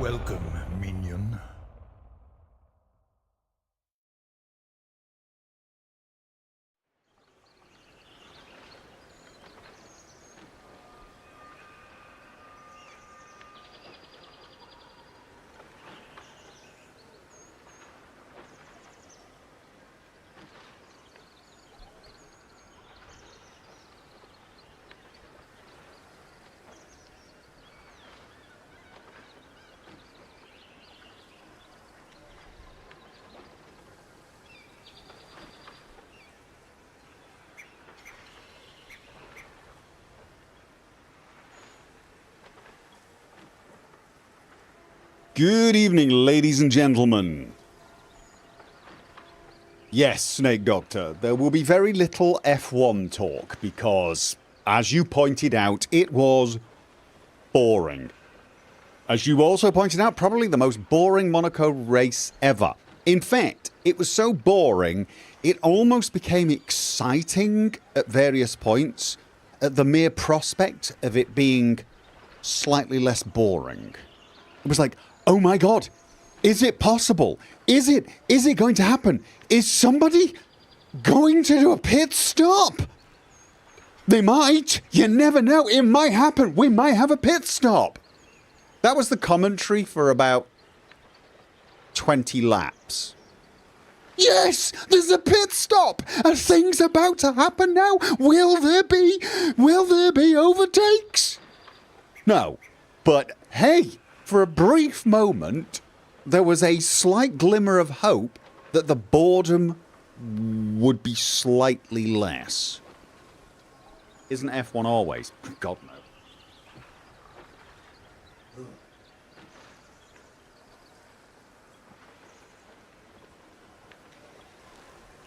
Welcome, minion. Good evening, ladies and gentlemen. Yes, Snake Doctor, there will be very little F1 talk because, as you pointed out, it was boring. As you also pointed out, probably the most boring Monaco race ever. In fact, it was so boring, it almost became exciting at various points at the mere prospect of it being slightly less boring. It was like, oh my god, is it possible? Is it going to happen? Is somebody going to do a pit stop? They might. You never know. It might happen. We might have a pit stop. That was the commentary for about 20 laps. Yes, there's a pit stop. A thing's about to happen now. Will there be overtakes? No. But hey, for a brief moment, there was a slight glimmer of hope that the boredom would be slightly less. Isn't F1 always? God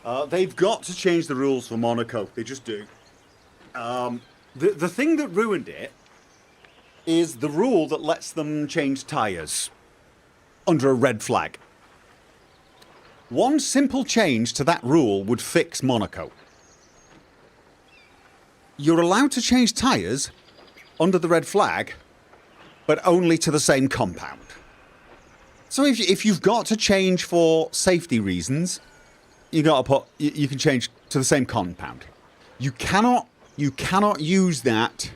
no. They've got to change the rules for Monaco. They just do. The thing that ruined it is the rule that lets them change tyres under a red flag. One simple change to that rule would fix Monaco. You're allowed to change tyres under the red flag, but only to the same compound. So if you've got to change for safety reasons, you can change to the same compound. You cannot use that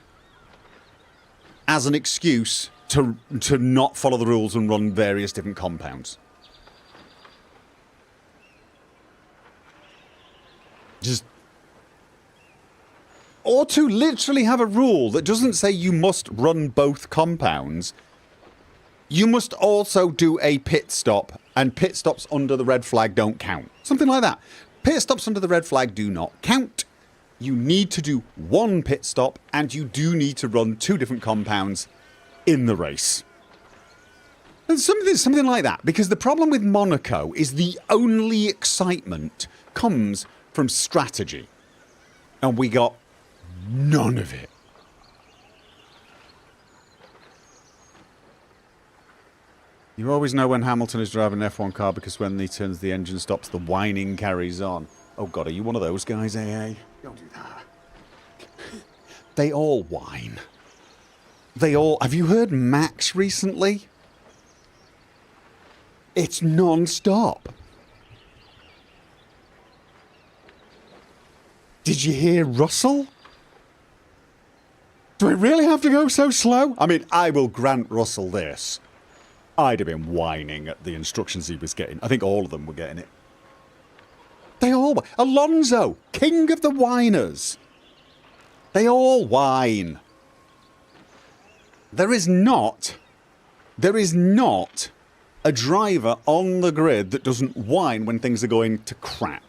as an excuse to not follow the rules and run various different compounds. Or to literally have a rule that doesn't say you must run both compounds. You must also do a pit stop, and pit stops under the red flag don't count. Something like that. Pit stops under the red flag do not count. You need to do one pit stop, and you do need to run two different compounds in the race. And something like that, because the problem with Monaco is the only excitement comes from strategy. And we got none of it. You always know when Hamilton is driving an F1 car because when he turns the engine stops, the whining carries on. Oh god, are you one of those guys, AA? Don't do that. They all whine. Have you heard Max recently? It's non-stop. Did you hear Russell? Do I really have to go so slow? I mean, I will grant Russell this. I'd have been whining at the instructions he was getting. I think all of them were getting it. They all... Alonso, king of the whiners. They all whine. There is not a driver on the grid that doesn't whine when things are going to crap.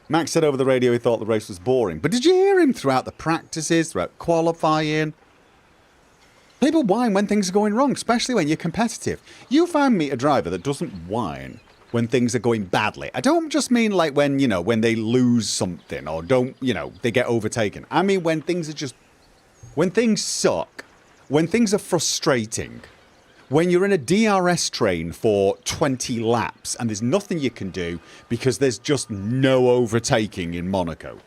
Max said over the radio he thought the race was boring. But did you hear him throughout the practices, throughout qualifying? People whine when things are going wrong, especially when you're competitive. You find me a driver that doesn't whine when things are going badly. I don't just mean like when, when they lose something or they get overtaken. I mean when things suck, when things are frustrating, when you're in a DRS train for 20 laps and there's nothing you can do because there's just no overtaking in Monaco.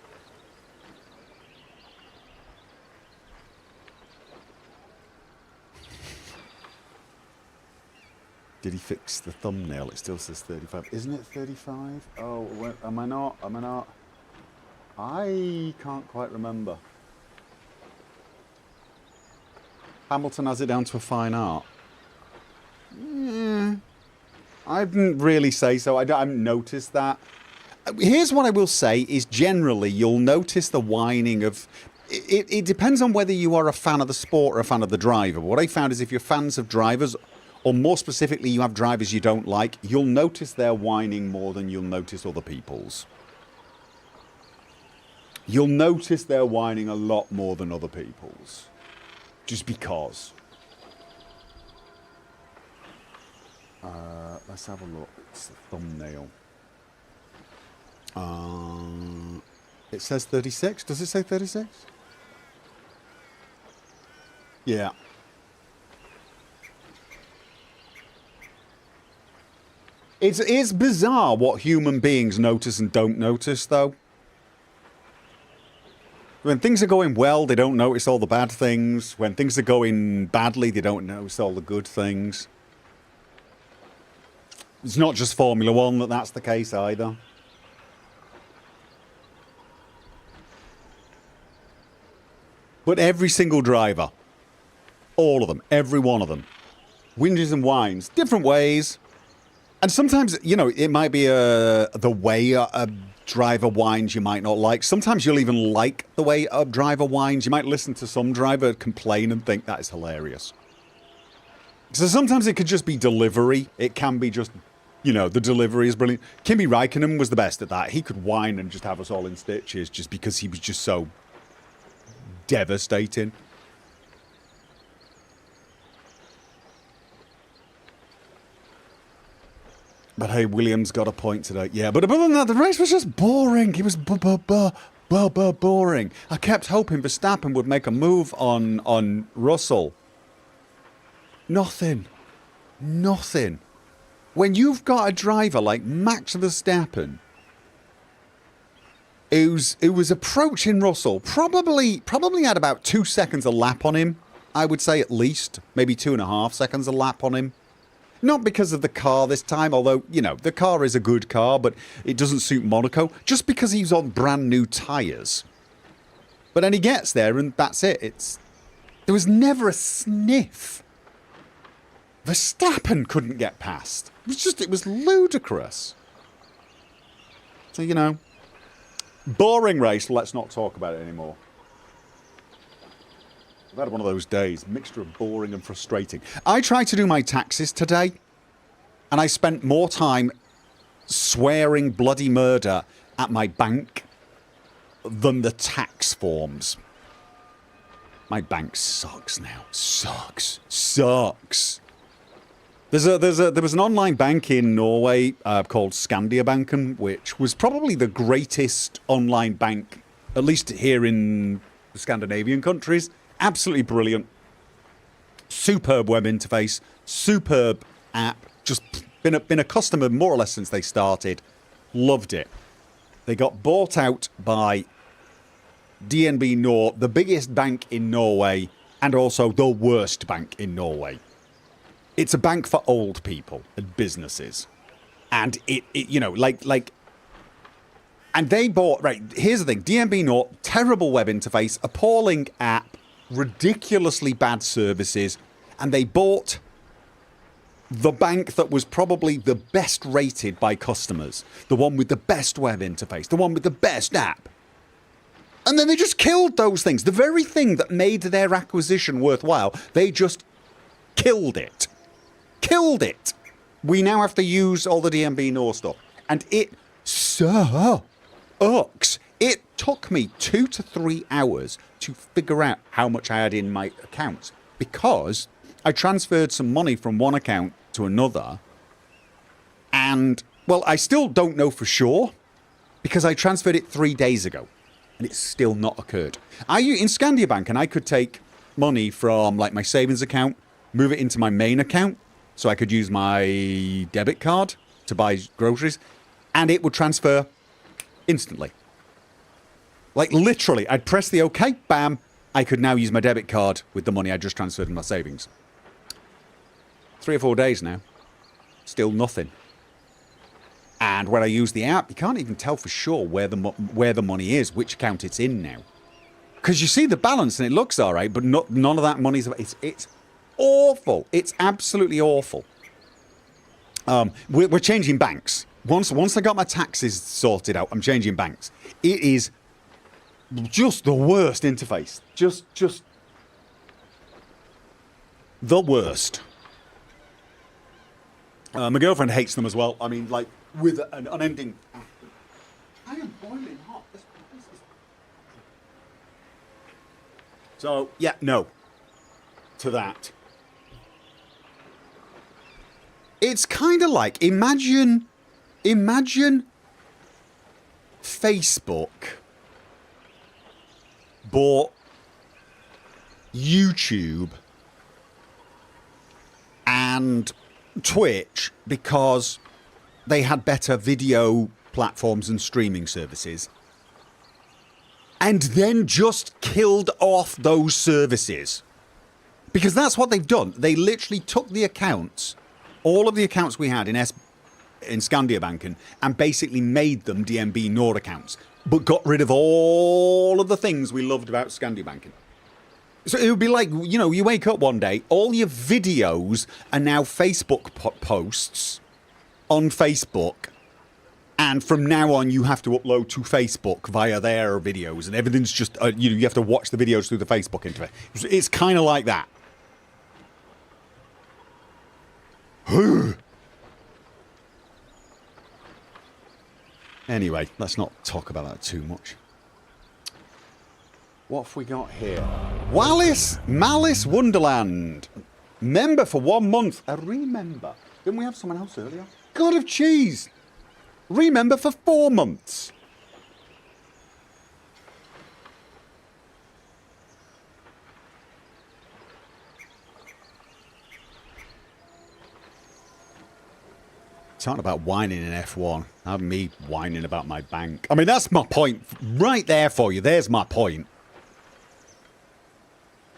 Did he fix the thumbnail? It still says 35. Isn't it 35? Oh, am I not? Am I not? I can't quite remember. Hamilton has it down to a fine art. I didn't really say so. I haven't noticed that. Here's what I will say is generally you'll notice the whining of... It depends on whether you are a fan of the sport or a fan of the driver. What I found is if you're fans of drivers, or more specifically you have drivers you don't like, you'll notice their whining more than you'll notice other people's. You'll notice their whining a lot more than other people's. Just because. Let's have a look. It's the thumbnail. It says 36. Does it say 36? Yeah. It's bizarre what human beings notice and don't notice, though. When things are going well, they don't notice all the bad things. When things are going badly, they don't notice all the good things. It's not just Formula One that's the case either. But every single driver, all of them, every one of them, whinges and whines, different ways. And sometimes, you know, it might be the way a driver whines you might not like. Sometimes you'll even like the way a driver whines. You might listen to some driver complain and think that is hilarious. So sometimes it could just be delivery. It can be just, you know, the delivery is brilliant. Kimi Räikkönen was the best at that. He could whine and just have us all in stitches just because he was just so devastating. But hey, Williams got a point today. Yeah, but other than that, the race was just boring. It was boring. I kept hoping Verstappen would make a move on Russell. Nothing. When you've got a driver like Max Verstappen, who was approaching Russell, probably had about 2 seconds a lap on him, I would say at least. Maybe 2.5 seconds a lap on him. Not because of the car this time, although, you know, the car is a good car, but it doesn't suit Monaco. Just because he's on brand new tyres. But then he gets there and that's it. There was never a sniff. Verstappen couldn't get past. It was ludicrous. So, you know, boring race, let's not talk about it anymore. I've had one of those days, mixture of boring and frustrating. I tried to do my taxes today, and I spent more time swearing bloody murder at my bank than the tax forms. My bank sucks now. Sucks. There was an online bank in Norway called Skandiabanken, which was probably the greatest online bank, at least here in the Scandinavian countries. Absolutely brilliant. Superb web interface. Superb app. Just been a customer more or less since they started. Loved it. They got bought out by DNB Nor, the biggest bank in Norway, and also the worst bank in Norway. It's a bank for old people and businesses. And it you know, like... And they bought... Right, here's the thing. DNB Nor, terrible web interface, appalling app, ridiculously bad services, and they bought the bank that was probably the best rated by customers, the one with the best web interface, the one with the best app. And then they just killed those things. The very thing that made their acquisition worthwhile, they just killed it. We now have to use all the DNB Nor stuff, and it sucks. It took me 2 to 3 hours to figure out how much I had in my accounts because I transferred some money from one account to another. And, well, I still don't know for sure because I transferred it 3 days ago and it's still not occurred. In Skandiabank, and I could take money from like my savings account, move it into my main account so I could use my debit card to buy groceries, and it would transfer instantly. Like, literally, I'd press the OK, bam, I could now use my debit card with the money I just transferred in my savings. 3 or 4 days now. Still nothing. And when I use the app, you can't even tell for sure where the money is, which account it's in now. Because you see the balance and it looks all right, but none of that money's... It's awful. It's absolutely awful. We're changing banks. Once I got my taxes sorted out, I'm changing banks. It is just the worst interface. Just the worst. My girlfriend hates them as well. I mean, like, with an unending... I am boiling hot. So, yeah, no. To that. It's kind of like, imagine Facebook bought YouTube and Twitch because they had better video platforms and streaming services, and then just killed off those services. Because that's what they've done. They literally took the accounts, all of the accounts we had in Scandiabanken, and basically made them DNB Nord accounts, but got rid of all of the things we loved about Scandiabanken. So it would be like, you know, you wake up one day, all your videos are now Facebook posts on Facebook, and from now on you have to upload to Facebook via their videos, and everything's just, you have to watch the videos through the Facebook interface. It's kind of like that. Anyway, let's not talk about that too much. What have we got here? Malice Wonderland. Member for 1 month. A remember. Didn't we have someone else earlier? God of cheese. Remember for 4 months. Talking about whining in F1. Have me whining about my bank. I mean, that's my point right there for you. There's my point.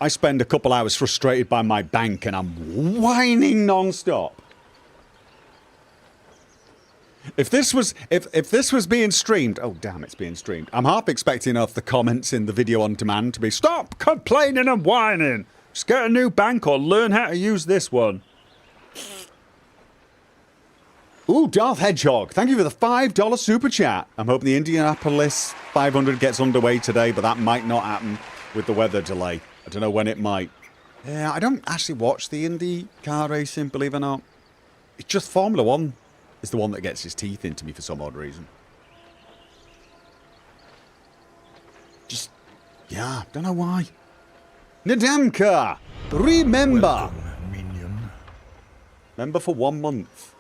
I spend a couple hours frustrated by my bank and I'm whining non-stop. If this was being streamed, oh damn, it's being streamed. I'm half expecting off the comments in the video on demand to be, stop complaining and whining. Just get a new bank or learn how to use this one. Ooh, Darth Hedgehog, thank you for the $5 super chat. I'm hoping the Indianapolis 500 gets underway today, but that might not happen with the weather delay. I don't know when it might. Yeah, I don't actually watch the Indy car racing, believe it or not. It's just Formula 1 is the one that gets his teeth into me for some odd reason. Just, yeah, don't know why. Nadamka, remember. Welcome, minion. Remember for 1 month.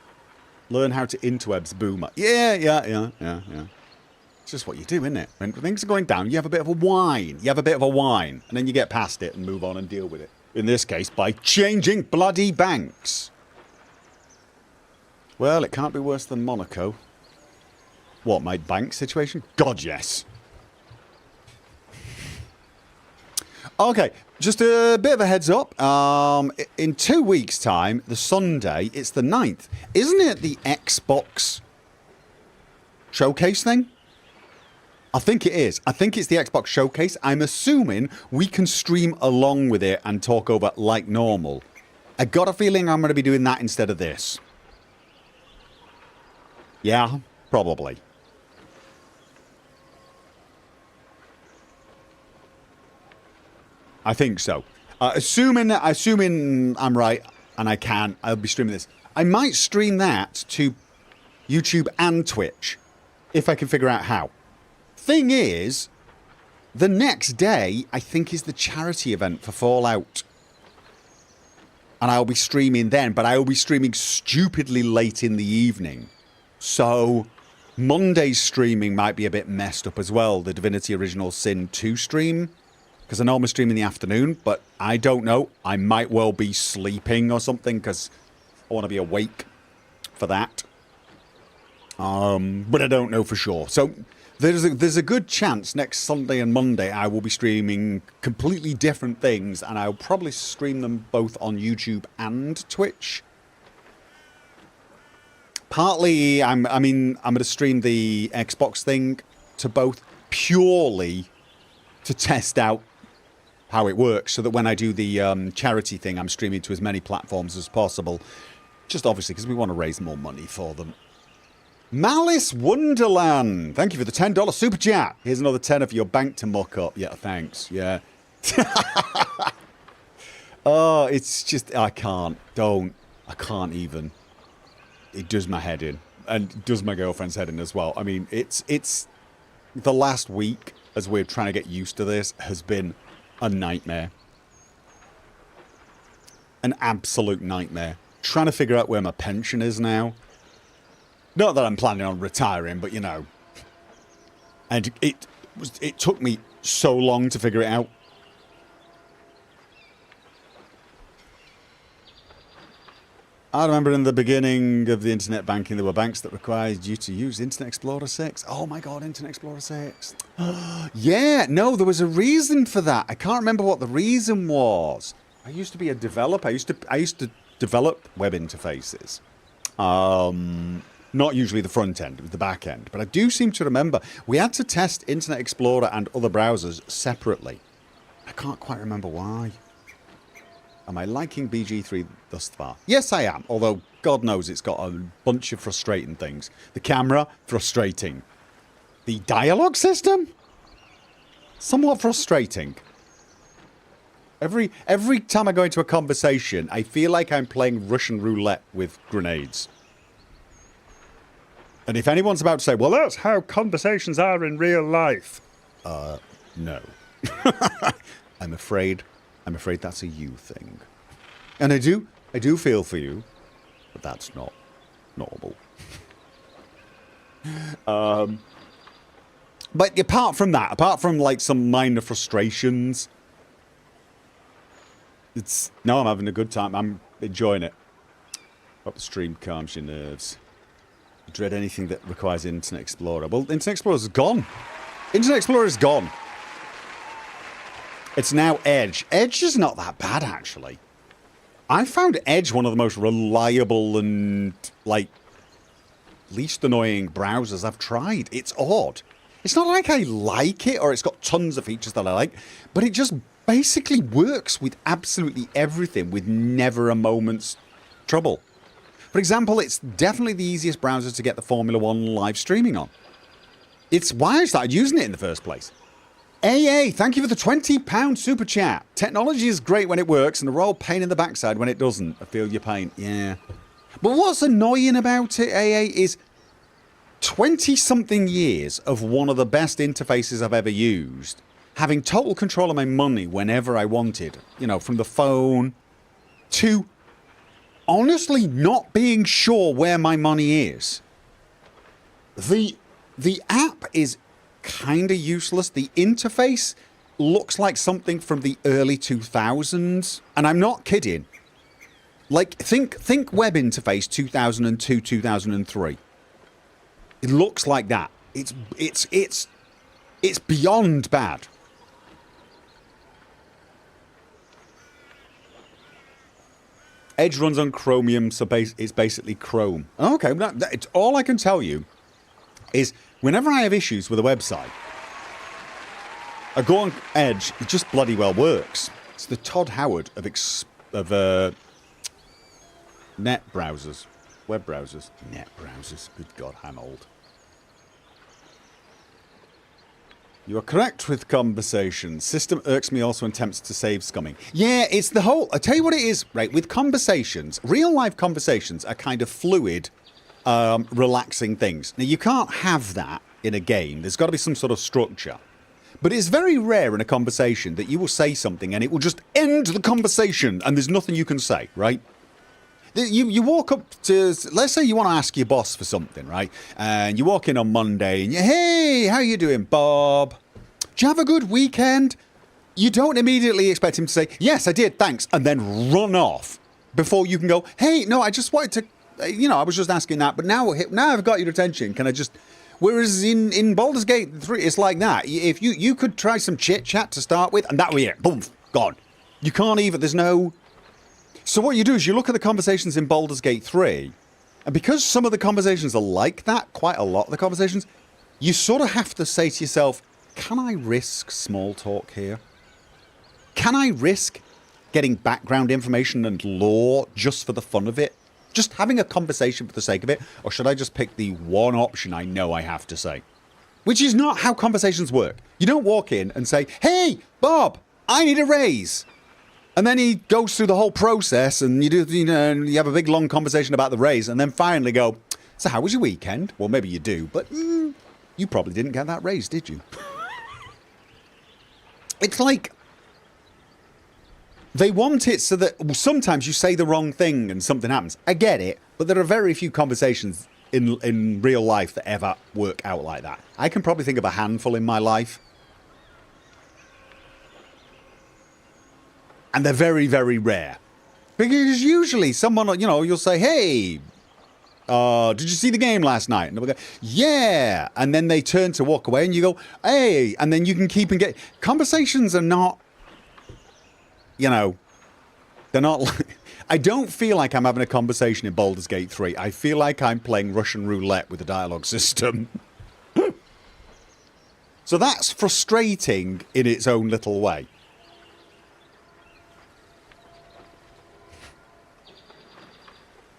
Learn how to interwebs boomer. Yeah. It's just what you do, isn't it? When things are going down, you have a bit of a whine. And then you get past it and move on and deal with it. In this case, by changing bloody banks. Well, it can't be worse than Monaco. What, my bank situation? God, yes. Okay, just a bit of a heads up. In 2 weeks' time, the Sunday, it's the 9th. Isn't it the Xbox showcase thing? I think it is. I think it's the Xbox showcase. I'm assuming we can stream along with it and talk over like normal. I got a feeling I'm going to be doing that instead of this. Yeah, probably. I think so. Assuming I'm right and I can, I'll be streaming this. I might stream that to YouTube and Twitch if I can figure out how. Thing is, the next day I think is the charity event for Fallout. And I'll be streaming then, but I will be streaming stupidly late in the evening. So Monday's streaming might be a bit messed up as well. The Divinity Original Sin 2 stream. Because I normally stream in the afternoon, but I don't know. I might well be sleeping or something because I want to be awake for that. But I don't know for sure. So there's a good chance next Sunday and Monday I will be streaming completely different things, and I'll probably stream them both on YouTube and Twitch. Partly, I'm going to stream the Xbox thing to both purely to test out how it works, so that when I do the charity thing, I'm streaming to as many platforms as possible. Just obviously because we want to raise more money for them. Malice Wonderland, thank you for the $10 super chat. Here's another 10 for your bank to muck up. Yeah, thanks. Yeah. Oh, it's just, I can't even. It does my head in, and it does my girlfriend's head in as well. I mean, it's the last week, as we're trying to get used to this, has been a nightmare. An absolute nightmare. Trying to figure out where my pension is now. Not that I'm planning on retiring, but you know. And it took me so long to figure it out. I remember in the beginning of the internet banking, there were banks that required you to use Internet Explorer 6. Oh my god, Internet Explorer 6. Yeah, no, there was a reason for that. I can't remember what the reason was. I used to be a developer. I used to develop web interfaces. Not usually the front end, it was the back end. But I do seem to remember we had to test Internet Explorer and other browsers separately. I can't quite remember why. Am I liking BG3 thus far? Yes, I am. Although, God knows it's got a bunch of frustrating things. The camera, frustrating. The dialogue system? Somewhat frustrating. Every time I go into a conversation, I feel like I'm playing Russian roulette with grenades. And if anyone's about to say, well, that's how conversations are in real life. No. I'm afraid that's a you thing. And I do feel for you, but that's not normal. But apart from that, apart from like some minor frustrations, I'm having a good time. I'm enjoying it. Hope the stream calms your nerves. Dread anything that requires Internet Explorer. Well, Internet Explorer's gone. Internet Explorer is gone. It's now Edge. Edge is not that bad, actually. I found Edge one of the most reliable and, like, least annoying browsers I've tried. It's odd. It's not like I like it or it's got tons of features that I like, but it just basically works with absolutely everything with never a moment's trouble. For example, it's definitely the easiest browser to get the Formula 1 live streaming on. It's why I started using it in the first place. AA, thank you for the £20 super chat. Technology is great when it works and a royal pain in the backside when it doesn't. I feel your pain. Yeah. But what's annoying about it, AA, is 20-something years of one of the best interfaces I've ever used, having total control of my money whenever I wanted, you know, from the phone, to honestly not being sure where my money is. The app is kind of useless. The interface looks like something from the early 2000s, and I'm not kidding. Like, think web interface 2002, 2003. It looks like that. It's beyond bad. Edge runs on Chromium, so it's basically Chrome. Okay, it's all I can tell you is whenever I have issues with a website, I go on Edge, it just bloody well works. It's the Todd Howard of net browsers. Web browsers. Net browsers. Good God, I'm old. You are correct with conversations. System irks me also and attempts to save scumming. Yeah, it's the whole... I tell you what it is, right, with conversations, real-life conversations are kind of fluid, relaxing things. Now, you can't have that in a game. There's got to be some sort of structure. But it's very rare in a conversation that you will say something and it will just end the conversation and there's nothing you can say, right? You walk up to, let's say you want to ask your boss for something, right? And you walk in on Monday and you, hey, how you doing, Bob? Did you have a good weekend? You don't immediately expect him to say, yes, I did, thanks, and then run off before you can go, hey, no, I just wanted to, you know, I was just asking that, but now I've got your attention, can I just... Whereas in Baldur's Gate 3, it's like that. If you could try some chit-chat to start with, and that was it, boom, gone. You can't even, there's no... So what you do is you look at the conversations in Baldur's Gate 3, And because some of the conversations are like that, quite a lot of the conversations, you sort of have to say to yourself, can I risk small talk here? Can I risk getting background information and lore just for the fun of it? Just having a conversation for the sake of it? Or should I just pick the one option I know I have to say? Which is not how conversations work. You don't walk in and say, hey, Bob, I need a raise. And then he goes through the whole process and you have a big long conversation about the raise and then finally go, so how was your weekend? Well, maybe you do, but you probably didn't get that raise, did you? It's like they want it so that sometimes you say the wrong thing and something happens. I get it, but there are very few conversations in real life that ever work out like that. I can probably think of a handful in my life. And they're very, very rare. Because usually someone, you'll say, hey, did you see the game last night? And they'll go, yeah. And then they turn to walk away and you go, hey. And then you can keep and get... Conversations are not, they're not like... I don't feel like I'm having a conversation in Baldur's Gate 3. I feel like I'm playing Russian roulette with a dialogue system. So that's frustrating in its own little way.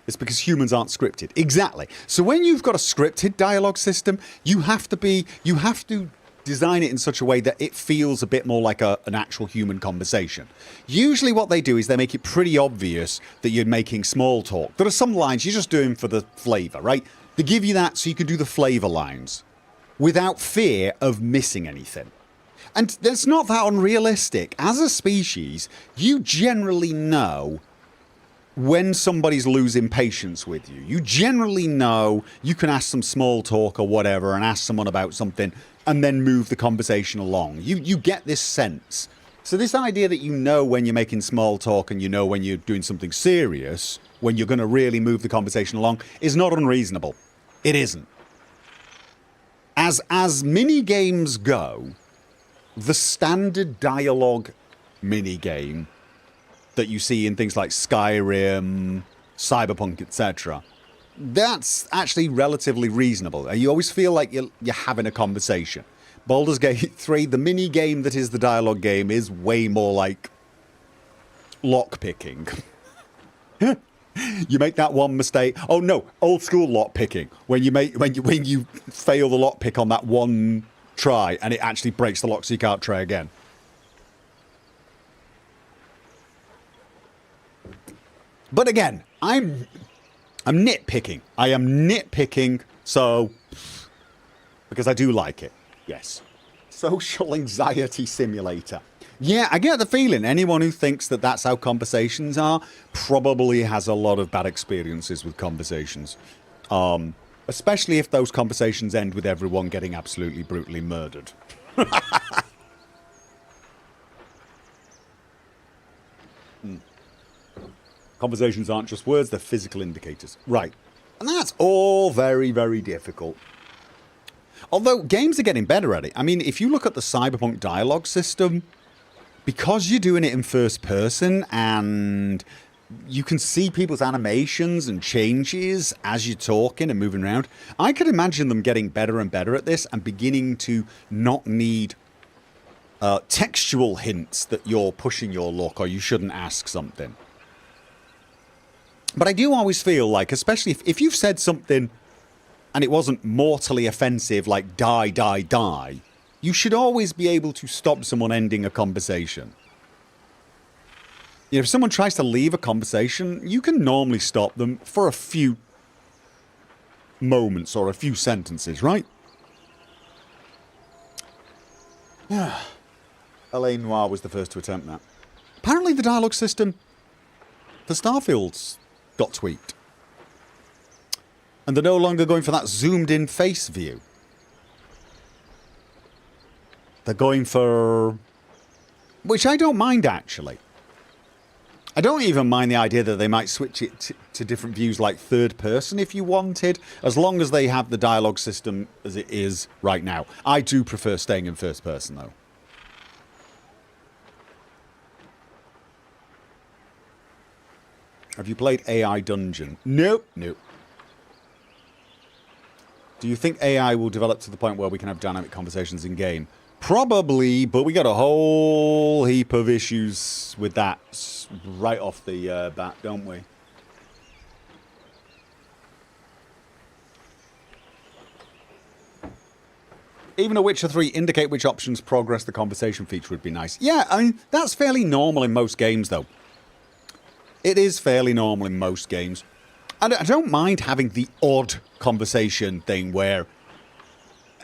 It's because humans aren't scripted. Exactly. So when you've got a scripted dialogue system, you have to design it in such a way that it feels a bit more like an actual human conversation. Usually what they do is they make it pretty obvious that you're making small talk. There are some lines you're just doing for the flavour, right? They give you that so you can do the flavour lines without fear of missing anything. And that's not that unrealistic. As a species, you generally know when somebody's losing patience with you. You generally know you can ask some small talk or whatever and ask someone about something and then move the conversation along. You get this sense. So this idea that you know when you're making small talk and you know when you're doing something serious, when you're going to really move the conversation along, is not unreasonable. It isn't. As mini-games go, the standard dialogue mini-game that you see in things like Skyrim, Cyberpunk, etc., that's actually relatively reasonable. You always feel like you're having a conversation. Baldur's Gate 3, the mini game that is the dialogue game, is way more like lock-picking. You make that one mistake. Oh no, old school lock-picking. When you fail the lock-pick on that one try and it actually breaks the lock so you can't try again. But again, I'm nitpicking. I am nitpicking, so... because I do like it. Yes. Social anxiety simulator. Yeah, I get the feeling anyone who thinks that that's how conversations are probably has a lot of bad experiences with conversations. Especially if those conversations end with everyone getting absolutely brutally murdered. Conversations aren't just words, they're physical indicators. Right. And that's all very, very difficult. Although games are getting better at it. I mean, if you look at the Cyberpunk dialogue system, because you're doing it in first person and you can see people's animations and changes as you're talking and moving around, I could imagine them getting better and better at this and beginning to not need textual hints that you're pushing your luck or you shouldn't ask something. But I do always feel like, especially if you've said something and it wasn't mortally offensive, like die, die, die, you should always be able to stop someone ending a conversation. If someone tries to leave a conversation, you can normally stop them for a few moments or a few sentences, right? Elaine Noir was the first to attempt that. Apparently the dialogue system for Starfield's got tweaked. And they're no longer going for that zoomed in face view. They're going for... which I don't mind, actually. I don't even mind the idea that they might switch it to different views like third person if you wanted, as long as they have the dialogue system as it is right now. I do prefer staying in first person, though. Have you played AI Dungeon? Nope. Nope. Do you think AI will develop to the point where we can have dynamic conversations in game? Probably, but we got a whole heap of issues with that right off the bat, don't we? Even a Witcher 3 indicate which options progress the conversation feature would be nice. Yeah, I mean, that's fairly normal in most games, though. It is fairly normal in most games. I don't mind having the odd conversation thing where...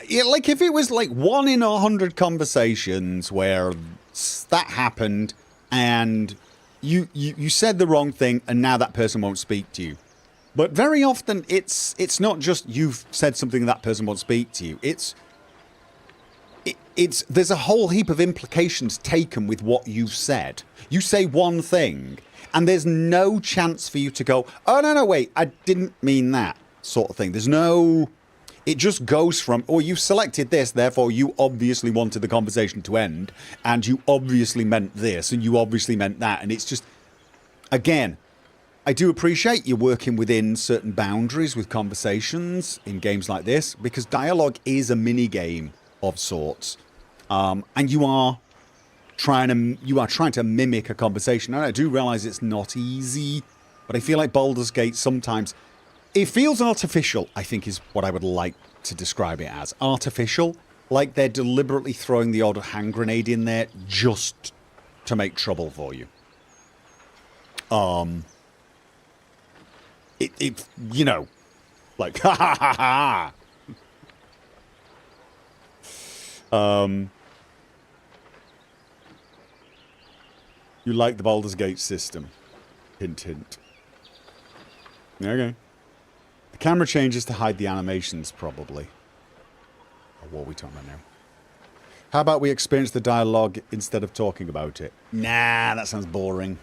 Yeah, like, if it was, like, 1 in 100 conversations where that happened and you said the wrong thing and now that person won't speak to you. But very often, it's not just you've said something that person won't speak to you. There's a whole heap of implications taken with what you've said. You say one thing, and there's no chance for you to go, oh, no, wait, I didn't mean that, sort of thing. There's no... It just goes from, oh, you selected this, therefore you obviously wanted the conversation to end, and you obviously meant this, and you obviously meant that, and it's just... Again, I do appreciate you working within certain boundaries with conversations in games like this, because dialogue is a mini-game of sorts. And you are trying to mimic a conversation. And I do realise it's not easy, but I feel like Baldur's Gate sometimes it feels artificial, I think is what I would like to describe it as. Artificial, like they're deliberately throwing the odd hand grenade in there just to make trouble for you. It you know, like ha ha ha ha. You like the Baldur's Gate system. Hint, hint. Okay. The camera changes to hide the animations, probably. Or what are we talking about now? How about we experience the dialogue instead of talking about it? Nah, that sounds boring.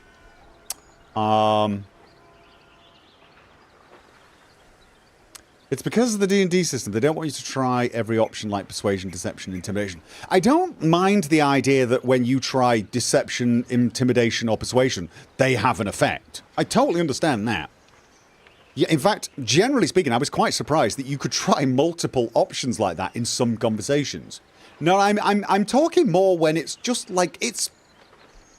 It's because of the D&D system. They don't want you to try every option like persuasion, deception, intimidation. I don't mind the idea that when you try deception, intimidation, or persuasion, they have an effect. I totally understand that. Yeah, in fact, generally speaking, I was quite surprised that you could try multiple options like that in some conversations. No, I'm talking more when it's just like it's...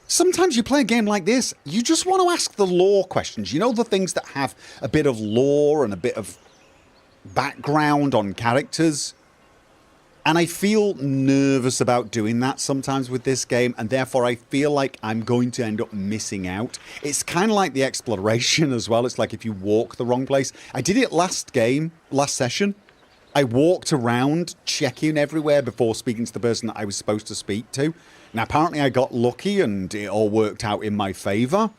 Sometimes you play a game like this, you just want to ask the lore questions. You know, the things that have a bit of lore and a bit of background on characters, and I feel nervous about doing that sometimes with this game, and therefore I feel like I'm going to end up missing out. It's kind of like the exploration as well. It's like if you walk the wrong place. I did it last session. I walked around checking everywhere before speaking to the person that I was supposed to speak to. Now apparently I got lucky and it all worked out in my favour.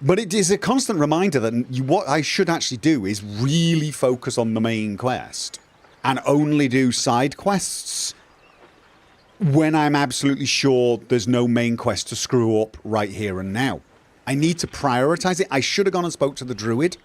But it is a constant reminder that what I should actually do is really focus on the main quest and only do side quests when I'm absolutely sure there's no main quest to screw up right here and now. I need to prioritise it. I should have gone and spoke to the druid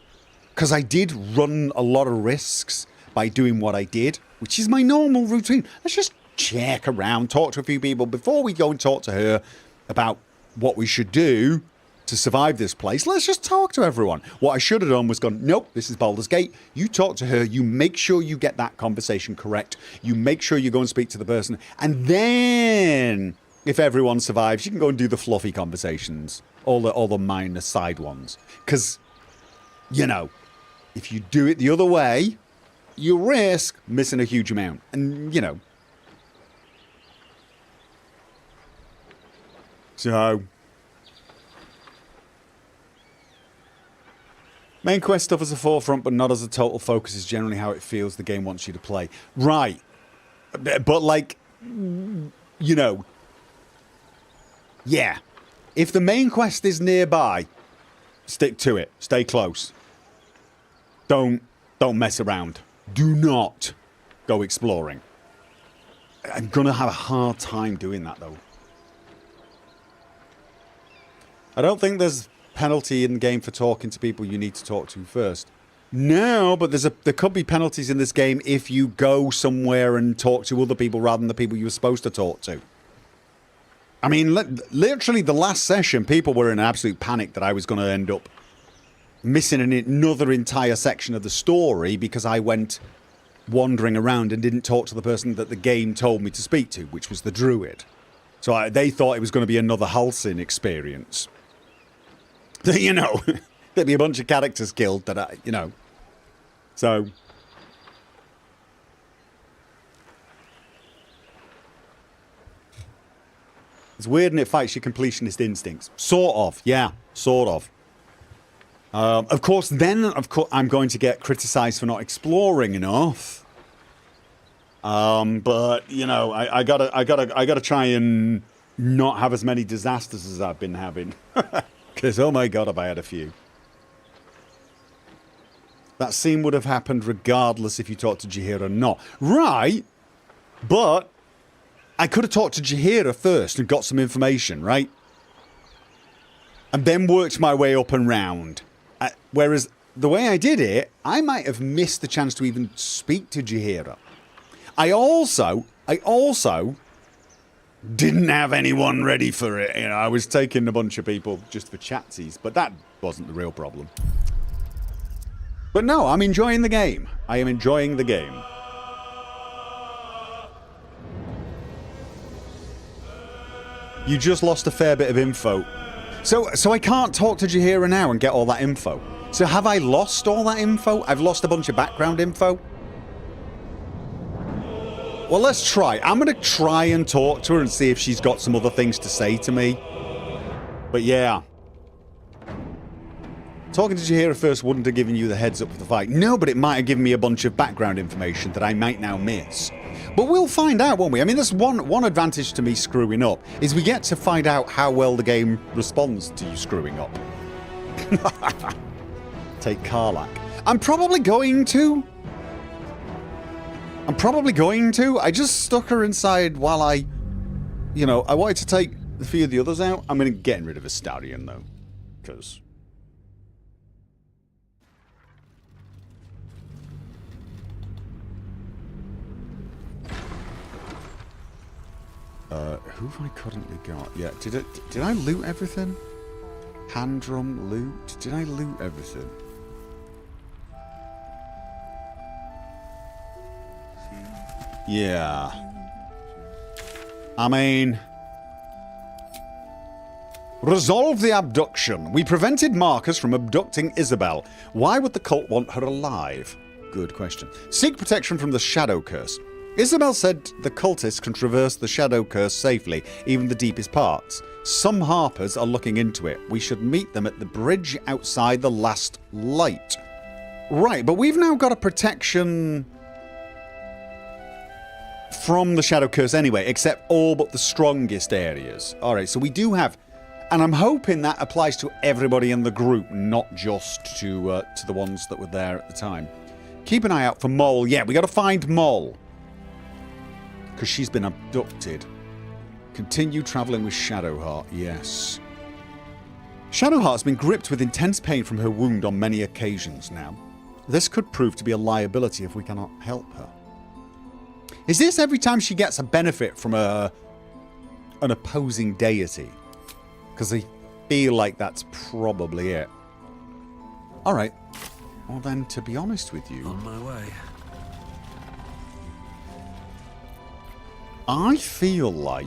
because I did run a lot of risks by doing what I did, which is my normal routine. Let's just check around, talk to a few people before we go and talk to her about what we should do to survive this place. Let's just talk to everyone. What I should have done was gone, nope, this is Baldur's Gate. You talk to her. You make sure you get that conversation correct. You make sure you go and speak to the person. And then, if everyone survives, you can go and do the fluffy conversations. All the minor side ones. Because, you know, if you do it the other way, you risk missing a huge amount. And, you know. So... Main quest stuff as a forefront, but not as a total focus is generally how it feels the game wants you to play. Right. But, like, you know, yeah. If the main quest is nearby, stick to it. Stay close. Don't mess around. Do not go exploring. I'm going to have a hard time doing that, though. I don't think there's penalty in the game for talking to people you need to talk to first. No, but there could be penalties in this game if you go somewhere and talk to other people rather than the people you were supposed to talk to. I mean, literally the last session, people were in absolute panic that I was going to end up missing another entire section of the story because I went wandering around and didn't talk to the person that the game told me to speak to, which was the druid. So they thought it was going to be another Halcyon experience. You know, there'd be a bunch of characters killed that you know. So... It's weird and it fights your completionist instincts. Sort of, yeah, sort of. Of course, I'm going to get criticised for not exploring enough. But you know, I gotta try and not have as many disasters as I've been having. Because oh my god, have I had a few. That scene would have happened regardless if you talked to Jaheira or not. Right, but I could have talked to Jaheira first and got some information, right? And then worked my way up and round. Whereas the way I did it, I might have missed the chance to even speak to Jaheira. I also didn't have anyone ready for it. You know, I was taking a bunch of people just for chatsies, but that wasn't the real problem. But no, I'm enjoying the game. I am enjoying the game. You just lost a fair bit of info. So I can't talk to Jaheira now and get all that info. So have I lost all that info? I've lost a bunch of background info? Well, let's try. I'm going to try and talk to her and see if she's got some other things to say to me. But yeah. Talking to Jaheira first wouldn't have given you the heads up for the fight. No, but it might have given me a bunch of background information that I might now miss. But we'll find out, won't we? I mean, there's one advantage to me screwing up, is we get to find out how well the game responds to you screwing up. Take Karlach. I'm probably going to. I just stuck her inside while I wanted to take a few of the others out. I'm going to get rid of Astarion, though. Because... who have I currently got? Yeah, did I loot everything? Hand drum, loot. Did I loot everything? Yeah. I mean... Resolve the abduction. We prevented Marcus from abducting Isabel. Why would the cult want her alive? Good question. Seek protection from the Shadow Curse. Isabel said the cultists can traverse the Shadow Curse safely, even the deepest parts. Some Harpers are looking into it. We should meet them at the bridge outside the last light. Right, but we've now got a protection from the Shadow Curse anyway, except all but the strongest areas. Alright, so we do have... And I'm hoping that applies to everybody in the group, not just to the ones that were there at the time. Keep an eye out for Mole. Yeah, we got to find Mole. Because she's been abducted. Continue travelling with Shadowheart, yes. Shadowheart's been gripped with intense pain from her wound on many occasions now. This could prove to be a liability if we cannot help her. Is this every time she gets a benefit from an opposing deity? Because I feel like that's probably it. Alright. Well then, to be honest with you... On my way. I feel like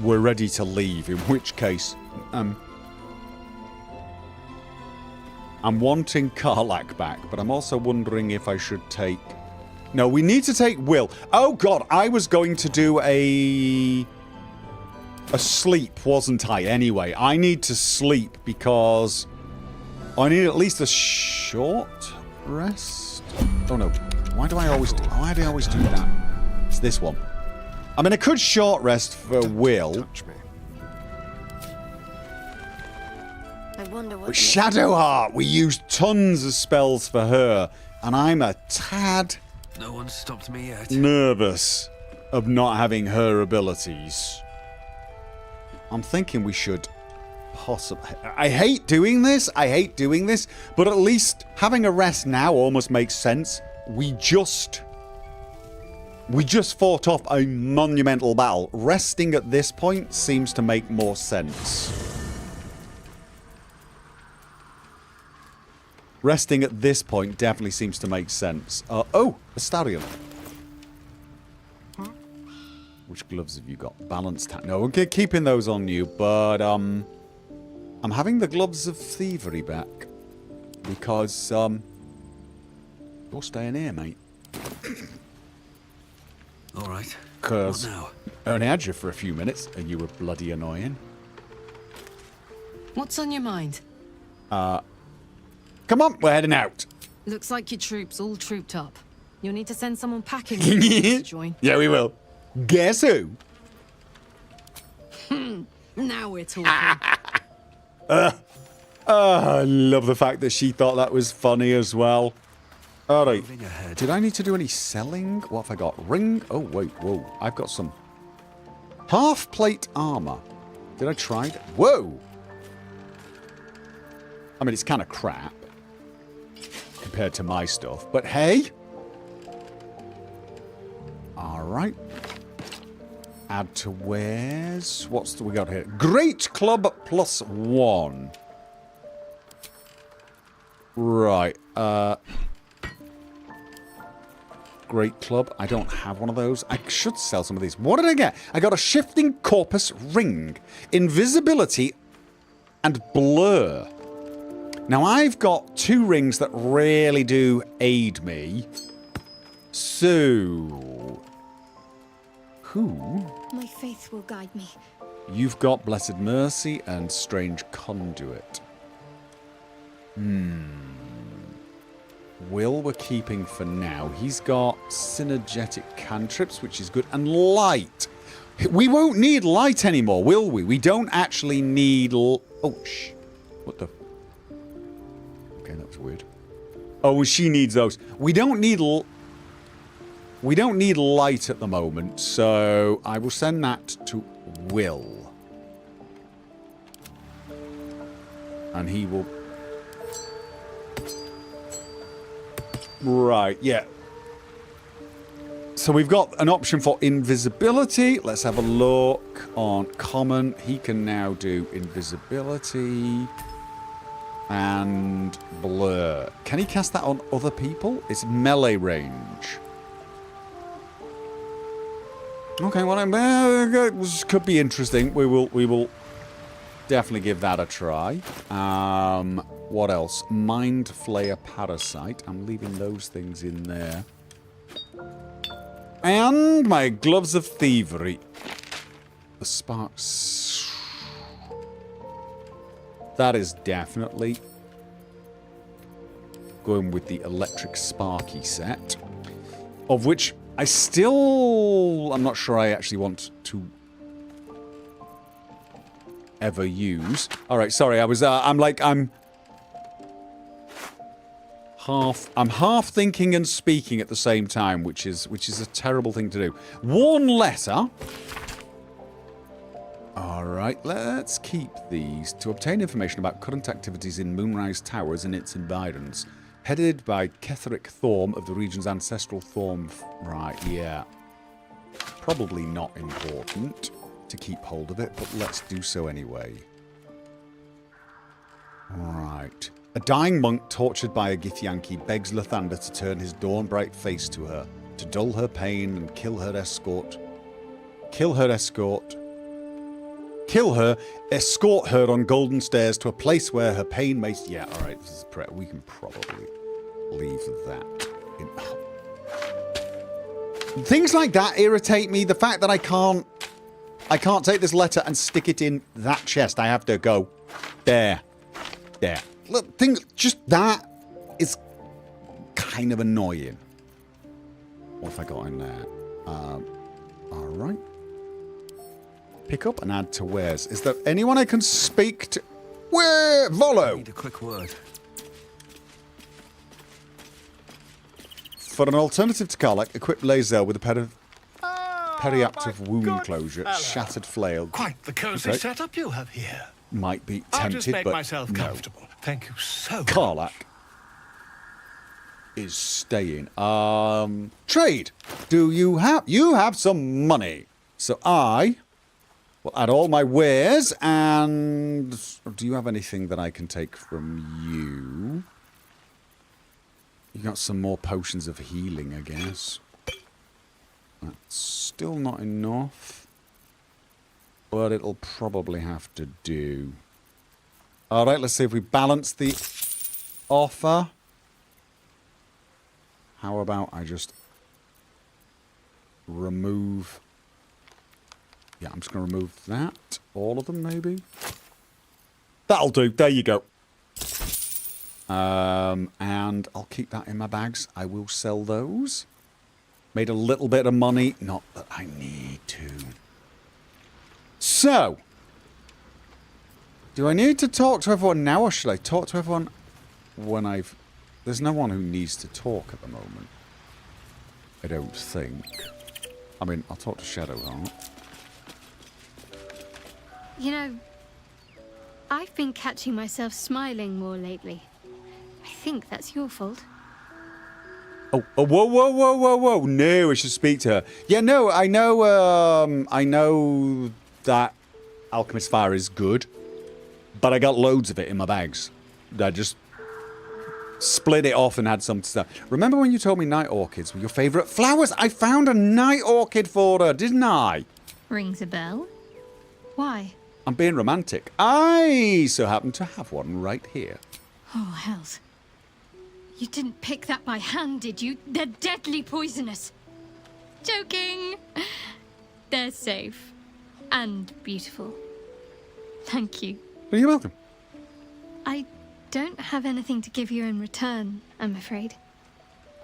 we're ready to leave, in which case, I'm wanting Karlach back, but I'm also wondering if I should take... No, we need to take Will. Oh god, I was going to do a sleep, wasn't I? Anyway, I need to sleep because I need at least a short rest. Oh no, why do I always do that? It's this one. I mean, I could short rest for Will. Touch me. I wonder what... But Shadowheart, we used tons of spells for her, and I'm a tad... No one stopped me yet. Nervous of not having her abilities. I'm thinking we should possibly... I hate doing this, but at least having a rest now almost makes sense. We just fought off a monumental battle. Resting at this point seems to make more sense. Resting at this point definitely seems to make sense. Oh, a stallion. Which gloves have you got? Balanced. No, okay, keeping those on you, but I'm having the gloves of thievery back because you're staying here, mate. All right. Because What now? I only had you for a few minutes, and you were bloody annoying. What's on your mind? Come on, we're heading out. Looks like your troops all trooped up. You'll need to send someone packing with you to join. Yeah, we will. Guess who? Now we're talking. I love the fact that she thought that was funny as well. All right. Moving ahead. Did I need to do any selling? What have I got? Ring? Oh, wait, whoa. I've got some half-plate armor. Did I try it? Whoa! I mean, it's kind of crap compared to my stuff, but hey. All right. Add to wares. What's we got here? Great Club +1. Right. Great Club. I don't have one of those. I should sell some of these. What did I get? I got a Shifting Corpus ring, Invisibility, and Blur. Now, I've got 2 rings that really do aid me. So, who? My faith will guide me. You've got Blessed Mercy and Strange Conduit. Will we're keeping for now. He's got Synergetic Cantrips, which is good, and Light. We won't need Light anymore, will we? We don't actually need... Oh, shh. What the... Okay, that was weird. Oh, she needs those. We don't need Light at the moment, so I will send that to Will. And he will... Right, yeah. So we've got an option for invisibility. Let's have a look on common. He can now do invisibility and blur. Can he cast that on other people? It's melee range. Okay, well, this could be interesting. We will definitely give that a try. What else? Mind Flayer Parasite. I'm leaving those things in there. And my Gloves of Thievery. The Sparks. That is definitely going with the Electric Sparky set. Of which I still... I'm not sure I actually want to ever use. Alright, sorry, I was... I'm half thinking and speaking at the same time, which is a terrible thing to do. Warn letter. Alright, let's keep these. To obtain information about current activities in Moonrise Towers and its environs. Headed by Ketheric Thorm of the region's ancestral Thorm... Right, yeah. Probably not important to keep hold of it, but let's do so anyway. Right. A dying monk tortured by a Githyanki begs Lathander to turn his dawn-bright face to her, to dull her pain and kill her, escort her on golden stairs to a place where her pain may... Yeah, alright, we can probably leave that in... Things like that irritate me. The fact that I can't take this letter and stick it in that chest. I have to go there. Look, just that is kind of annoying. What have I got in there? Alright. Pick up and add to wares. Is there anyone I can speak to? Where? Volo! Need a quick word. For an alternative to Karlach, equip Lae'zel with a pair of periaptive wound closure, shattered flail. Quite the cozy setup you have here. Might be tempted, I'll just make but myself no. comfortable. Thank you so much. Karlach is staying. Trade. You have some money. So I will add all my wares and... Do you have anything that I can take from you? You got some more potions of healing, I guess. That's still not enough. But it'll probably have to do. Alright, let's see if we balance the offer. How about I just remove... Yeah, I'm just going to remove that. All of them, maybe? That'll do. There you go. And I'll keep that in my bags. I will sell those. Made a little bit of money. Not that I need to. So. Do I need to talk to everyone now, or should I talk to everyone when I've... There's no one who needs to talk at the moment. I don't think. I mean, I'll talk to Shadowheart. You know, I've been catching myself smiling more lately. I think that's your fault. Oh, whoa. No, I should speak to her. Yeah, no, I know that Alchemist Fire is good, but I got loads of it in my bags. I just split it off and had some stuff. Remember when you told me night orchids were your favourite flowers? I found a night orchid for her, didn't I? Rings a bell. Why? I'm being romantic. I so happen to have one right here. Oh, hells. You didn't pick that by hand, did you? They're deadly poisonous. Joking. They're safe. And beautiful. Thank you. Well, you're welcome. I don't have anything to give you in return, I'm afraid.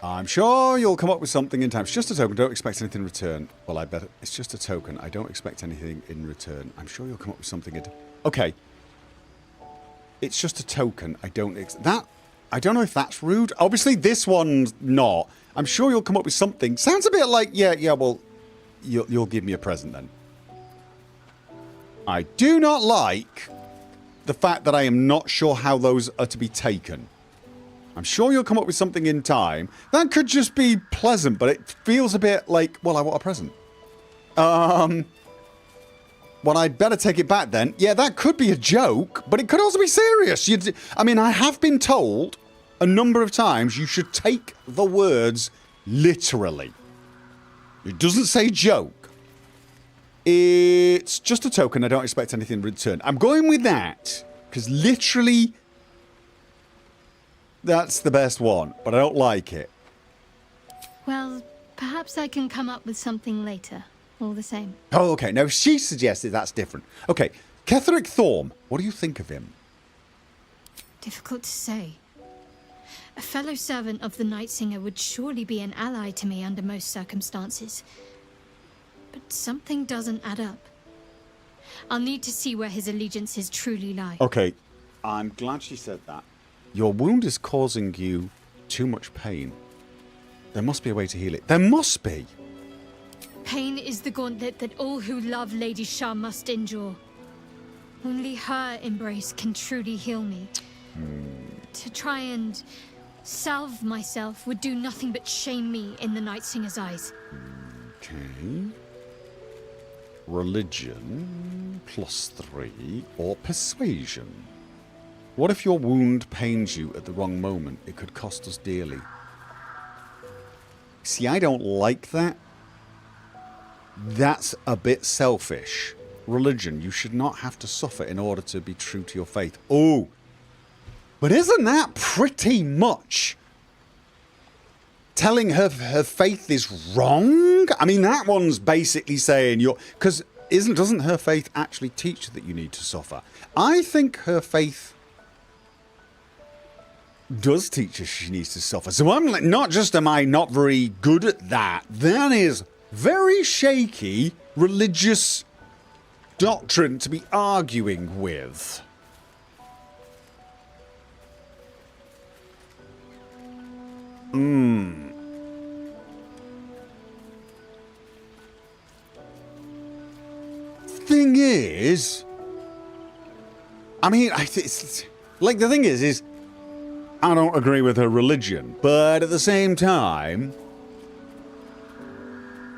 I'm sure you'll come up with something in time. It's just a token. Don't expect anything in return. Well, I bet it's just a token. I don't expect anything in return. I'm sure you'll come up with something in... Okay. It's just a token. I don't know if that's rude. Obviously, this one's not. I'm sure you'll come up with something. Sounds a bit like, yeah, well, you'll give me a present then. I do not like the fact that I am not sure how those are to be taken. I'm sure you'll come up with something in time. That could just be pleasant, but it feels a bit like, well, I want a present. Well, I'd better take it back then. Yeah, that could be a joke, but it could also be serious. I mean, I have been told a number of times you should take the words literally. It doesn't say joke. It's just a token. I don't expect anything in return. I'm going with that, because literally... That's the best one, but I don't like it. Well, perhaps I can come up with something later, all the same. Oh, okay. Now, if she suggested that's different. Okay, Ketheric Thorm, what do you think of him? Difficult to say. A fellow servant of the Night Singer would surely be an ally to me under most circumstances. But something doesn't add up. I'll need to see where his allegiances truly lie. Okay, I'm glad she said that. Your wound is causing you too much pain. There must be a way to heal it. There must be! Pain is the gauntlet that all who love Lady Shah must endure. Only her embrace can truly heal me. To try and salve myself would do nothing but shame me in the Night Singer's eyes. Okay. Religion +3 or persuasion. What if your wound pains you at the wrong moment? It could cost us dearly. See, I don't like that. That's a bit selfish. Religion, you should not have to suffer in order to be true to your faith. Oh, but isn't that pretty much telling her her faith is wrong? I mean, that one's basically saying you're... Because doesn't her faith actually teach that you need to suffer? I think her faith... does teach us she needs to suffer. So I'm like, not just am I not very good at that, that is very shaky religious doctrine to be arguing with. Thing is, I mean, it's like the thing is I don't agree with her religion, but at the same time,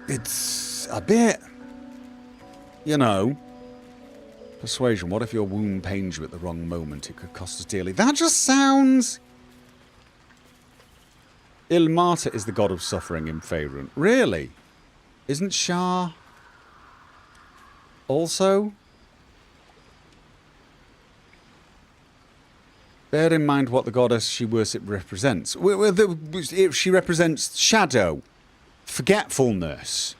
it's a bit, you know, persuasion. What if your wound pains you at the wrong moment? It could cost us dearly. That just sounds Ilmata is the god of suffering in Faerun. Really? Isn't Shah also? Bear in mind what the goddess she worships represents. She represents shadow, forgetfulness.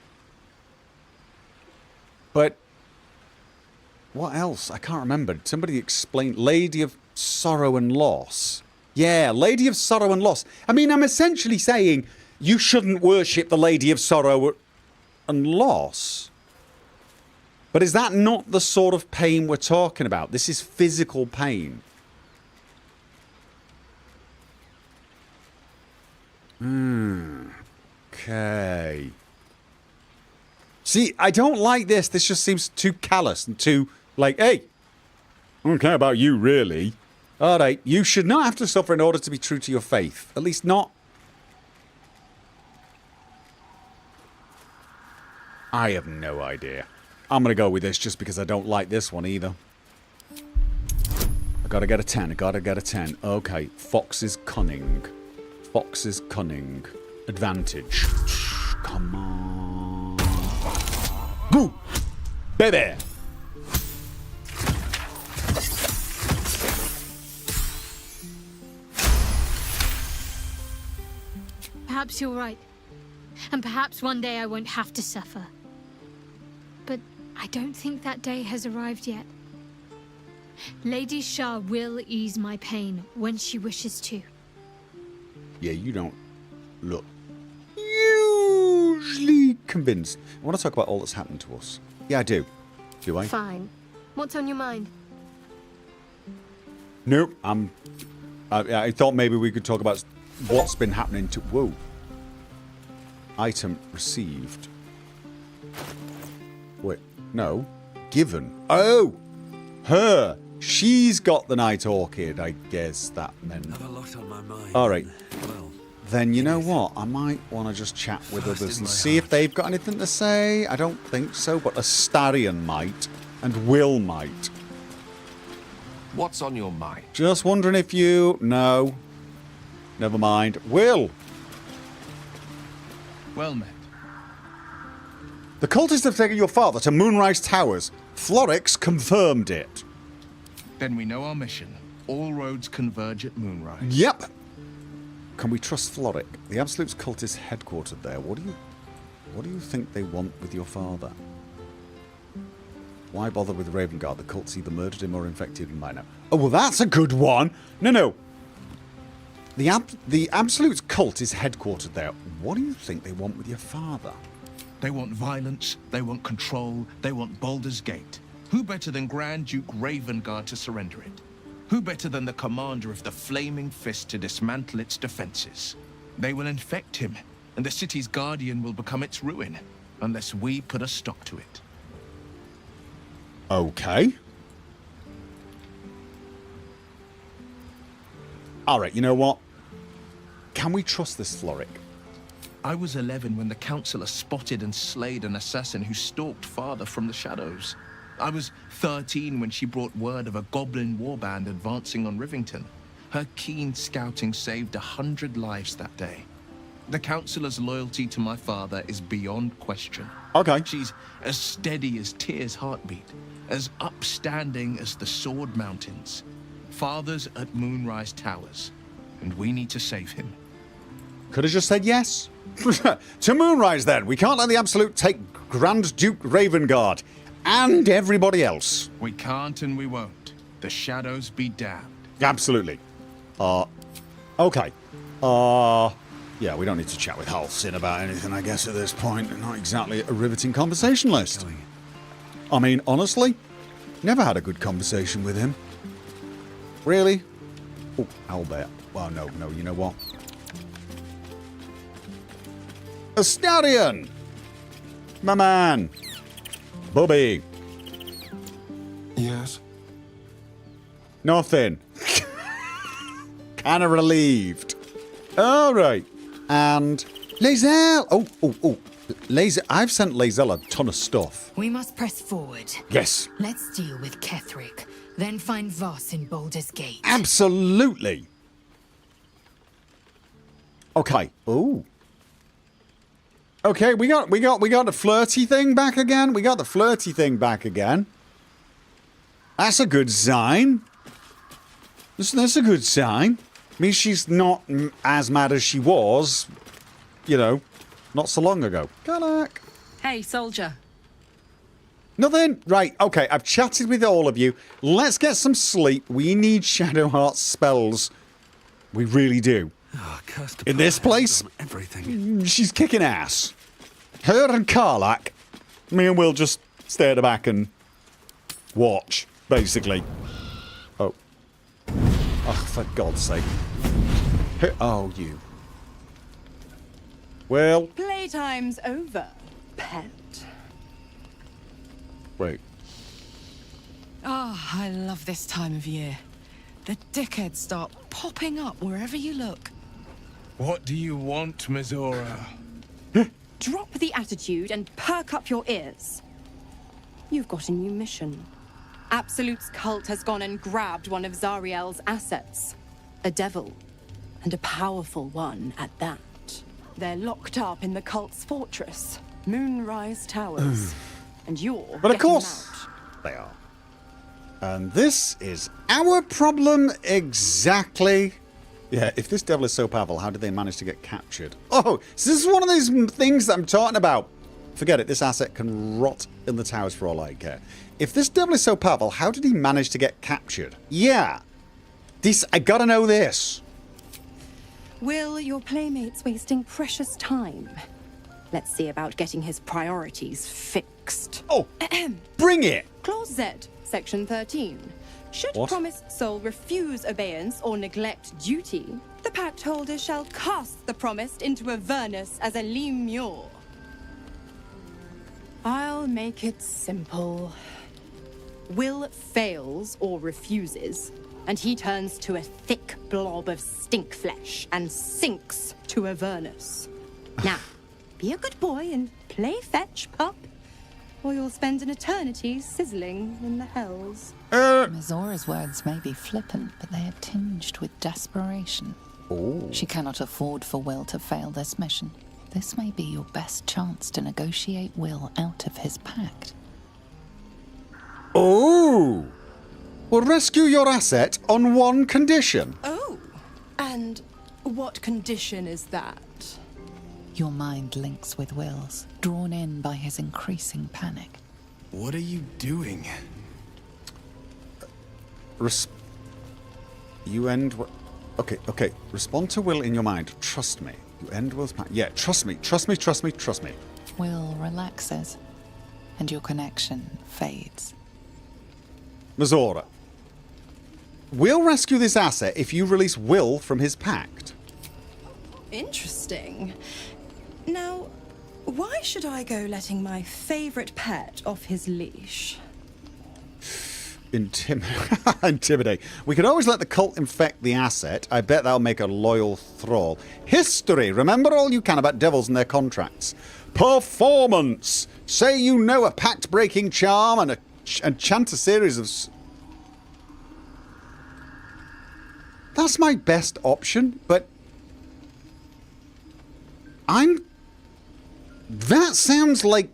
But what else? I can't remember. Somebody explained. Lady of Sorrow and Loss. Yeah, Lady of Sorrow and Loss. I mean, I'm essentially saying you shouldn't worship the Lady of Sorrow and Loss. But is that not the sort of pain we're talking about? This is physical pain. Okay. See, I don't like this. This just seems too callous and too, like, hey, I don't care about you, really. All right, you should not have to suffer in order to be true to your faith. At least not. I have no idea. I'm going to go with this just because I don't like this one either. I gotta get a 10. I gotta get a 10. Okay, Fox is cunning. Fox is cunning. Advantage. Come on. Go! Baby! Perhaps you're right. And perhaps one day I won't have to suffer. But I don't think that day has arrived yet. Lady Shah will ease my pain when she wishes to. Yeah, you don't look usually convinced. I want to talk about all that's happened to us. Yeah, I do. Do I? Fine. What's on your mind? Nope. I thought maybe we could talk about what's been happening to... Whoa. Item received. Wait. No. Given. Oh! Her. She's got the Night Orchid, I guess that meant. Have a lot on my mind. All right. Well, Then you know what? I might want to just chat with First others in and my see if heart. they've got anything to say. I don't think so, but Astarion might. And Will might. What's on your mind? Just wondering if you... No. Never mind. Will! Well met. The cultists have taken your father to Moonrise Towers. Florix confirmed it. Then we know our mission. All roads converge at Moonrise. Yep. Can we trust Floric? The Absolute's cult is headquartered there. What do you think they want with your father? Why bother with Ravengard? The cult's either murdered him or infected him by now. Oh, well, that's a good one. No. The Absolute's cult is headquartered there. What do you think they want with your father? They want violence, they want control, they want Baldur's Gate. Who better than Grand Duke Ravengard to surrender it? Who better than the commander of the Flaming Fist to dismantle its defenses? They will infect him, and the city's guardian will become its ruin, unless we put a stop to it. Okay. Alright, you know what? Can we trust this Floric? I was 11 when the Councillor spotted and slayed an assassin who stalked father from the shadows. I was 13 when she brought word of a goblin warband advancing on Rivington. Her keen scouting saved 100 lives that day. The Councillor's loyalty to my father is beyond question. Okay. She's as steady as Tyr's heartbeat, as upstanding as the Sword Mountains. Father's at Moonrise Towers, and we need to save him. Could have just said yes. To Moonrise, then. We can't let the Absolute take Grand Duke Ravengard and everybody else. We can't and we won't. The shadows be damned. Absolutely. Okay. Yeah, we don't need to chat with Halcyon about anything, I guess, at this point. Not exactly a riveting conversationalist. I mean, honestly, never had a good conversation with him. Really? Oh, Owlbear. Well, no, you know what? Astarion! My man! Bubby! Yes? Nothing. Kinda relieved. Alright. And Lae'zel! Oh. Lae'zel. I've sent Lae'zel a ton of stuff. We must press forward. Yes. Let's deal with Ketheric, then find Voss in Baldur's Gate. Absolutely. Okay. Ooh. Okay, we got the flirty thing back again. We got the flirty thing back again. That's a good sign. That's a good sign. Means she's not as mad as she was, you know, not so long ago. Galak. Hey, soldier. Nothing. Right, okay, I've chatted with all of you. Let's get some sleep. We need Shadow Heart spells. We really do. Oh, cursed In this place, everything. she's kicking ass. Her and Karlak. Me and Will just stay at the back and watch, basically. Oh. Oh, for God's sake. Oh, you. Well. Playtime's over, pet. Wait. Oh, I love this time of year. The dickheads start popping up wherever you look. What do you want, Mizora? Drop the attitude and perk up your ears. You've got a new mission. Absolute's cult has gone and grabbed one of Zariel's assets. A devil. And a powerful one at that. They're locked up in the cult's fortress, Moonrise Towers. And you're But of getting course, them out. they are. And this is our problem exactly. Yeah, if this devil is so powerful, how did they manage to get captured? Oh, so this is one of those things that I'm talking about. Forget it, this asset can rot in the towers for all I care. If this devil is so powerful, how did he manage to get captured? Yeah. I gotta know this. Will, your playmate's wasting precious time. Let's see about getting his priorities fixed. Oh, bring it. Clause Z, Section 13. Should What? promised soul refuse abeyance or neglect duty, the pact holder shall cast the promised into Avernus as a lemure. I'll make it simple. Will fails or refuses, and he turns to a thick blob of stink flesh and sinks to Avernus. Now, be a good boy and play fetch, pup, or you'll spend an eternity sizzling in the hells. Mizora's words may be flippant, but they are tinged with desperation. She cannot afford for Will to fail this mission. This may be your best chance to negotiate Will out of his pact. Oh. We'll rescue your asset on one condition. Oh, and what condition is that? Your mind links with Will's, drawn in by his increasing panic. What are you doing? You end... Okay. Respond to Will in your mind. Trust me. You end Will's pact. Yeah, trust me. Will relaxes, and your connection fades. Mizora. We'll rescue this asset if you release Will from his pact. Interesting. Now, why should I go letting my favorite pet off his leash? Intimidate. We could always let the cult infect the asset. I bet that'll make a loyal thrall. History. Remember all you can about devils and their contracts. Performance. Say you know a pact-breaking charm and chant a series of... That's my best option, but... That sounds like...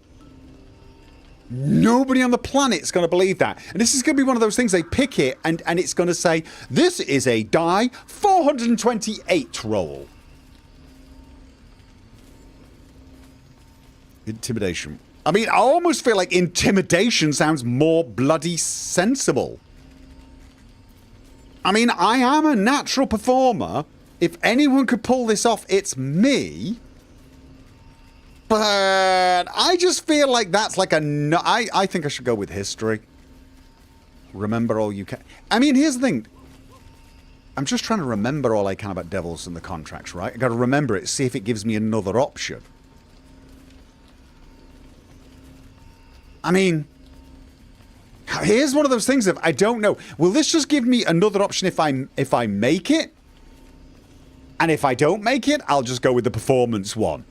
Nobody on the planet's going to believe that. And this is going to be one of those things, they pick it and it's going to say, this is a die 428 roll. Intimidation. I mean, I almost feel like intimidation sounds more bloody sensible. I mean, I am a natural performer. If anyone could pull this off, it's me. But I just feel like that's like I think I should go with history. Remember all you can. I mean, here's the thing. I'm just trying to remember all I can about devils and the contracts, right? I got to remember it, see if it gives me another option. I mean, here's one of those things of I don't know. Will this just give me another option if I make it? And if I don't make it, I'll just go with the performance one.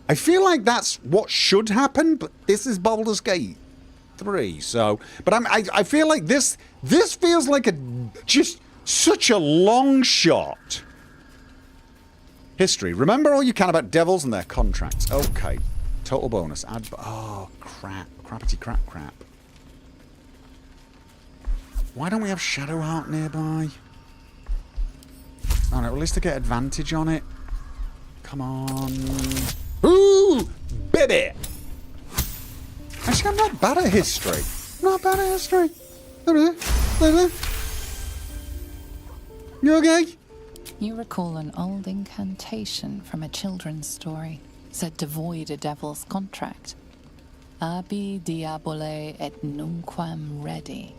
I feel like that's what should happen, but this is Baldur's Gate 3, so... But I feel like this feels like just such a long shot. History. Remember all you can about devils and their contracts. Okay. Total bonus. Add... Oh, crap. Crappity crap crap. Why don't we have Shadowheart nearby? Oh no, at least I get advantage on it. Come on. Ooh! Baby! Actually, I'm not bad at history. I'm not bad at history. You okay? You recall an old incantation from a children's story, said to void a devil's contract. Abi diabole et nunquam redi.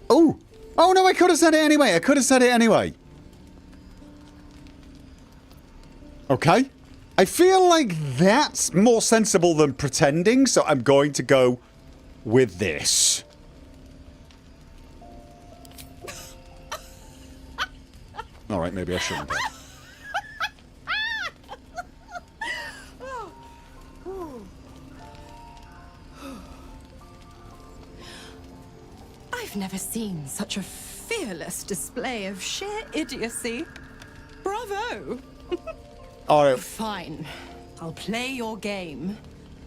Oh! Oh no, I could have said it anyway. I could have said it anyway. Okay. I feel like that's more sensible than pretending, so I'm going to go with this. Alright, maybe I shouldn't have. I've never seen such a fearless display of sheer idiocy. Bravo! Alright. Fine. I'll play your game.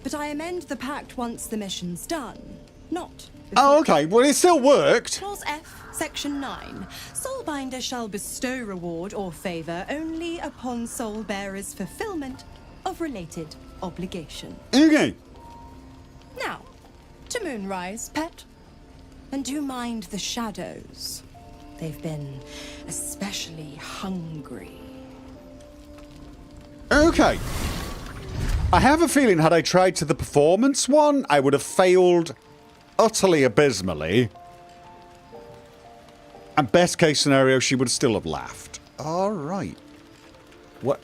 But I amend the pact once the mission's done. Not before. Oh, okay. Well, it still worked. Clause F, Section 9. Soulbinder shall bestow reward or favour only upon soul bearer's fulfillment of related obligation. Okay. Now, to Moonrise, pet. And do mind the shadows. They've been especially hungry. Okay. I have a feeling had I tried to the performance one, I would have failed utterly abysmally. And best case scenario, she would still have laughed. Alright. What?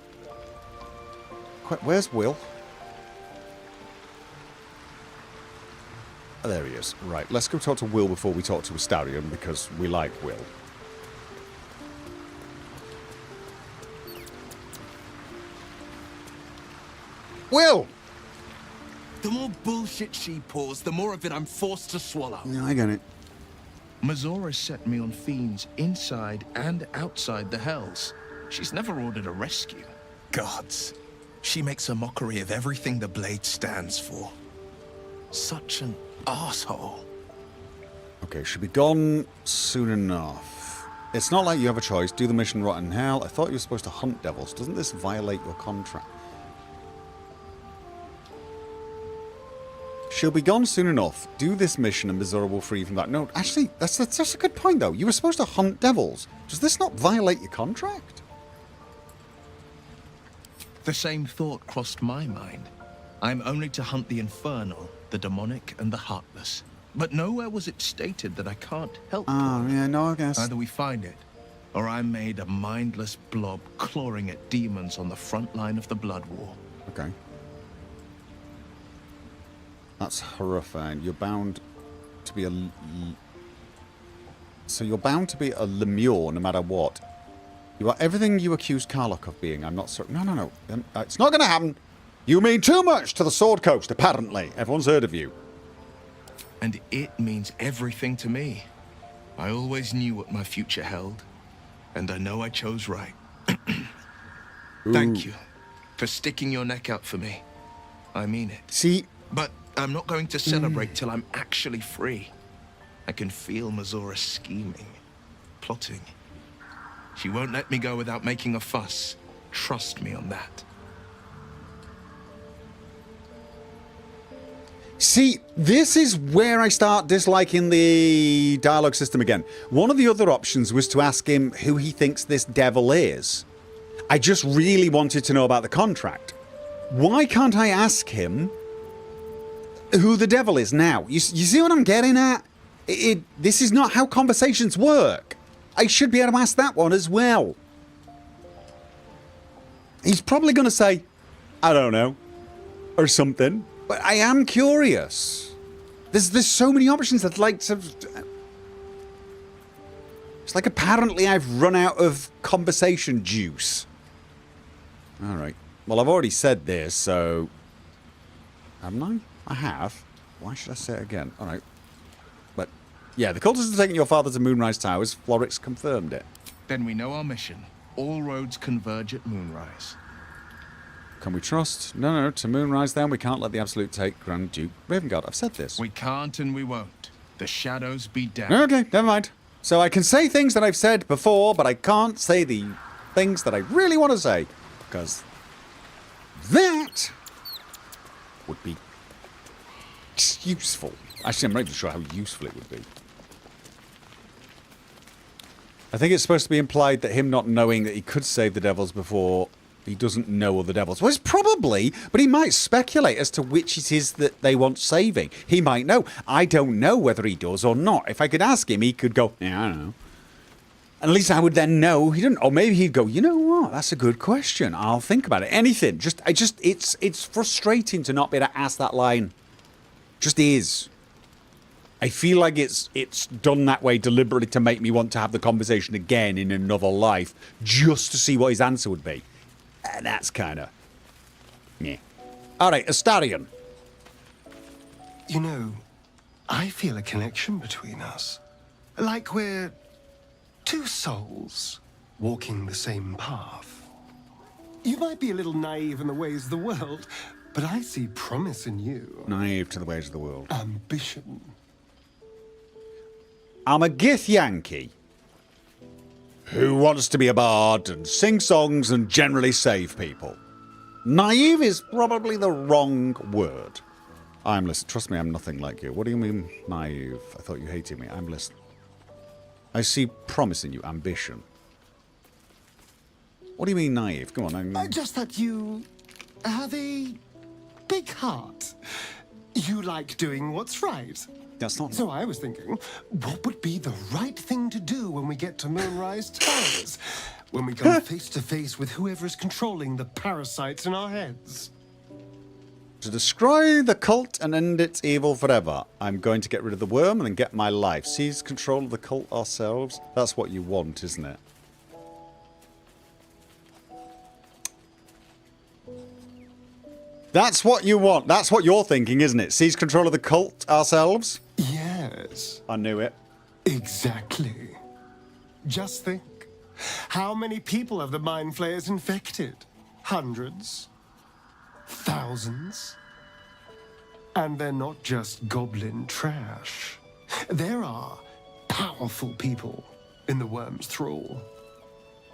Where's Will? Oh, there he is. Right, let's go talk to Will before we talk to Astarion, because we like Will. Will! The more bullshit she pours, the more of it I'm forced to swallow. No, I get it. Mazora set me on fiends inside and outside the Hells. She's never ordered a rescue. Gods. She makes a mockery of everything the Blade stands for. Such an asshole. Okay, should be gone soon enough. It's not like you have a choice. Do the mission rot in hell. I thought you were supposed to hunt devils. Doesn't this violate your contract? She'll be gone soon enough. Do this mission and Mazora will free you from that. No, actually, that's a good point, though. You were supposed to hunt devils. Does this not violate your contract? The same thought crossed my mind. I'm only to hunt the infernal, the demonic, and the heartless. But nowhere was it stated that I can't help. Oh, yeah, no, I guess. Either we find it, or I'm made a mindless blob clawing at demons on the front line of the Blood War. Okay. That's horrifying. You're bound to be a... So you're bound to be a Lemure no matter what. You are everything you accuse Karlach of being. I'm not certain. No. It's not going to happen. You mean too much to the Sword Coast, apparently. Everyone's heard of you. And it means everything to me. I always knew what my future held. And I know I chose right. Thank you for sticking your neck out for me. I mean it. See... But I'm not going to celebrate till I'm actually free. I can feel Mazora scheming, plotting. She won't let me go without making a fuss. Trust me on that. See, this is where I start disliking the dialogue system again. One of the other options was to ask him who he thinks this devil is. I just really wanted to know about the contract. Why can't I ask him who the devil is now? You see what I'm getting at? This is not how conversations work. I should be able to ask that one as well. He's probably going to say, I don't know, or something. But I am curious. There's so many options I'd like to... It's like apparently I've run out of conversation juice. Alright. Well, I've already said this, so... Haven't I? I have. Why should I say it again? Alright. But, yeah, the cultists are taking your father to Moonrise Towers. Florix confirmed it. Then we know our mission. all roads converge at moonrise. Can we trust? No, to Moonrise then. We can't let the Absolute take Grand Duke Ravengard. I've said this. We can't and we won't. The shadows be damned. Okay, never mind. So I can say things that I've said before, but I can't say the things that I really want to say. Because that would be useful. Actually, I'm not even sure how useful it would be. I think it's supposed to be implied that him not knowing that he could save the devils before he doesn't know other devils. Well, it's probably, but he might speculate as to which it is that they want saving. He might know. I don't know whether he does or not. If I could ask him, he could go, yeah, I don't know. And at least I would then know he didn't. Or maybe he'd go, you know what? That's a good question. I'll think about it. Anything. It's frustrating to not be able to ask that line. Just is. I feel like it's done that way deliberately to make me want to have the conversation again in another life, just to see what his answer would be. And that's kind of... yeah. All right, Astarion. You know, I feel a connection between us. Like we're two souls walking the same path. You might be a little naive in the ways of the world, but I see promise in you. Naive to the ways of the world. Ambition. I'm a Githyanki who wants to be a bard and sing songs and generally save people. Naive is probably the wrong word. I'm listening. Trust me, I'm nothing like you. What do you mean, naive? I thought you hated me. I'm listening. I see promise in you, ambition. What do you mean, naive? Come on. Just that you have a big heart. You like doing what's right. That's not... So I was thinking, what would be the right thing to do when we get to Moonrise Towers? When we come face to face with whoever is controlling the parasites in our heads? To destroy the cult and end its evil forever, I'm going to get rid of the worm and then get my life. Seize control of the cult ourselves. That's what you want, isn't it? That's what you want. That's what you're thinking, isn't it? Seize control of the cult ourselves? Yes. I knew it. Exactly. Just think. How many people have the Mind Flayers infected? Hundreds? Thousands? And they're not just goblin trash. There are powerful people in the worm's thrall.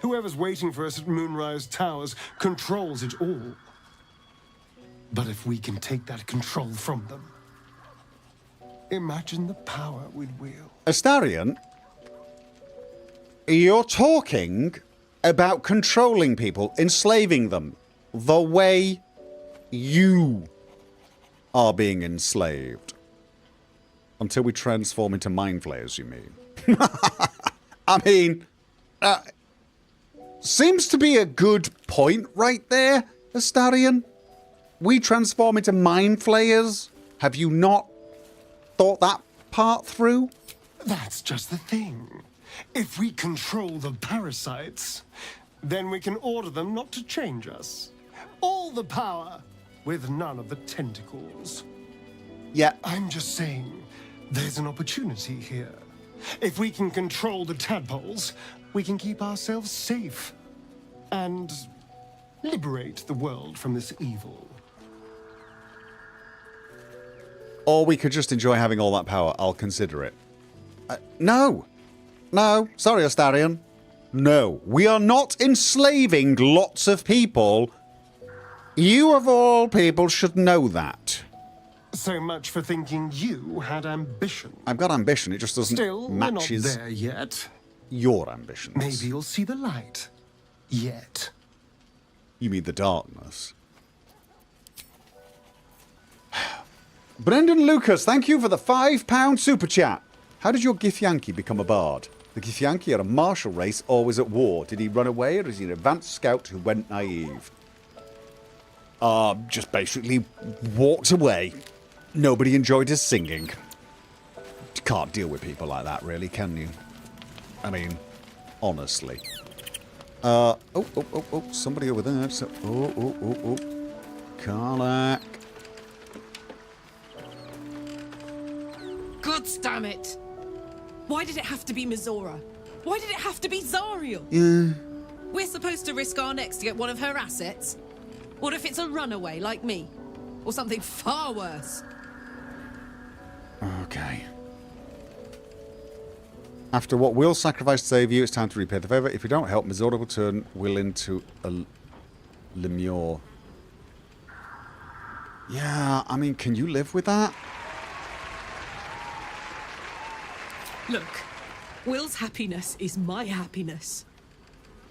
Whoever's waiting for us at Moonrise Towers controls it all. But if we can take that control from them, imagine the power we'd wield. Astarion, you're talking about controlling people, enslaving them, the way you are being enslaved. Until we transform into mind flayers, you mean? I mean, seems to be a good point right there, Astarion. We transform into mind flayers? Have you not thought that part through? That's just the thing. If we control the parasites, then we can order them not to change us. All the power, with none of the tentacles. Yeah. I'm just saying, there's an opportunity here. If we can control the tadpoles, we can keep ourselves safe. And liberate the world from this evil. Or we could just enjoy having all that power. I'll consider it. No. No. Sorry, Astarion. No. We are not enslaving lots of people. You, of all people, should know that. So much for thinking you had ambition. I've got ambition. It just doesn't Still, match we're not there yet. Your ambitions. Maybe you'll see the light. Yet. You mean the darkness. Brendan Lucas, thank you for the £5 super chat. How did your Githyanki become a bard? The Githyanki are a martial race, always at war. Did he run away, or is he an advanced scout who went naive? Just basically walked away. Nobody enjoyed his singing. You can't deal with people like that, really, can you? I mean, honestly. Somebody over there. Karlak. Gods damn it! Why did it have to be Mizora? Why did it have to be Zariel? Yeah. We're supposed to risk our necks to get one of her assets? What if it's a runaway like me? Or something far worse? Okay. After what Will sacrificed to save you, it's time to repay the favour. If you don't help, Mizora will turn Will into a Lemure. Yeah, I mean, can you live with that? Look, Will's happiness is my happiness.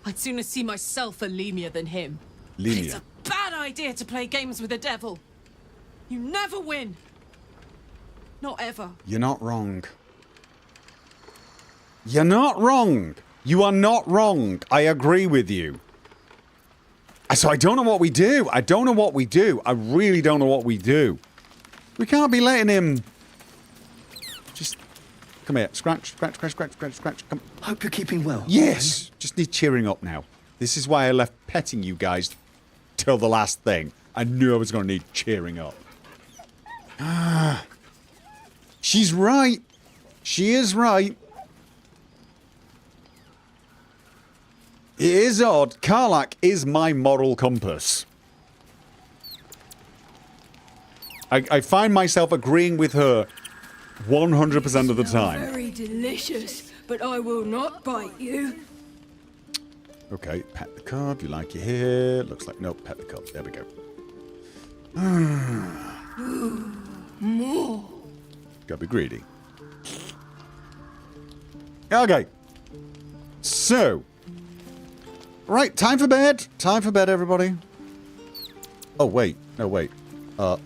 I'd sooner see myself a Lemure than him. Lemure. It's a bad idea to play games with the devil. You never win. Not ever. You're not wrong. You're not wrong. You are not wrong. I agree with you. So I don't know what we do. I don't know what we do. I really don't know what we do. We can't be letting him... Just... Come here. Scratch, scratch, scratch, scratch, scratch, scratch. Come. Hope you're keeping well. Yes. Just need cheering up now. This is why I left petting you guys till the last thing. I knew I was going to need cheering up. Ah. She's right. She is right. It is odd. Karlach is my moral compass. I find myself agreeing with her 100% of the time. Very delicious, but I will not bite you. Okay, pet the cub. You like your hair. Looks like... Nope, pet the cub. There we go. More. Gotta be greedy. Okay. So... Right, time for bed. Time for bed, everybody. Oh, wait. No, wait. I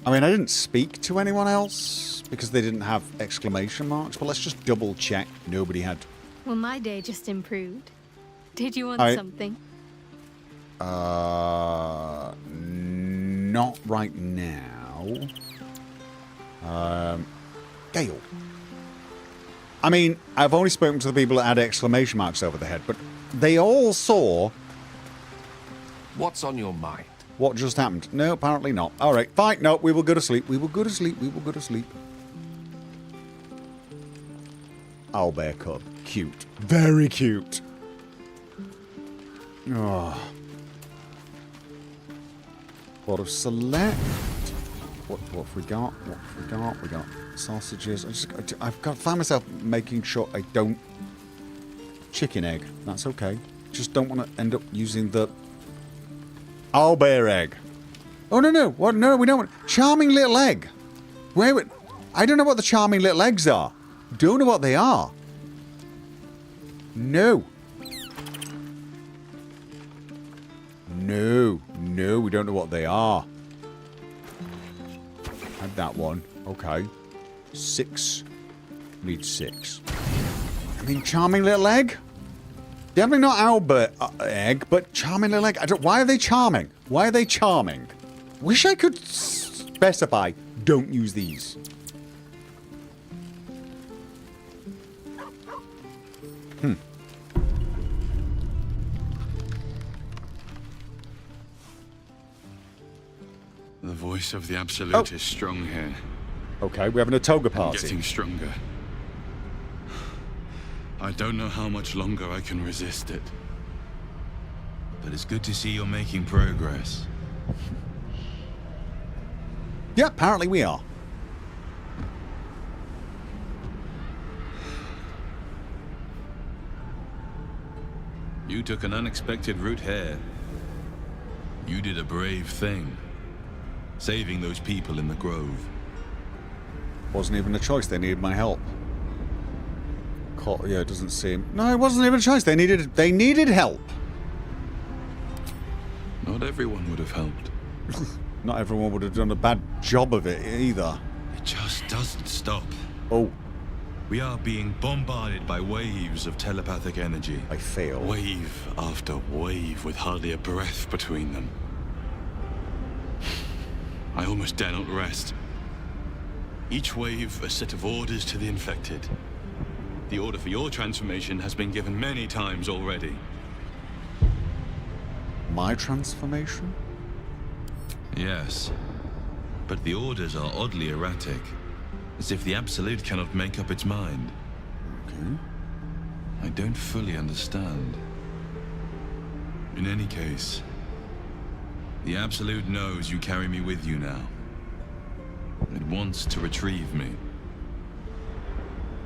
mean, I didn't speak to anyone else because they didn't have exclamation marks, but let's just double check nobody had. Well, my day just improved. Did you want something? Not right now. Gale. I mean, I've only spoken to the people that had exclamation marks over their head, but they all saw... What's on your mind? What just happened? No, apparently not. All right, fine. No, we will go to sleep. We will go to sleep. We will go to sleep. Owlbear cub. Cute. Very cute. Oh. What of select? What have we got? What have we got? We got sausages. I've got to find myself making sure I don't... Chicken egg. That's okay. Just don't want to end up using the... Owlbear egg. Oh, no, no. What? No, we don't want... Charming little egg. Wait. I don't know what the charming little eggs are. Don't know what they are. No. No. No, we don't know what they are. Had that one. Okay. 6. Need 6. I mean, charming little egg? Definitely not Albert egg, but charming little egg. Why are they charming? Why are they charming? Wish I could specify. Don't use these. The voice of the Absolute is strong here. Okay, we're having a toga party. Getting stronger. I don't know how much longer I can resist it. But it's good to see you're making progress. Yeah, apparently we are. You took an unexpected route here. You did a brave thing. Saving those people in the grove. Wasn't even a choice. They needed my help. Yeah, it doesn't seem... No, it wasn't even a choice. They needed help. Not everyone would have helped. Not everyone would have done a bad job of it either. It just doesn't stop. Oh. We are being bombarded by waves of telepathic energy. I fail. Wave after wave with hardly a breath between them. I almost dare not rest. Each wave a set of orders to the infected. The order for your transformation has been given many times already. My transformation? Yes. But the orders are oddly erratic. As if the Absolute cannot make up its mind. Okay. I don't fully understand. In any case, the Absolute knows you carry me with you now. It wants to retrieve me.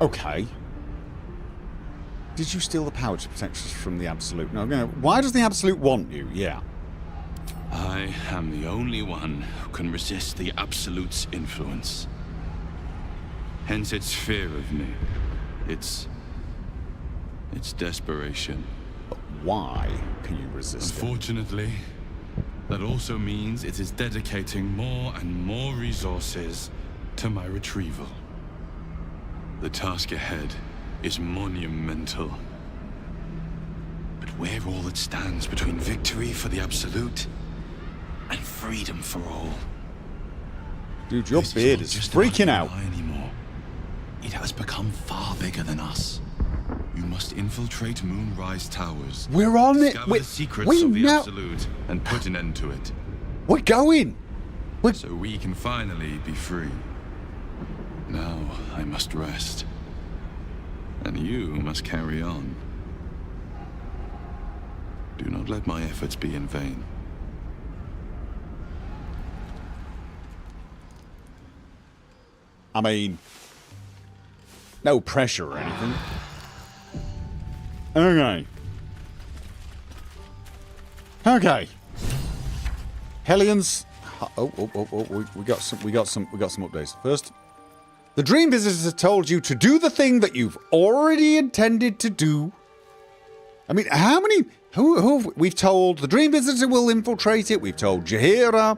Okay. Did you steal the power to protect us from the Absolute? No, no. Why does the Absolute want you? Yeah. I am the only one who can resist the Absolute's influence. Hence its fear of me. Its desperation. But why can you resist it? Unfortunately, that also means it is dedicating more and more resources to my retrieval. The task ahead is monumental. But we're all that stands between victory for the Absolute and freedom for all. Dude, your beard is freaking out. Anymore. It has become far bigger than us. You must infiltrate Moonrise Towers. We're on it. Discover the secrets of the Absolute and put an end to it. We're going. So we can finally be free. Now I must rest. And you must carry on. Do not let my efforts be in vain. I mean, no pressure or anything. Okay. Okay. Hellions. We got some updates. First, the Dream Visitors have told you to do the thing that you've already intended to do. I mean, how many? Who we've told the Dream Visitor will infiltrate it. We've told Jaheira.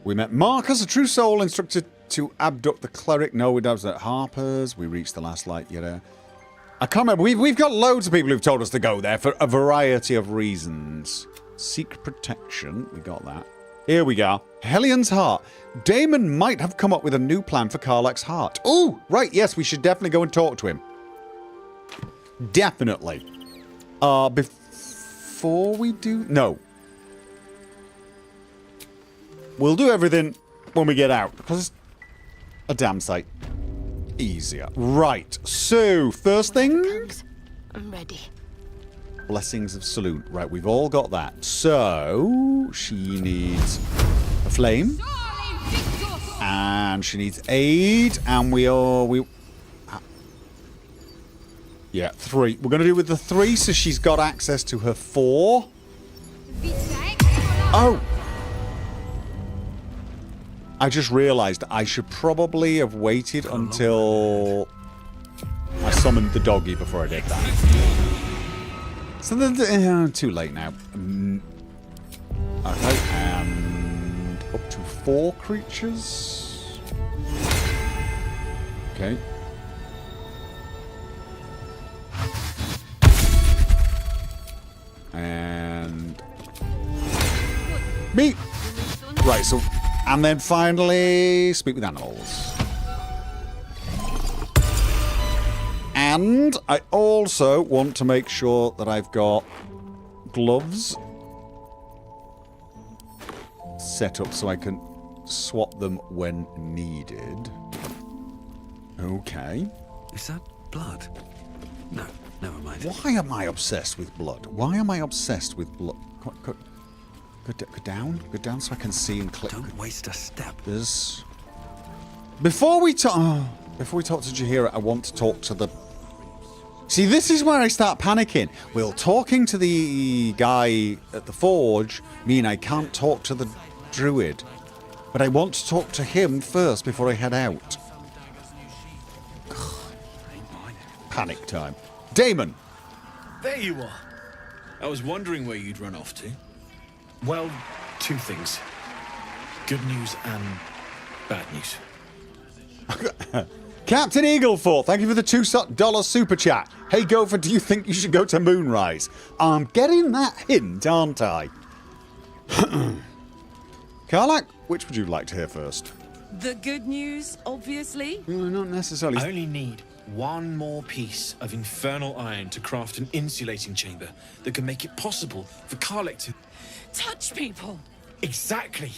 We met Marcus, a true soul instructor to abduct the cleric. No, we was at Harper's. We reached the last light. I can't remember. We've got loads of people who've told us to go there for a variety of reasons. Seek protection. We got that. Here we go. Hellion's Heart. Damon might have come up with a new plan for Karlach's heart. Oh, right. Yes, we should definitely go and talk to him. Definitely. Before we do... No. We'll do everything when we get out, because it's a damn sight easier. Right, so, first thing... I'm ready. Blessings of Salute. Right, we've all got that. So, she needs a flame. And she needs aid, and yeah, 3. We're going to do with the 3, so she's got access to her 4. Oh! I just realised I should probably have waited until I summoned the doggy before I did that. So then, too late now. Okay, and up to 4 creatures. Okay. And me. Right, so. And then finally, speak with animals. And I also want to make sure that I've got gloves set up so I can swap them when needed. Okay. Is that blood? No, never mind. Why am I obsessed with blood? Why am I obsessed with blood? Go down so I can see and click. Don't waste a step. There's... Before we talk to Jaheira, I want to talk to the... See, this is where I start panicking. Will talking to the guy at the forge mean I can't talk to the druid? But I want to talk to him first before I head out. Panic time. Damon! There you are. I was wondering where you'd run off to. Well, 2 things. Good news and bad news. Captain Eaglefort, thank you for the $2 super chat. Hey Gopher, do you think you should go to Moonrise? I'm getting that hint, aren't I? Karlach, which would you like to hear first? The good news, obviously. Not necessarily. I only need 1 more piece of infernal iron to craft an insulating chamber that can make it possible for Karlach to... Touch people! Exactly!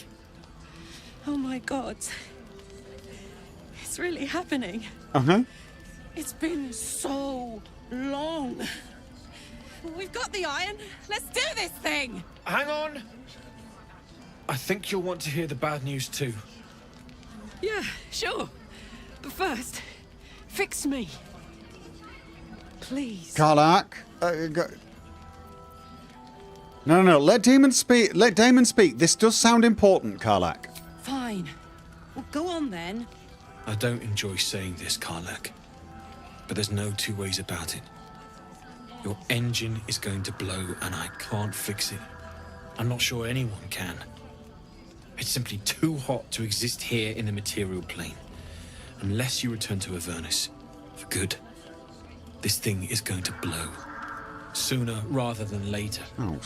Oh my god. It's what's really happening. Uh-huh. It's been so long. We've got the iron. Let's do this thing. Hang on. I think you'll want to hear the bad news too. Yeah, sure. But first, fix me. Please. Karlach. No. Let Damon speak. Let Damon speak. This does sound important, Karlach. Fine. Well, go on then. I don't enjoy saying this, Karlach, but there's no two ways about it. Your engine is going to blow and I can't fix it. I'm not sure anyone can. It's simply too hot to exist here in the material plane. Unless you return to Avernus for good, this thing is going to blow. Sooner rather than later. Oh,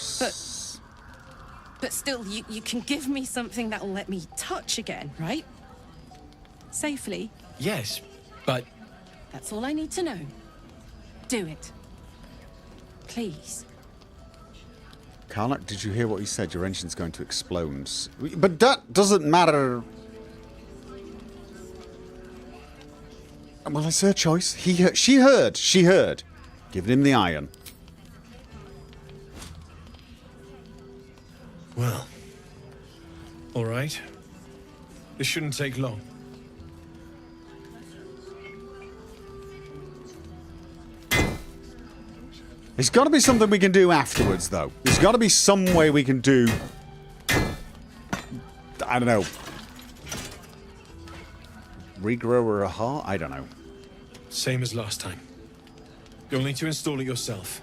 But still, you can give me something that will let me touch again, right? Safely. Yes, but... That's all I need to know. Do it. Please. Karlach, did you hear what he said? Your engine's going to explode. But that doesn't matter. Well, it's her choice. She heard. Giving him the iron. Well, all right. This shouldn't take long. There's got to be something we can do afterwards, though. There's got to be some way we can do... I don't know. Regrow her a heart? I don't know. Same as last time. You'll need to install it yourself.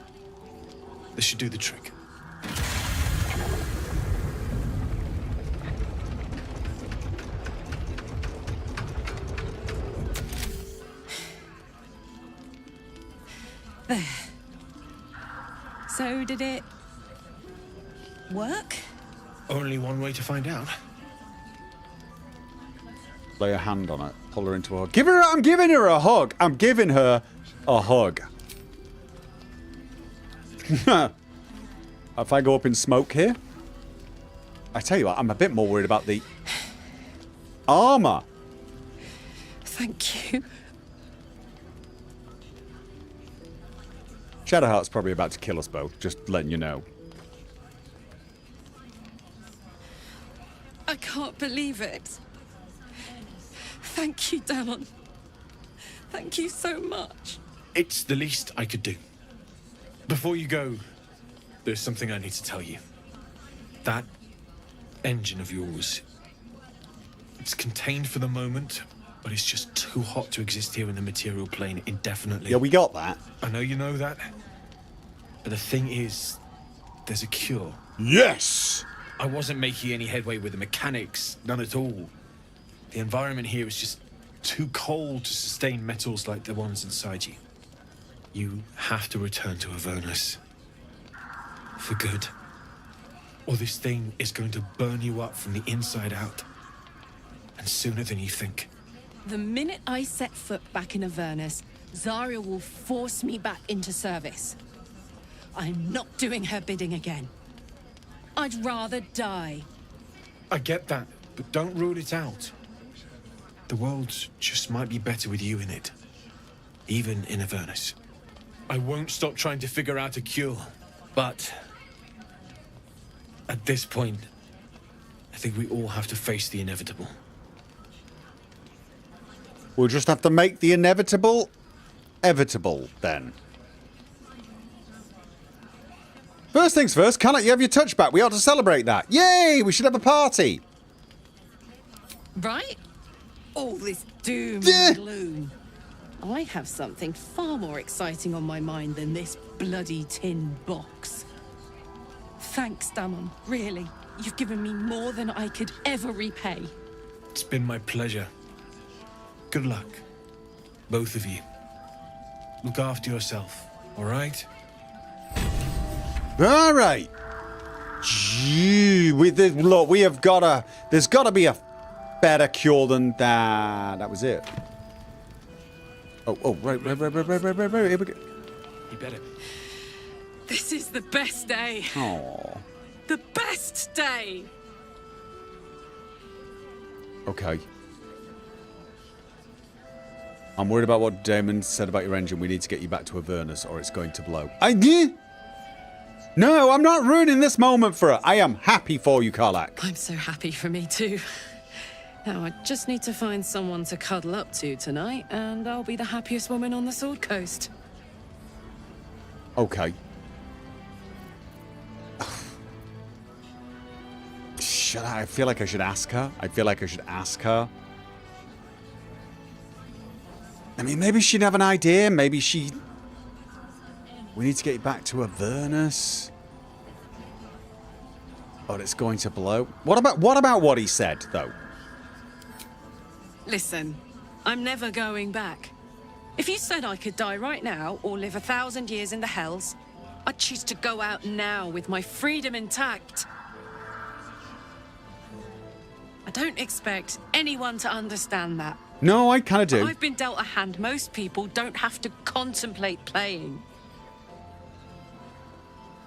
This should do the trick. There. So, did it work? Only one way to find out. Lay a hand on it. Pull her into a hug. I'm giving her a hug. I'm giving her a hug. If I go up in smoke here, I tell you what, I'm a bit more worried about the armor. Thank you. Shadowheart's probably about to kill us both, just letting you know. I can't believe it. Thank you, Damon. Thank you so much. It's the least I could do. Before you go, there's something I need to tell you. That engine of yours, it's contained for the moment, but it's just too hot to exist here in the material plane indefinitely. Yeah, we got that. I know you know that. But the thing is, there's a cure. Yes! I wasn't making any headway with the mechanics, none at all. The environment here is just too cold to sustain metals like the ones inside you. You have to return to Avernus. For good. Or this thing is going to burn you up from the inside out. And sooner than you think. The minute I set foot back in Avernus, Zarya will force me back into service. I'm not doing her bidding again. I'd rather die. I get that, but don't rule it out. The world just might be better with you in it. Even in Avernus. I won't stop trying to figure out a cure, but... at this point, I think we all have to face the inevitable. We'll just have to make the inevitable evitable, then. First things first, Karlach, you have your touchback. We ought to celebrate that. Yay! We should have a party. Right? All this doom and gloom. I have something far more exciting on my mind than this bloody tin box. Thanks, Damon. Really. You've given me more than I could ever repay. It's been my pleasure. Good luck. Both of you. Look after yourself, all right? All right. Gee, look, we have got to... There's got to be a better cure than that. That was it. Right. Here we go. You better. This is the best day. Aww. The best day. Okay. I'm worried about what Damon said about your engine. We need to get you back to Avernus or it's going to blow. No, I'm not ruining this moment for her. I am happy for you, Karlach. I'm so happy for me too. Now I just need to find someone to cuddle up to tonight, and I'll be the happiest woman on the Sword Coast. Okay. I feel like I should ask her. I mean, maybe she'd have an idea. Maybe she... We need to get you back to Avernus. But it's going to blow. What about what he said, though? Listen, I'm never going back. If you said I could die right now or live 1,000 years in the Hells, I'd choose to go out now with my freedom intact. I don't expect anyone to understand that. No, I kind of do. I've been dealt a hand most people don't have to contemplate playing.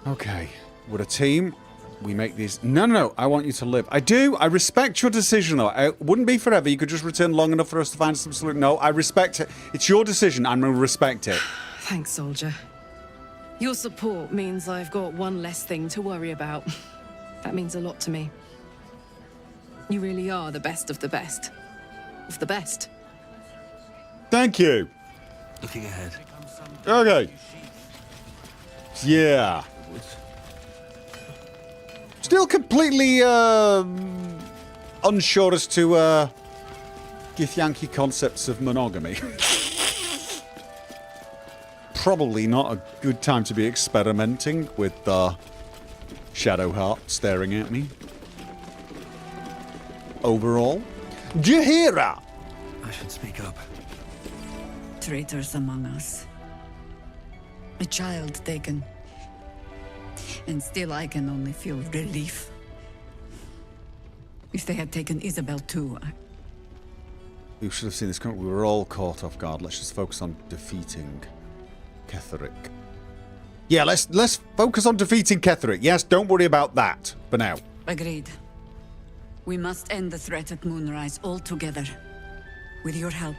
Okay. We're a team. We make these... No. I want you to live. I do. I respect your decision, though. It wouldn't be forever. You could just return long enough for us to find some solution. No, I respect it. It's your decision. I'm going to respect it. Thanks, soldier. Your support means I've got one less thing to worry about. That means a lot to me. You really are the best of the best. Of the best. Thank you. Looking ahead. Okay. Yeah. Still completely unsure as to Githyanki concepts of monogamy. Probably not a good time to be experimenting with Shadowheart staring at me. Overall, Jaheira! I should speak up. Traitors among us. A child taken. And still I can only feel relief. If they had taken Isabel too, You should have seen this coming. We were all caught off guard. Let's just focus on defeating Ketheric. Yeah, let's focus on defeating Ketheric. Yes, don't worry about that for now. agreed. We must end the threat at Moonrise altogether. With your help,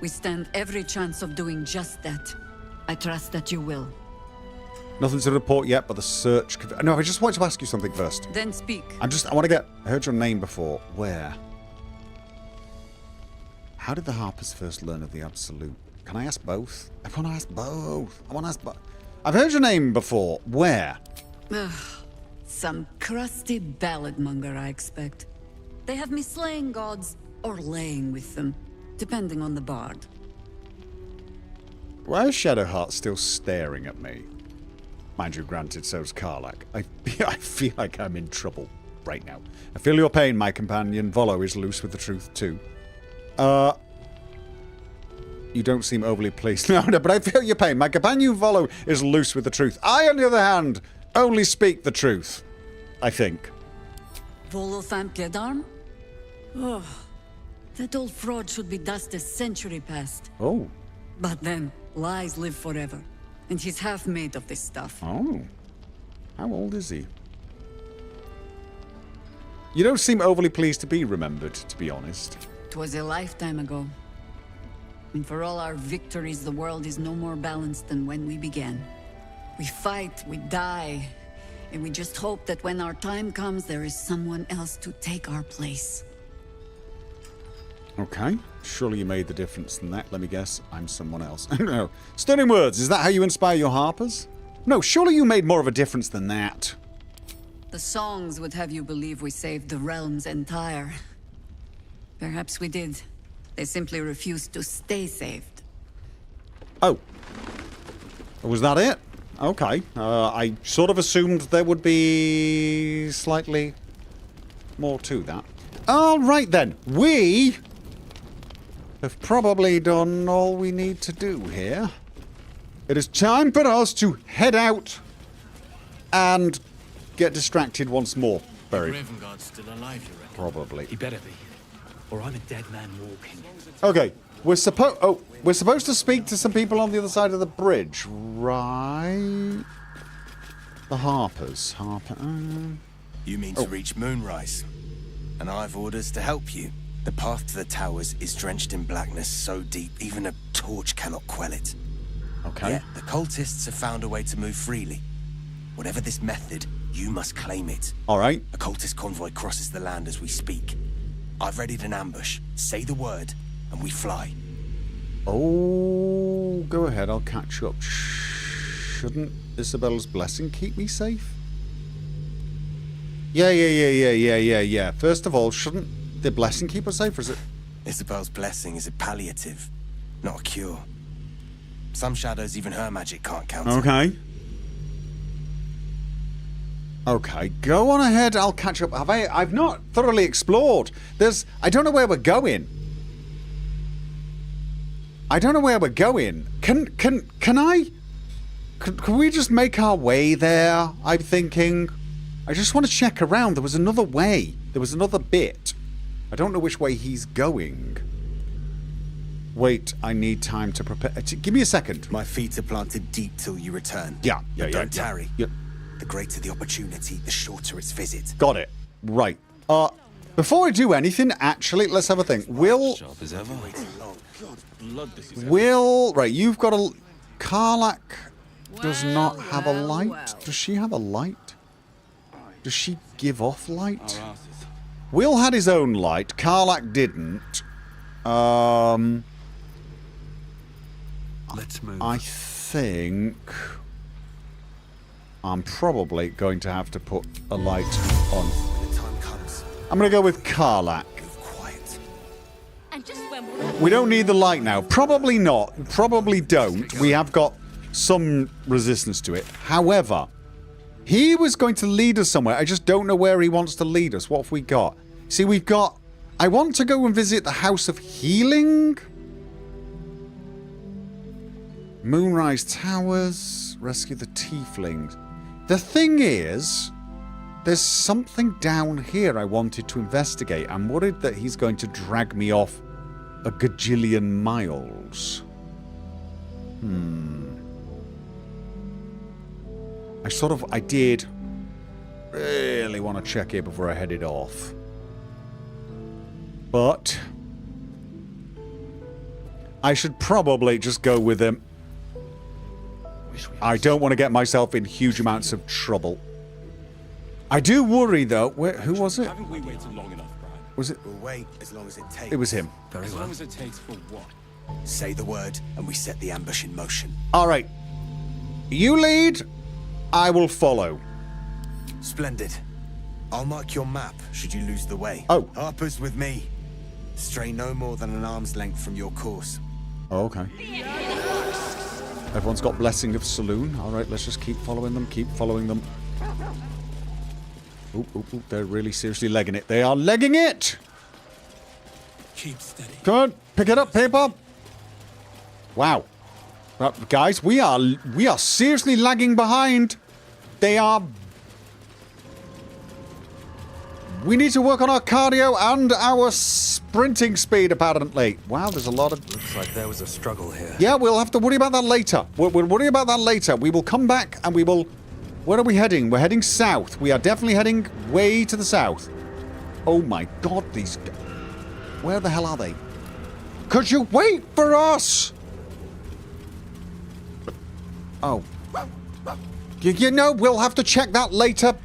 we stand every chance of doing just that. I trust that you will. Nothing to report yet, but the search... No, I just want to ask you something first. Then speak. I want to get... I heard your name before. Where? How did the Harpers first learn of the Absolute? Can I ask both? I want to ask both. I've heard your name before. Where? Ugh, some crusty ballad monger, I expect. They have me slaying gods or laying with them, depending on the bard. Why is Shadowheart still staring at me? Mind you, granted, so's Karlach. I feel like I'm in trouble right now. I feel your pain, my companion. Volo is loose with the truth, too. You don't seem overly pleased. No, but I feel your pain. My companion Volo is loose with the truth. I, on the other hand, only speak the truth. I think. Volo Thamkedarm? Oh, that old fraud should be dust a century past. Oh. But then, lies live forever. And he's half made of this stuff. Oh. How old is he? You don't seem overly pleased to be remembered, to be honest. 'Twas a lifetime ago. And for all our victories, the world is no more balanced than when we began. We fight, we die, and we just hope that when our time comes, there is someone else to take our place. Okay. Surely you made the difference in that. Let me guess. I'm someone else. No. Stunning words. Is that how you inspire your Harpers? No, surely you made more of a difference than that. The songs would have you believe we saved the realm's entire. Perhaps we did. They simply refused to stay saved. Oh. Was that it? Okay. I sort of assumed there would be slightly more to that. All right, then. We have probably done all we need to do here. It is time for us to head out and get distracted once more. Very. Raven Guard's still alive, you reckon? Probably. He better be. Or I'm a dead man walking. Okay. We're supposed to speak to some people on the other side of the bridge, right? The Harpers. You mean to reach Moonrise? And I've orders to help you. The path to the towers is drenched in blackness so deep, even a torch cannot quell it. Okay. Yet the cultists have found a way to move freely. Whatever this method, you must claim it. All right. A cultist convoy crosses the land as we speak. I've readied an ambush. Say the word, and we fly. Oh, go ahead. I'll catch up. Shouldn't Isabel's blessing keep me safe? Yeah. First of all, shouldn't the blessing keep us safe, or is it? Isabel's blessing is a palliative, not a cure. Some shadows even her magic can't counter. Okay. Okay, go on ahead. I'll catch up. I've not thoroughly explored. I don't know where we're going. Can we just make our way there? I'm thinking. I just want to check around. There was another way. There was another bit. I don't know which way he's going. Wait, I need time to prepare. Give me a second. My feet are planted deep till you return. Yeah. Don't tarry. Yeah. The greater the opportunity, the shorter its visit. Got it. Right. Before I do anything, actually, let's have a think. Sharp as ever. Right, you've got a... Karlach does not have a light. Does she have a light? Does she give off light? Will had his own light. Karlach didn't. Let's move. I think... I'm probably going to have to put a light on. When the time comes, I'm going to go with Karlach. move quiet. We don't need the light now. Probably not. Probably don't. We have got some resistance to it. However, he was going to lead us somewhere. I just don't know where he wants to lead us. What have we got? See, we've got... I want to go and visit the House of Healing. Moonrise Towers. Rescue the Tieflings. The thing is, there's something down here I wanted to investigate. I'm worried that he's going to drag me off a gajillion miles. I did really want to check here before I headed off. But I should probably just go with him. I don't want to get myself in huge amounts of trouble. I do worry, though. Who was it? Haven't we waited long enough, Brian? Was it? We'll wait as long as it takes. It was him. Very As well. long as it takes for what? Say the word, and we set the ambush in motion. All right. You lead. I will follow. Splendid. I'll mark your map should you lose the way. Oh. Harper's with me. Stray no more than an arm's length from your course. Oh, okay. Everyone's got Blessing of Saloon. All right, let's just keep following them. Keep following them. Oop. They're really seriously legging it. They are legging it! Keep steady. Come on, pick it up, people. Wow. Well, guys, we are seriously lagging behind. They are... We need to work on our cardio and our sprinting speed, apparently. Wow, there's a lot of... Looks like there was a struggle here. Yeah, we'll have to worry about that later. We'll worry about that later. We will come back and we will... Where are we heading? We're heading south. We are definitely heading way to the south. Oh my god, these... Where the hell are they? Could you wait for us? Oh. You know, we'll have to check that later.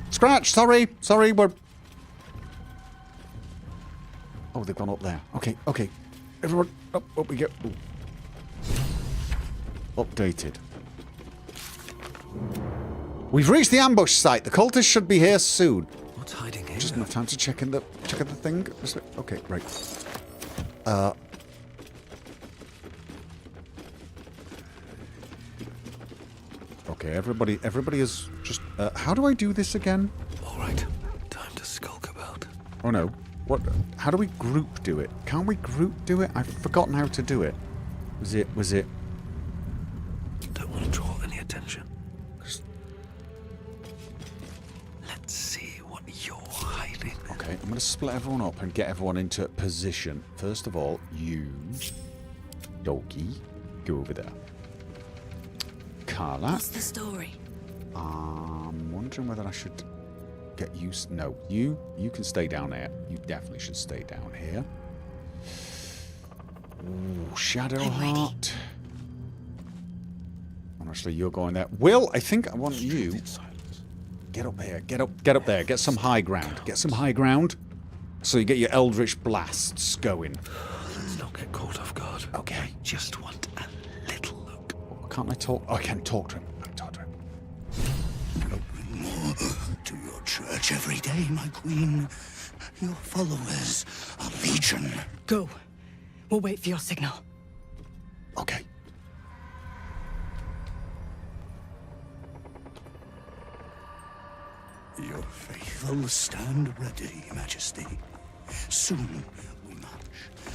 Scratch, sorry, we're... Oh, they've gone up there. Okay. Everyone, up we go. Ooh. Updated. We've reached the ambush site. The cultists should be here soon. What's hiding here? Just enough time to check in the thing. Okay, right. Okay, everybody is just... how do I do this again? All right, time to skulk about. Oh no. What? How do we group do it? Can't we group do it? I've forgotten how to do it. Was it? Don't want to draw any attention. Let's see what you're hiding. Okay, I'm going to split everyone up and get everyone into position. First of all, you, doggy, go over there. Carla. What's the story? I'm wondering whether I should get used... No, you can stay down there. You definitely should stay down here. Ooh, Shadowheart. Honestly, you're going there. Will, I think I want you. Get up there. Get up there. Get some high ground. Get some high ground. So you get your Eldritch Blasts going. Let's not get caught off guard. Okay. I just want a little look. Can't I talk? Oh, I can talk to him. I can talk to him. More to your church every day, my queen. Your followers are legion. Go. We'll wait for your signal. Okay. Your faithful stand ready, Majesty. Soon we march.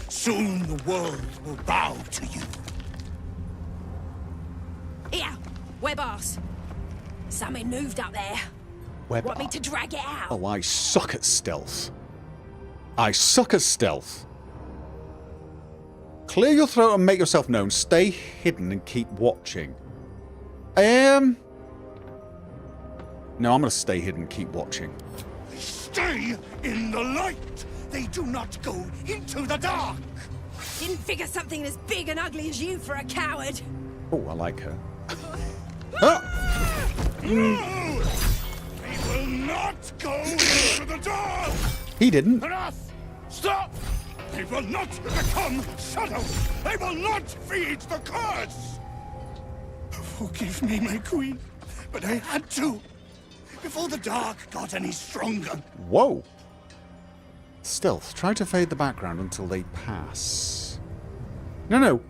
Soon the world will bow to you. Here, web ass. Something moved up there. Want me to drag it out? Oh, I suck at stealth. I suck at stealth. Clear your throat and make yourself known. Stay hidden and keep watching. No, I'm going to stay hidden and keep watching. Stay in the light. They do not go into the dark. Didn't figure something as big and ugly as you for a coward. Oh, I like her. No! They will not go into the dark. He didn't. Enough! Stop! They will not become shadows. They will not feed the curse. Forgive me, my queen, but I had to. Before the dark got any stronger. Whoa. Stealth. Try to fade the background until they pass. No.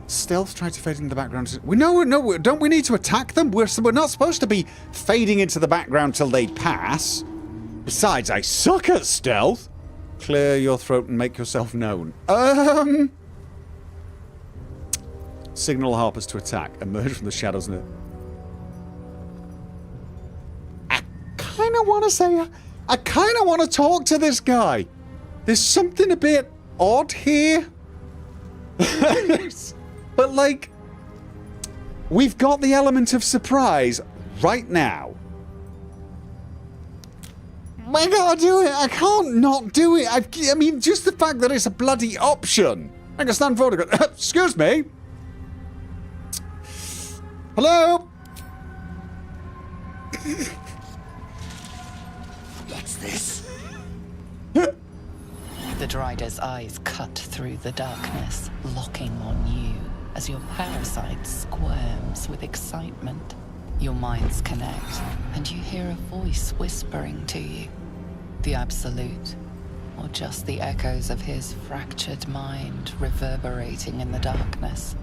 Stealth. Try to fade into the background. No. Don't we need to attack them? We're not supposed to be fading into the background till they pass. Besides, I suck at stealth. Clear your throat and make yourself known. Signal harpers to attack. Emerge from the shadows. I kind of want to talk to this guy. There's something a bit odd here. But, like, we've got the element of surprise right now. I gotta do it. I can't not do it. I mean, just the fact that it's a bloody option. I can stand forward and go, excuse me. Hello? What's this? The Drider's eyes cut through the darkness, locking on you as your parasite squirms with excitement. Your minds connect, and you hear a voice whispering to you. The Absolute, or just the echoes of his fractured mind reverberating in the darkness.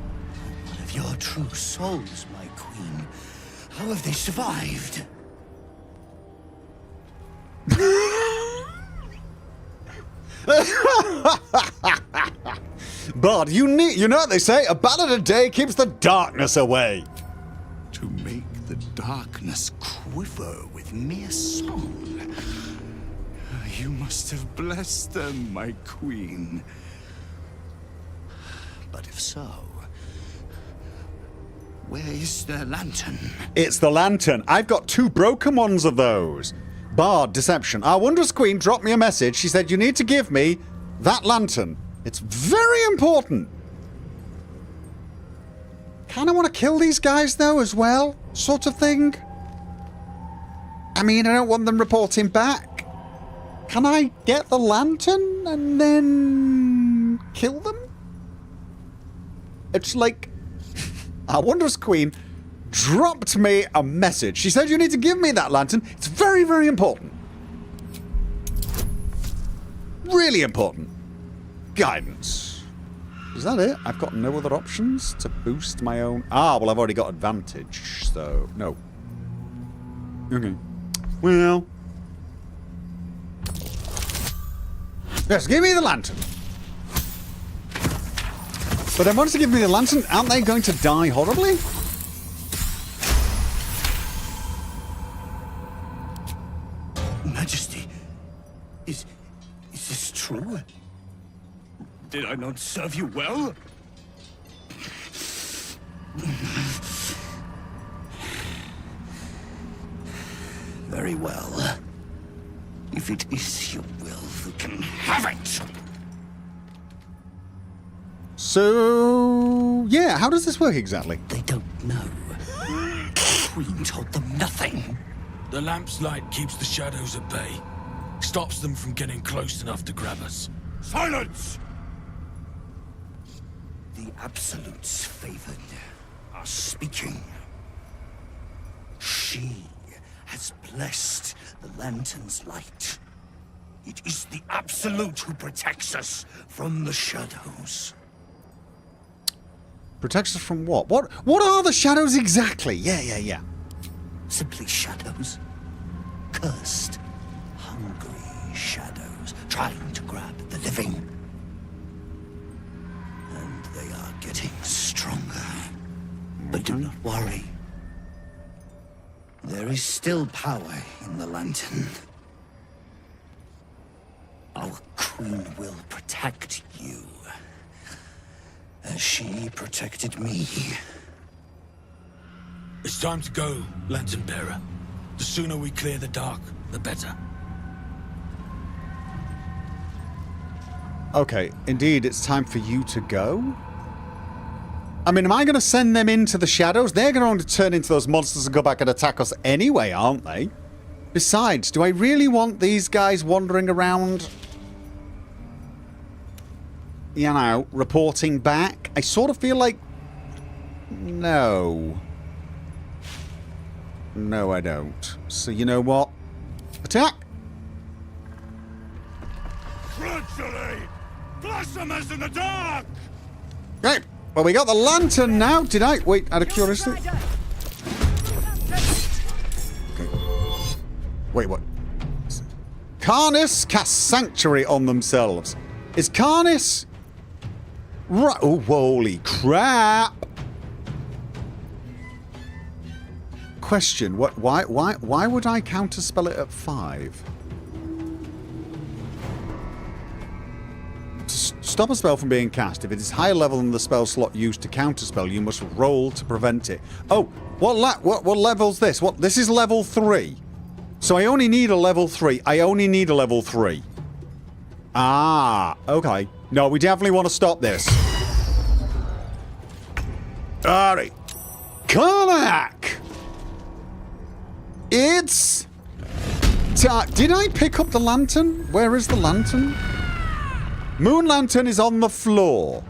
What of your true souls, my queen? How have they survived? Bard, you know what they say, a ballad a day keeps the darkness away. To make the darkness quiver with mere song. You must have blessed them, my queen. But if so, where is their lantern? It's the lantern. I've got 2 broken ones of those. Bard, deception. Our wondrous queen dropped me a message. She said you need to give me that lantern. It's very important. Kind of want to kill these guys, though, as well. Sort of thing. I mean, I don't want them reporting back. Can I get the lantern and then kill them? It's like our wondrous queen dropped me a message. She said you need to give me that lantern. It's very, very important. Really important. Guidance. Is that it? I've got no other options to boost my own... well, I've already got advantage, so... No. Okay. Well... Yes, give me the lantern. But then once they give me the lantern, aren't they going to die horribly? Majesty, is this true? Did I not serve you well? Very well. If it is your will, you can have it. So, yeah, how does this work exactly? They don't know. Queen told them nothing. The lamp's light keeps the shadows at bay. Stops them from getting close enough to grab us. Silence! The Absolutes favored are speaking. She has blessed the lantern's light. It is the Absolute who protects us from the shadows. Protects us from what? What are the shadows exactly? Yeah. Simply shadows. Cursed, hungry shadows trying to grab the living. And they are getting stronger. But do not worry. There is still power in the lantern. Our queen will protect you. As she protected me. It's time to go, Lantern Bearer. The sooner we clear the dark, the better. Okay, indeed, it's time for you to go? I mean, am I going to send them into the shadows? They're going to turn into those monsters and go back and attack us anyway, aren't they? Besides, do I really want these guys wandering around, you know, reporting back? I sort of feel like... No. No, I don't. So, you know what? Attack! Gradually! Blasphemous in the dark! Right. Well, we got the lantern now. Did I? Wait, out of curiosity. Okay. Wait, what? Carnis cast Sanctuary on themselves. Is Carnis... Right. Oh, holy crap! Question. What? Why would I counterspell it at 5? Stop a spell from being cast. If it is higher level than the spell slot used to counterspell, you must roll to prevent it. Oh, what level's this? This is level 3. So I only need a level 3. Ah, okay. No, we definitely want to stop this. Alright. Karnak! It's... Did I pick up the lantern? Where is the lantern? Moon lantern is on the floor.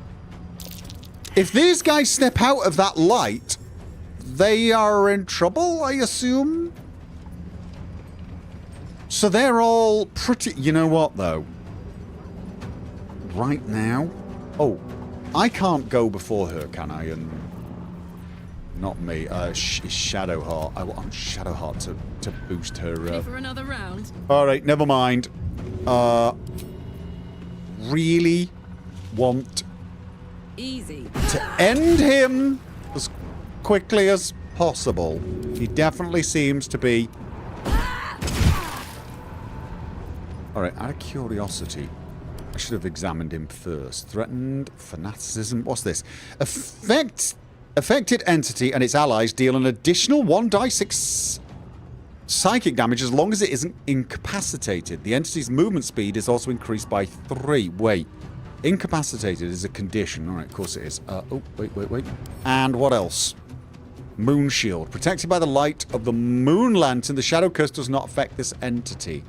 If these guys step out of that light, they are in trouble, I assume? So they're all pretty... You know what, though? Right now... Oh, I can't go before her, can I? And not me. Shadowheart. I want Shadowheart to boost her... Ready for another round? Alright, never mind. Really want Easy. to end him as quickly as possible. He definitely seems to be... Alright, out of curiosity, I should have examined him first. Threatened, fanaticism, what's this? Affected entity and its allies deal an additional 1d6 psychic damage as long as it isn't incapacitated. The entity's movement speed is also increased by 3. Wait. Incapacitated is a condition. Alright, of course it is. Oh, wait. And what else? Moon shield. Protected by the light of the moon lantern, the shadow curse does not affect this entity.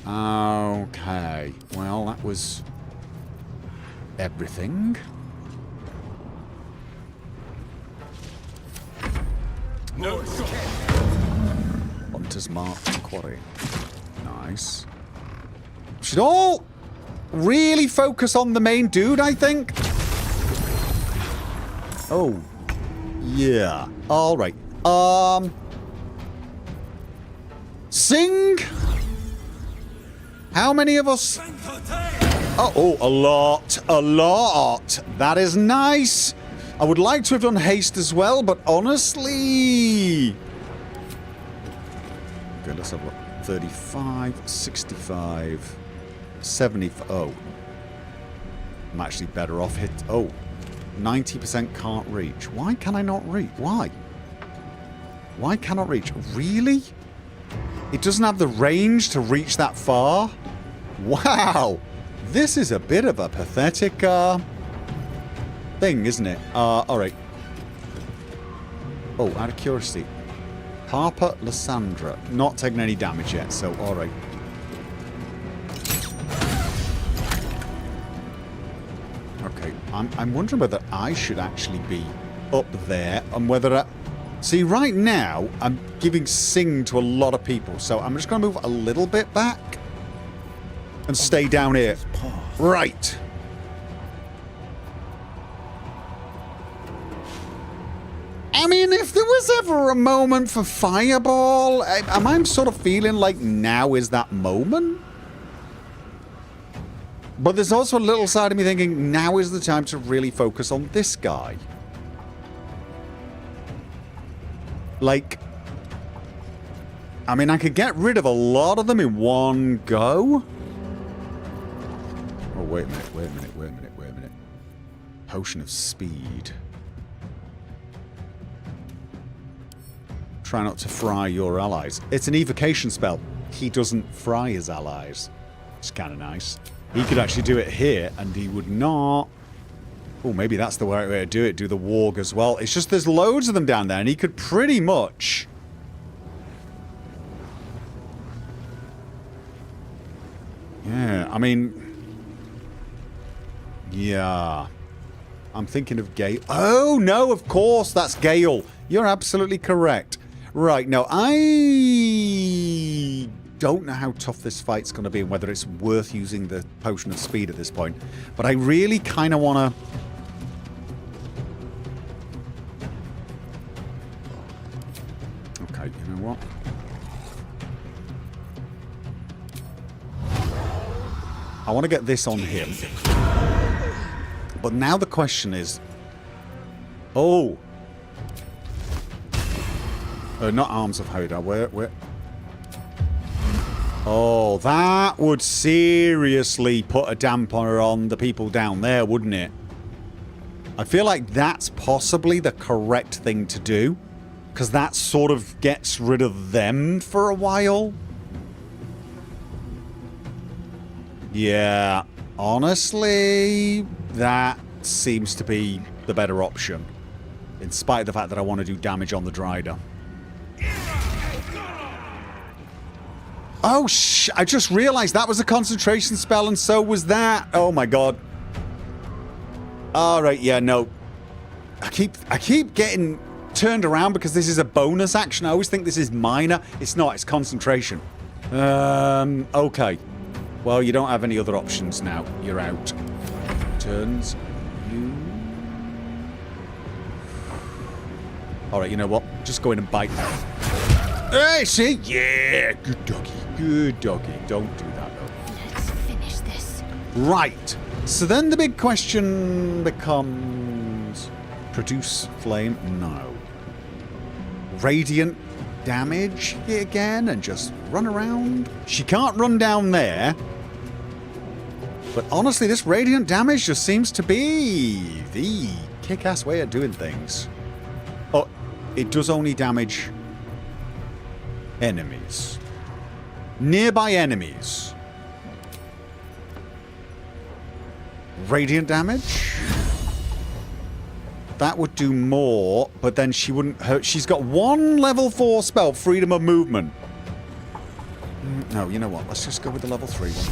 Okay. Well, that was... everything. No. Hunter's Mark Quarry. Nice. Should all really focus on the main dude, I think. Oh. Yeah. Alright. Sing? How many of us? Oh, a lot. A lot. That is nice. I would like to have done haste as well, but honestly... Okay, let's have a look. 35, 65, 70... Oh. I'm actually better off hit... Oh. 90% can't reach. Why can I not reach? Why? Why cannot reach? Really? It doesn't have the range to reach that far? Wow! This is a bit of a pathetic, thing, isn't it? Alright. Oh, out of curiosity. Harper Lysandra. Not taking any damage yet, so alright. Okay, I'm wondering whether I should actually be up there and whether I... See, right now, I'm giving sing to a lot of people, so I'm just going to move a little bit back and stay down here. Right. I mean, if there was ever a moment for Fireball, am I sort of feeling like now is that moment? But there's also a little side of me thinking now is the time to really focus on this guy. Like, I mean, I could get rid of a lot of them in one go. Oh, wait a minute. Potion of speed. Try not to fry your allies. It's an evocation spell. He doesn't fry his allies. It's kind of nice. He could actually do it here, and he would not. Oh, maybe that's the right way to do it. Do the warg as well. It's just there's loads of them down there, and he could pretty much... Yeah, I mean... Yeah. I'm thinking of Gale. Oh, no, of course, that's Gale. You're absolutely correct. Right, no, I don't know how tough this fight's going to be and whether it's worth using the Potion of Speed at this point. But I really kind of want to... Okay, you know what? I want to get this on him. But now the question is... Oh! Not Arms of Hodor. Where? Oh, that would seriously put a damper on the people down there, wouldn't it? I feel like that's possibly the correct thing to do. Because that sort of gets rid of them for a while. Yeah, honestly, that seems to be the better option. In spite of the fact that I want to do damage on the Drider. Oh, I just realized that was a concentration spell and so was that. Oh my god. Alright, yeah, no. I keep getting turned around because this is a bonus action. I always think this is minor. It's not, it's concentration. Okay. Well, you don't have any other options now. You're out. Turns. You. Alright, you know what? Just go in and bite now. Hey, see? Yeah! Good doggy. Good doggy. Don't do that, though. Let's finish this. Right. So then the big question becomes... Produce flame? No. Radiant damage again and just run around? She can't run down there. But honestly, this radiant damage just seems to be the kick-ass way of doing things. Oh, it does only damage enemies. Nearby enemies. Radiant damage? That would do more, but then she wouldn't hurt. She's got one level 4 spell, Freedom of Movement. No, you know what? Let's just go with the level 3 one.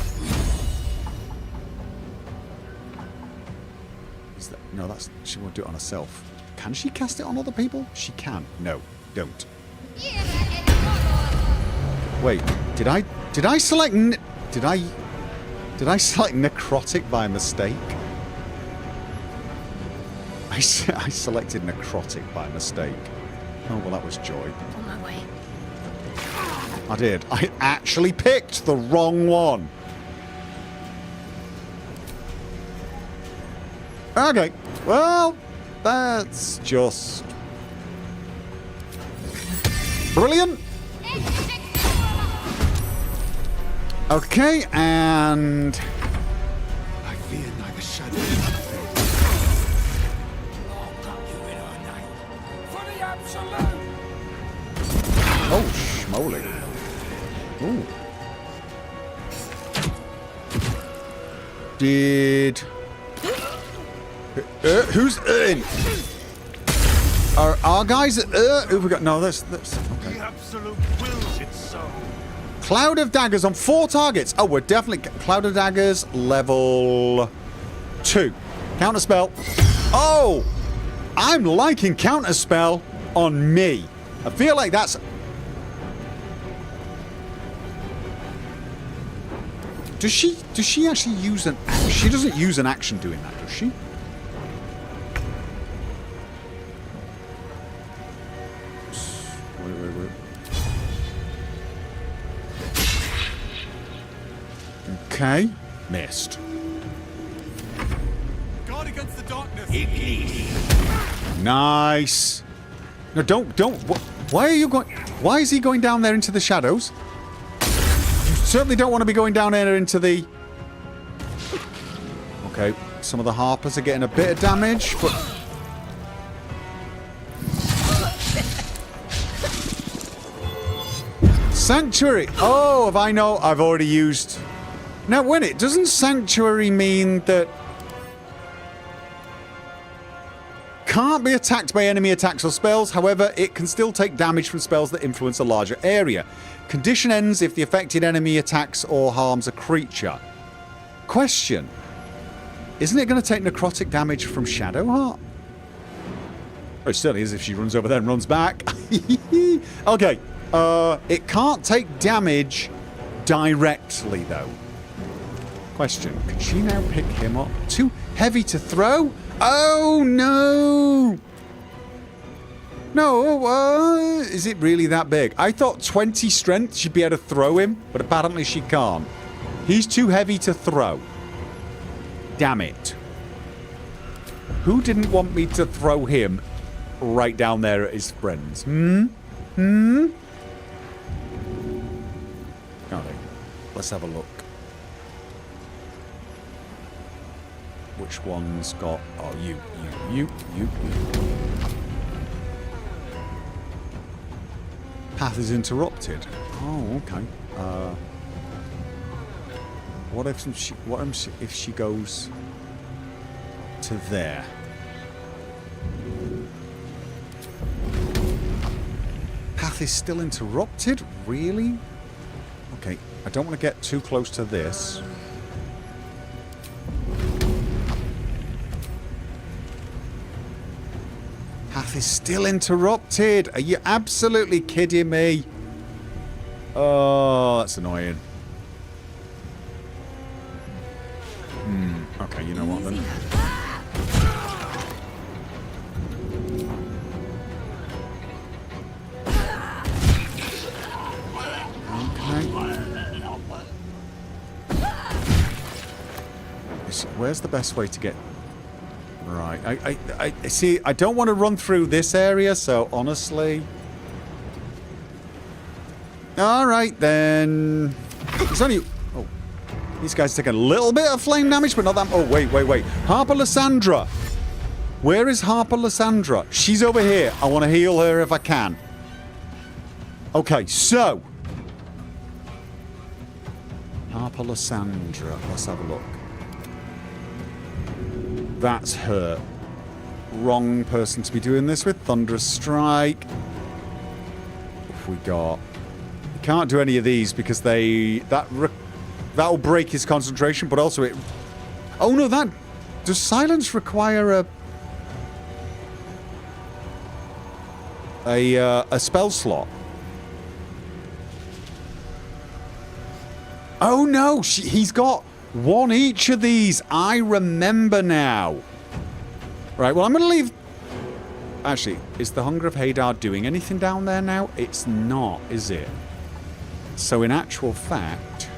Is that, no, that's... She won't do it on herself. Can she cast it on other people? She can. No, don't. Wait, did I select... Did I select Necrotic by mistake? I selected Necrotic by mistake. Oh, well, that was joy. On my way. I did. I actually picked the wrong one. Okay. Well, that's just... brilliant. Okay, and... I fear neither shadow. Oh, schmoly. Ooh. Who's in? Are our guys? Who've we got? No, that's okay. The absolute wills it so. Cloud of daggers on 4 targets. Oh, we're definitely cloud of daggers level 2. Counterspell. Oh, I'm liking counterspell on me. I feel like that's. Does she actually use an? She doesn't use an action doing that, does she? Wait. Okay, missed. Guard against the darkness. Nice. No, don't. Why are you going? Why is he going down there into the shadows? You certainly don't want to be going down there into the. Okay, some of the harpers are getting a bit of damage, but. Sanctuary. Oh, if I know, I've already used. Now, when it doesn't sanctuary mean that. Can't be attacked by enemy attacks or spells. However, it can still take damage from spells that influence a larger area. Condition ends if the affected enemy attacks or harms a creature. Question. Isn't it going to take necrotic damage from Shadowheart? Oh, it certainly is if she runs over there and runs back. Okay. It can't take damage directly, though. Question. Can she now pick him up? Too heavy to throw? Oh, no! No, is it really that big? I thought 20 strength she'd be able to throw him, but apparently she can't. He's too heavy to throw. Damn it. Who didn't want me to throw him right down there at his friends? Okay, let's have a look. Which one's got... Oh, you. Path is interrupted. Oh, okay. What if she goes to there? Path is still interrupted? Really? Okay, I don't want to get too close to this. Path is still interrupted. Are you absolutely kidding me? Oh, that's annoying. Okay, you know what then? Okay. Where's the best way to get... Right, I see, I don't want to run through this area, so honestly... Alright, then... It's only... Oh, these guys take a little bit of flame damage, but not that... Oh, wait. Harper Lysandra. Where is Harper Lysandra? She's over here. I want to heal her if I can. Okay, so... Harper Lysandra. Let's have a look. That's her. Wrong person to be doing this with. Thunderous Strike. What have we got? We can't do any of these because that'll break his concentration, but also it... Oh no, that... Does silence require a spell slot? Oh no, he's got... one each of these. I remember now. Right, well, I'm going to leave... Actually, is the Hunger of Hadar doing anything down there now? It's not, is it? So in actual fact...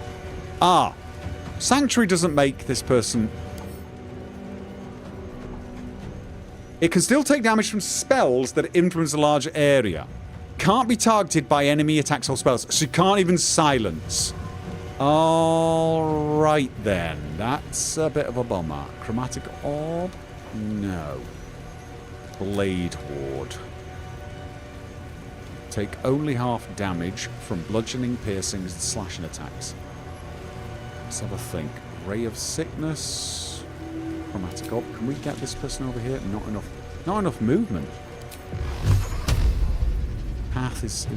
Sanctuary doesn't make this person... It can still take damage from spells that influence a larger area. Can't be targeted by enemy attacks or spells. So you can't even silence. Alright then, that's a bit of a bummer. Chromatic Orb? No. Blade Ward. Take only half damage from bludgeoning, piercings, and slashing attacks. Let's have a think. Ray of Sickness? Chromatic orb. Can we get this person over here? Not enough. Not enough movement. Path is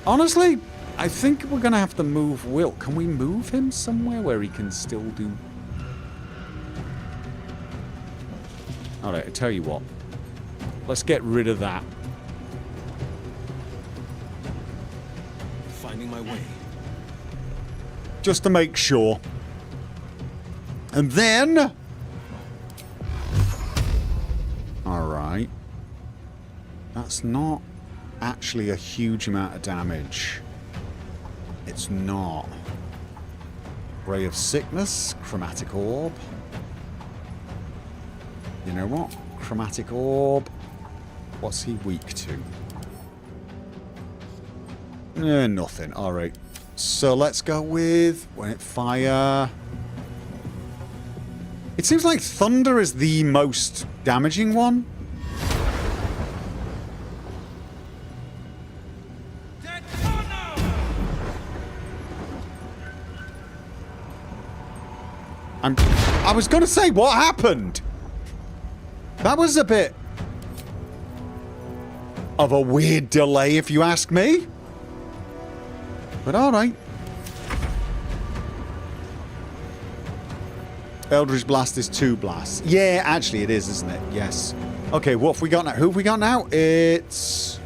honestly, I think we're going to have to move Will. Can we move him somewhere where he can still do... Alright, I tell you what. Let's get rid of that. Finding my way. Just to make sure. And then... Alright. That's not actually a huge amount of damage. It's not. Ray of Sickness, Chromatic Orb. You know what? Chromatic Orb. What's he weak to? Nothing. Alright. So let's go with... When it fire... It seems like Thunder is the most damaging one. I was going to say, what happened? That was a bit of a weird delay, if you ask me. But alright. Eldritch Blast is 2 blasts. Yeah, actually it is, isn't it? Yes. Okay, what have we got now? Who have we got now? It's...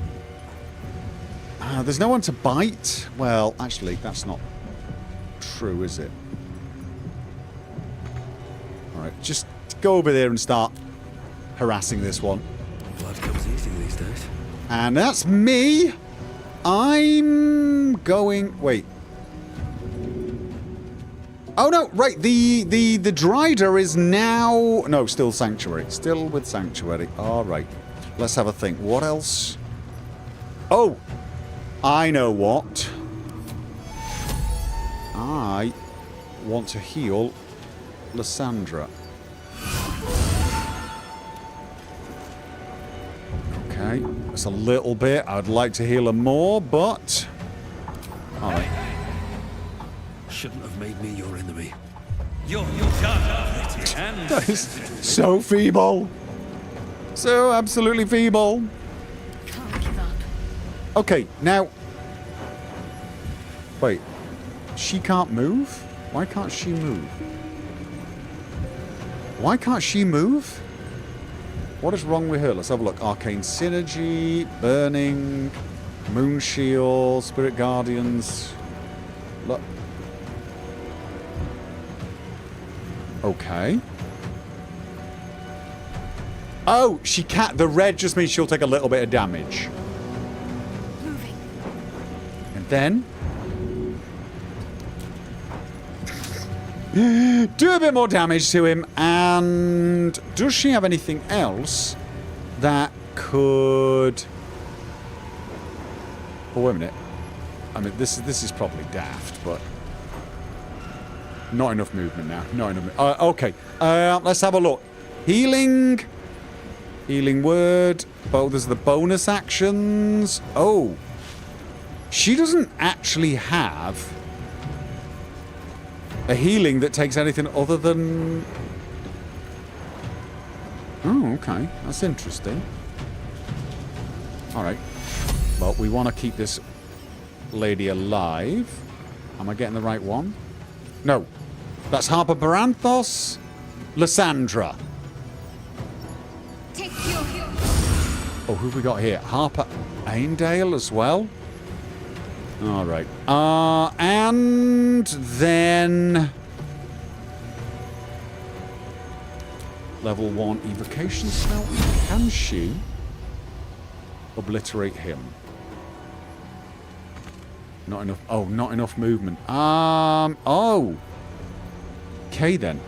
there's no one to bite. Well, actually, that's not true, is it? Alright, just go over there and start harassing this one. Blood comes easy these days. And that's me. I'm going... Wait. Oh, no, right. The Drider is now... No, still Sanctuary. Still with Sanctuary. All right. Let's have a think. What else? Oh, I know what. I want to heal Lysandra. Okay, that's a little bit. I'd like to heal her more, but... Alright. Shouldn't have made me your enemy. You're done. That is so feeble. So absolutely feeble. Can't give up. Okay, now... Wait. She can't move? Why can't she move? Why can't she move? What is wrong with her? Let's have a look. Arcane Synergy, Burning, Moon Shield, Spirit Guardians. Look. Okay. Oh, she can't. The red just means she'll take a little bit of damage. Moving. And then... do a bit more damage to him. And does she have anything else that could... Oh, wait a minute. I mean, this is probably daft, but... Not enough movement now. Not enough. Okay. Let's have a look. Healing. Healing word. Oh, there's the bonus actions. Oh. She doesn't actually have a healing that takes anything other than... Oh, okay. That's interesting. Alright. Well, we want to keep this lady alive. Am I getting the right one? No. That's Harper Baranthos. Lysandra. Take your heal. Oh, who have we got here? Harper Aindale as well. All right. And then level 1 evocation spell. Can she obliterate him? Not enough. Oh, not enough movement. Oh. Okay then.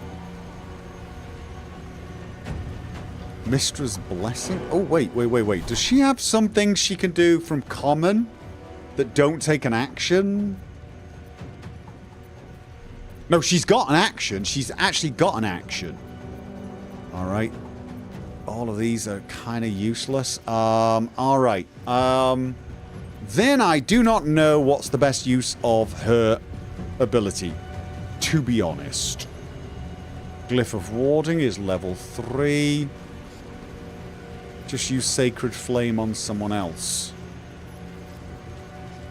Mistress Blessing. Oh, wait. Does she have something she can do from common that don't take an action? No, she's got an action. She's actually got an action. All right. All of these are kind of useless. All right. Then I do not know what's the best use of her ability, to be honest. Glyph of Warding is level 3. Just use Sacred Flame on someone else.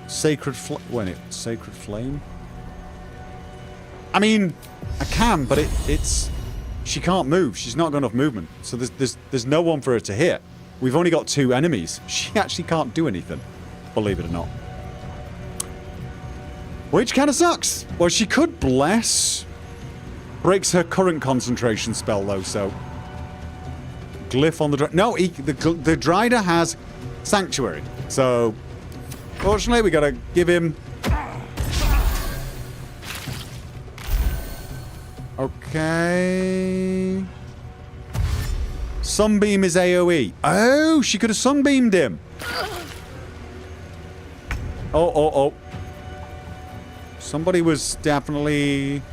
Sacred Flame? I mean, I can, but it's... She can't move. She's not got enough movement. So there's no one for her to hit. We've only got 2 enemies. She actually can't do anything, believe it or not. Which kind of sucks. Well, she could Bless. Breaks her current concentration spell, though, so... Glyph on the... No, the Drider has Sanctuary. So, fortunately, we gotta give him... Okay... Sunbeam is AoE. Oh, she could have sunbeamed him. Oh. Somebody was definitely...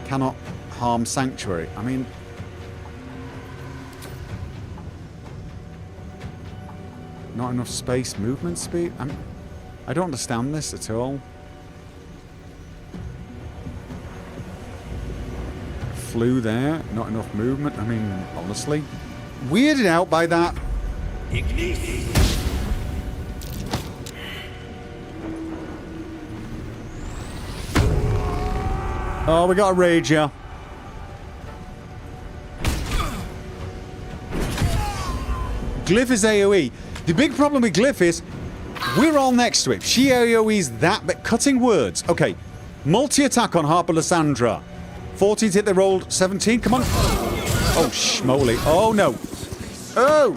Cannot harm Sanctuary. I mean... Not enough space, movement speed? I don't understand this at all. Flew there, not enough movement. I mean, honestly. Weirded out by that. Oh, we got a Rager. Glyph is AoE. The big problem with Glyph is we're all next to it. She AoE's that, but cutting words. Okay, multi-attack on Harper Lysandra. 14 hit, they rolled 17. Come on. Oh, schmoly. Oh, no. Oh.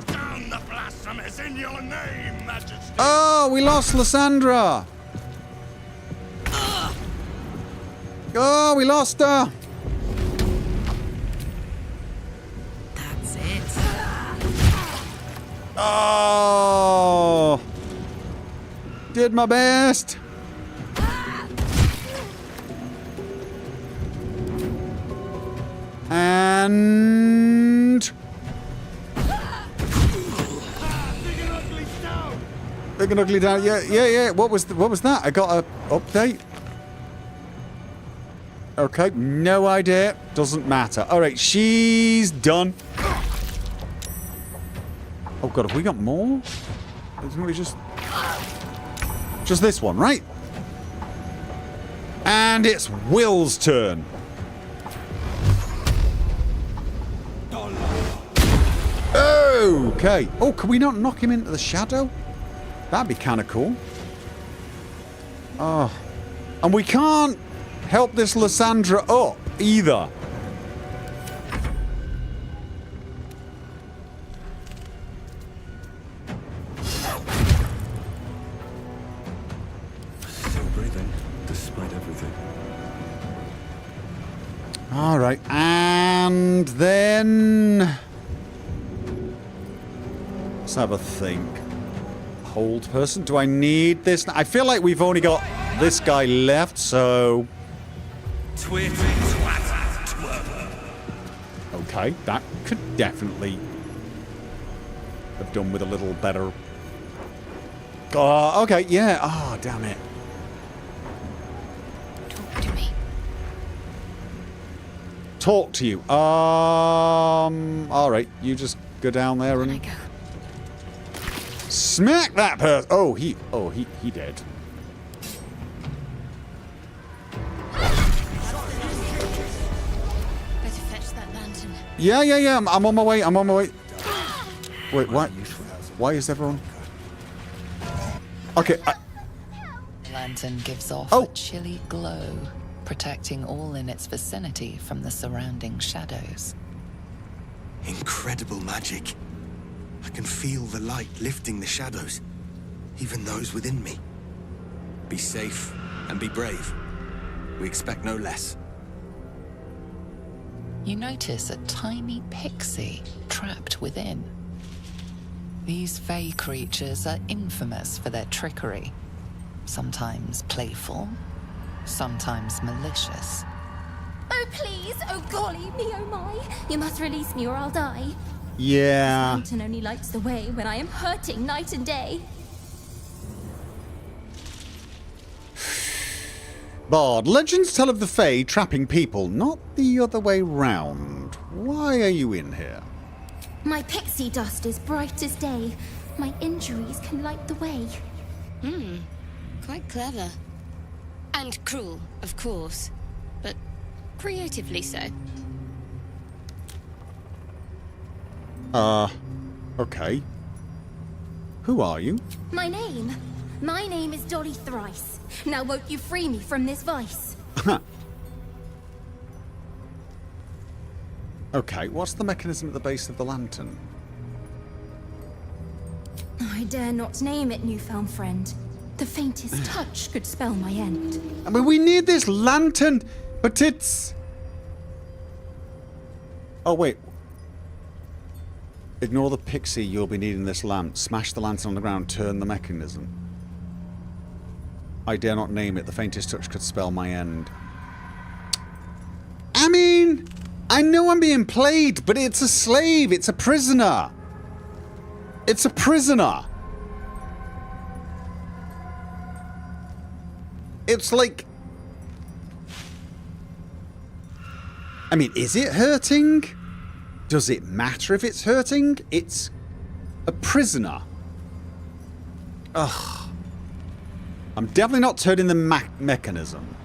Oh, we lost Lysandra. Oh, we lost her. That's it. Oh. Did my best. And... Big and ugly down. Yeah. What was that? I got a update. Okay, no idea. Doesn't matter. All right, she's done. Oh god, have we got more? Isn't we just this one, right? And it's Will's turn. Okay. Oh, can we not knock him into the shadow? That'd be kind of cool. Oh. And we can't help this Lysandra up either. Still breathing, despite everything. All right. And then... Let's have a think. Hold person. Do I need this? I feel like we've only got this guy left, so... Okay, that could definitely have done with a little better... Oh, okay, yeah. Oh, damn it. Talk to me. Talk to you. All right, you just go down there and... Smack that person! Oh, he dead. Better fetch that lantern. Yeah. I'm on my way. Wait, what? Why is everyone... Okay, The lantern gives off a chilly glow, protecting all in its vicinity from the surrounding shadows. Incredible magic. I can feel the light lifting the shadows, even those within me. Be safe and be brave. We expect no less. You notice a tiny pixie trapped within. These fey creatures are infamous for their trickery. Sometimes playful, sometimes malicious. Oh, please! Oh, golly me, oh my! You must release me or I'll die. yeah. This lantern only lights the way when I am hurting night and day. Bard, legends tell of the Fae trapping people, not the other way round. Why are you in here? My pixie dust is bright as day. My injuries can light the way. Quite clever. And cruel, of course. But creatively so. Okay. Who are you? My name is Dolly Thrice. Now won't you free me from this vice? Okay, what's the mechanism at the base of the lantern? I dare not name it, newfound friend. The faintest touch could spell my end. I mean, we need this lantern, but it's... Oh, wait. Ignore the pixie, you'll be needing this lamp. Smash the lantern on the ground, turn the mechanism. I dare not name it, the faintest touch could spell my end. I mean, I know I'm being played, but it's a slave, it's a prisoner. It's a prisoner. It's like... I mean, is it hurting? Does it matter if it's hurting? It's a prisoner. Ugh. I'm definitely not turning the mechanism.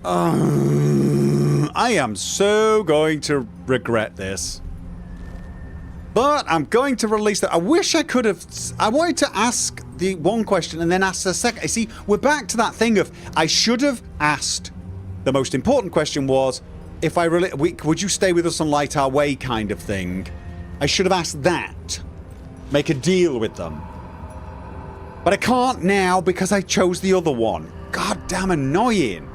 I am so going to regret this. But I'm going to release that. I wish I could have... I wanted to ask the one question and then ask the second. You see, we're back to that thing of... I should have asked... The most important question was... If I really... would you stay with us and light our way kind of thing? I should have asked that. Make a deal with them. But I can't now because I chose the other one. God damn annoying.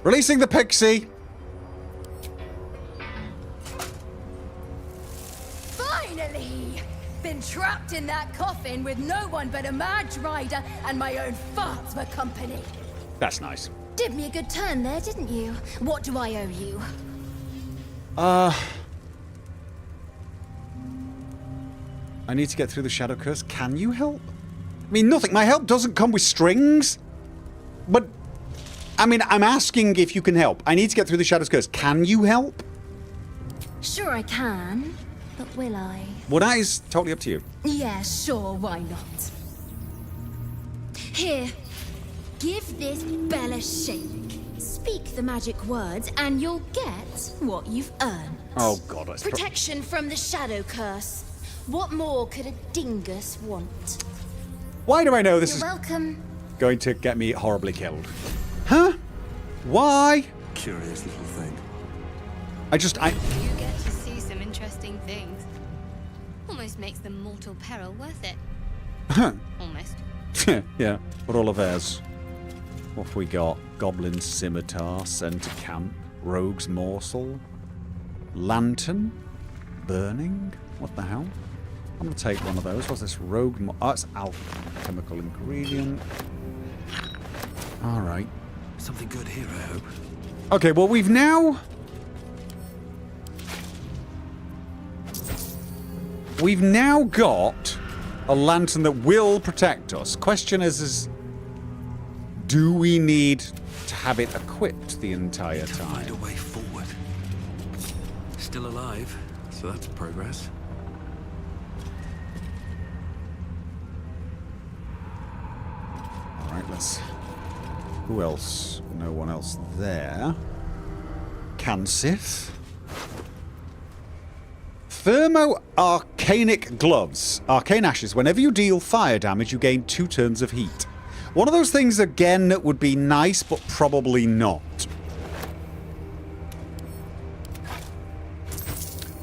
Releasing the pixie. Finally! Been trapped in that coffin with no one but a mad rider and my own farts for company. That's nice. Did me a good turn there, didn't you? What do I owe you? I need to get through the Shadow Curse. Can you help? I mean, nothing. My help doesn't come with strings. But, I mean, I'm asking if you can help. I need to get through the Shadow's Curse. Can you help? Sure I can, but will I? Well, that is totally up to you. Yeah, sure, why not? Here, give this bell a shake. Speak the magic words and you'll get what you've earned. Oh, God. Protection from the Shadow Curse. What more could a dingus want? Why do I know this You're welcome. going to get me horribly killed? Huh? Why? Curious little thing. You get to see some interesting things. Almost makes the mortal peril worth it. Huh. Almost. Yeah, what all of theirs? What have we got? Goblin Scimitar, Centre Camp, Rogue's Morsel, Lantern, Burning? What the hell? I'm going to take one of those. What's this? Oh, it's alchemical ingredient. Alright. Something good here, I hope. Okay, well, we've now... We've now got a lantern that will protect us. Question is do we need to have it equipped the entire time? Find a way forward. Still alive, so that's progress. Alright, let's... Who else? No one else there. Cansith. Thermo-Arcanic Gloves. Arcane Ashes. Whenever you deal fire damage, you gain 2 turns of heat. One of those things, again, that would be nice, but probably not.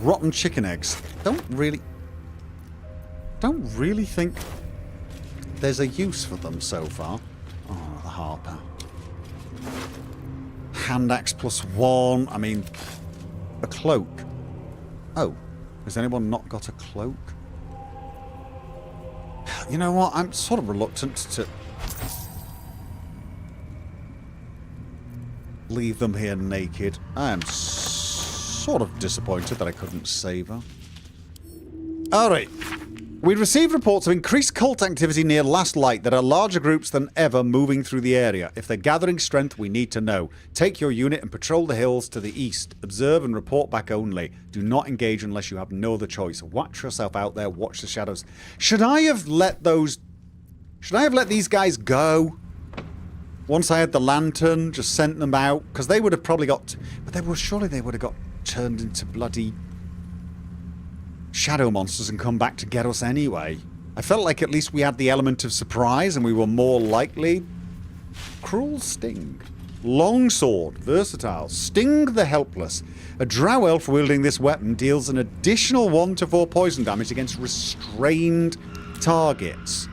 Rotten chicken eggs. Don't really think there's a use for them so far. Oh, the Harper. Hand axe +1. I mean, a cloak. Oh, has anyone not got a cloak? You know what? I'm sort of reluctant to leave them here naked. I am sort of disappointed that I couldn't save her. Alright. We received reports of increased cult activity near Last Light. There are larger groups than ever moving through the area. If they're gathering strength, we need to know. Take your unit and patrol the hills to the east. Observe and report back only. Do not engage unless you have no other choice. Watch yourself out there. Watch the shadows. Should I have let these guys go? Once I had the lantern, just sent them out? Because they would have probably got... But surely they would have got turned into bloody... shadow monsters and come back to get us anyway. I felt like at least we had the element of surprise and we were more likely. Cruel Sting. Longsword. Versatile. Sting the Helpless. A drow elf wielding this weapon deals an additional 1 to 4 poison damage against restrained targets.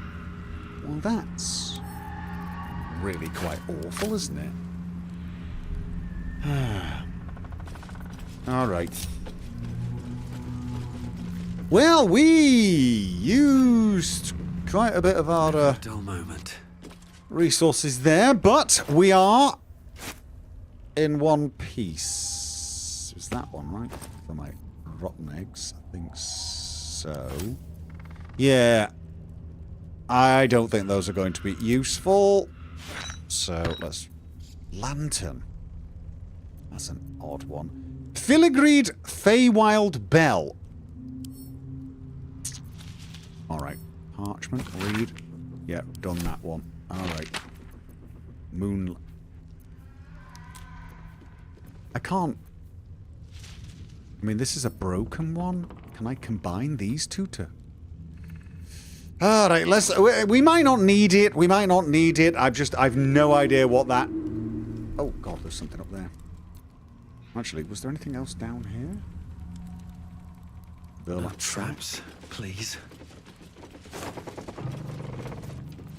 Well, that's really quite awful, isn't it? Alright. Well, we used quite a bit of our dull moment. Resources there, but we are in one piece. Is that one right? For my rotten eggs, I think so. Yeah. I don't think those are going to be useful. So let's... Lantern. That's an odd one. Filigreed Feywild Bell. Alright. Parchment, reed. Yeah, done that one. Alright. Moon... I can't... I mean, this is a broken one. Can I combine these two to... Alright, let's... We might not need it. We might not need it. I've no idea what that... Oh, God, there's something up there. Actually, was there anything else down here? No traps, please.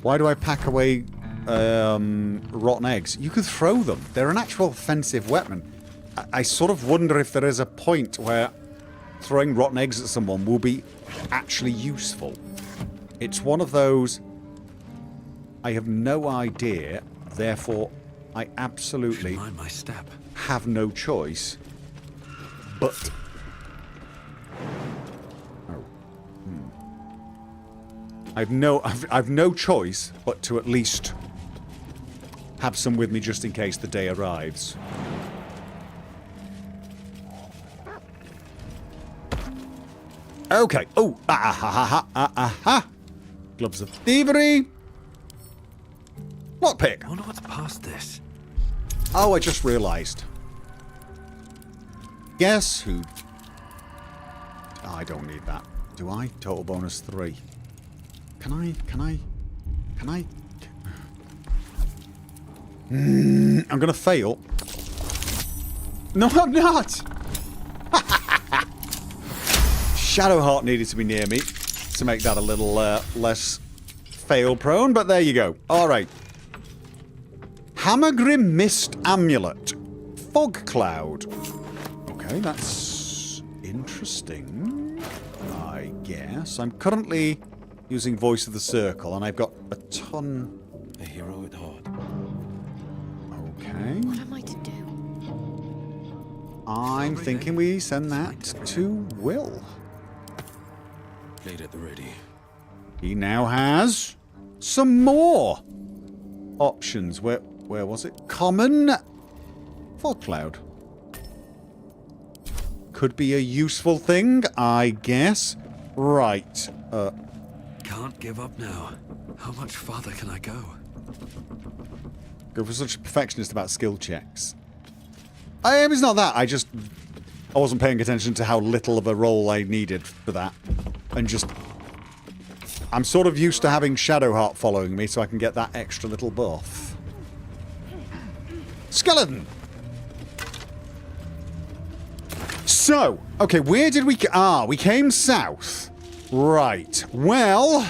Why do I pack away rotten eggs? You could throw them. They're an actual offensive weapon. I sort of wonder if there is a point where throwing rotten eggs at someone will be actually useful. It's one of those... I have no idea, therefore I absolutely mind my step. Have no choice. But... Oh. I've no choice but to at least have some with me just in case the day arrives. Okay. Oh. Gloves of thievery. Lockpick. I wonder what's past this. Oh, I just realised. Guess who... Oh, I don't need that. Do I? Total bonus 3. Can I? I'm gonna fail. No, I'm not! Shadowheart needed to be near me to make that a little less fail-prone, but there you go. Alright. Hammergrim Mist Amulet. Fog Cloud. Okay, that's interesting, I guess. I'm currently using Voice of the Circle, and I've got a ton... A hero at heart. Okay. What am I to do? I'm thinking we send that to Will. Blade at the ready. He now has some more options. Where was it? Common Fog Cloud. Could be a useful thing, I guess. Right. Can't give up now. How much farther can I go? Go for such a perfectionist about skill checks. It's not that. I wasn't paying attention to how little of a roll I needed for that. And just... I'm sort of used to having Shadowheart following me so I can get that extra little buff. Skeleton! So, okay, where did we... we came south. Right. Well...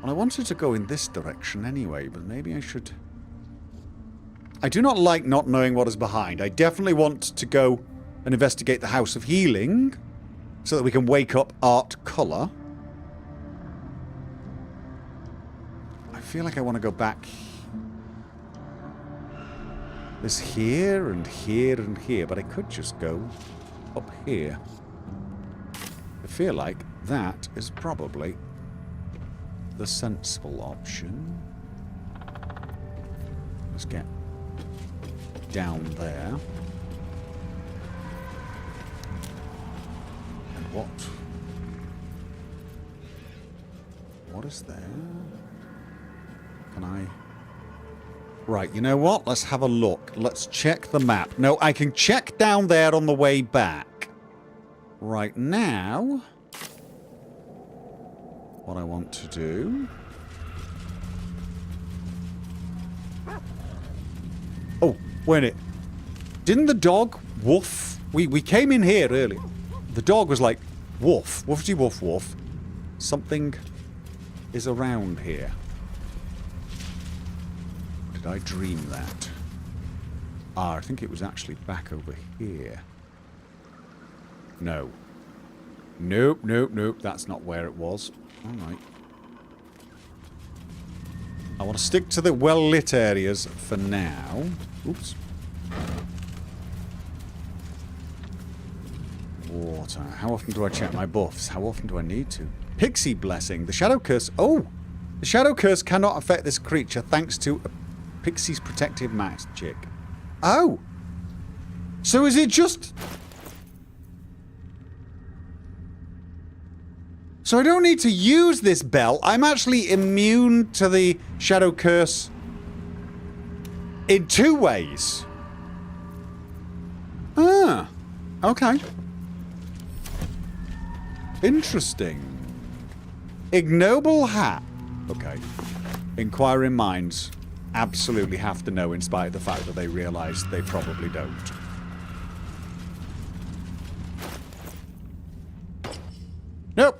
Well, I wanted to go in this direction anyway, but maybe I should... I do not like not knowing what is behind. I definitely want to go and investigate the House of Healing so that we can wake up Art Colour. I feel like I want to go back... There's here and here and here, but I could just go up here. I feel like that is probably the sensible option. Let's get down there. And what? What is there? Can I... Right, you know what? Let's have a look. Let's check the map. No, I can check down there on the way back. Right now, what I want to do... Oh, wait a minute. Didn't the dog woof? We came in here earlier. The dog was like, woof, woofty woof woof. Something is around here. Did I dream that? Ah, I think it was actually back over here. No. Nope, nope, nope. That's not where it was. Alright. I want to stick to the well-lit areas for now. Oops. Water. How often do I check my buffs? How often do I need to? Pixie Blessing. The Shadow Curse. Oh! The Shadow Curse cannot affect this creature thanks to a Pixie's protective magic. Oh! So is it just... So I don't need to use this bell. I'm actually immune to the Shadow Curse in 2 ways. Ah. Okay. Interesting. Ignoble hat. Okay. Inquiring minds absolutely have to know in spite of the fact that they realise they probably don't. Nope.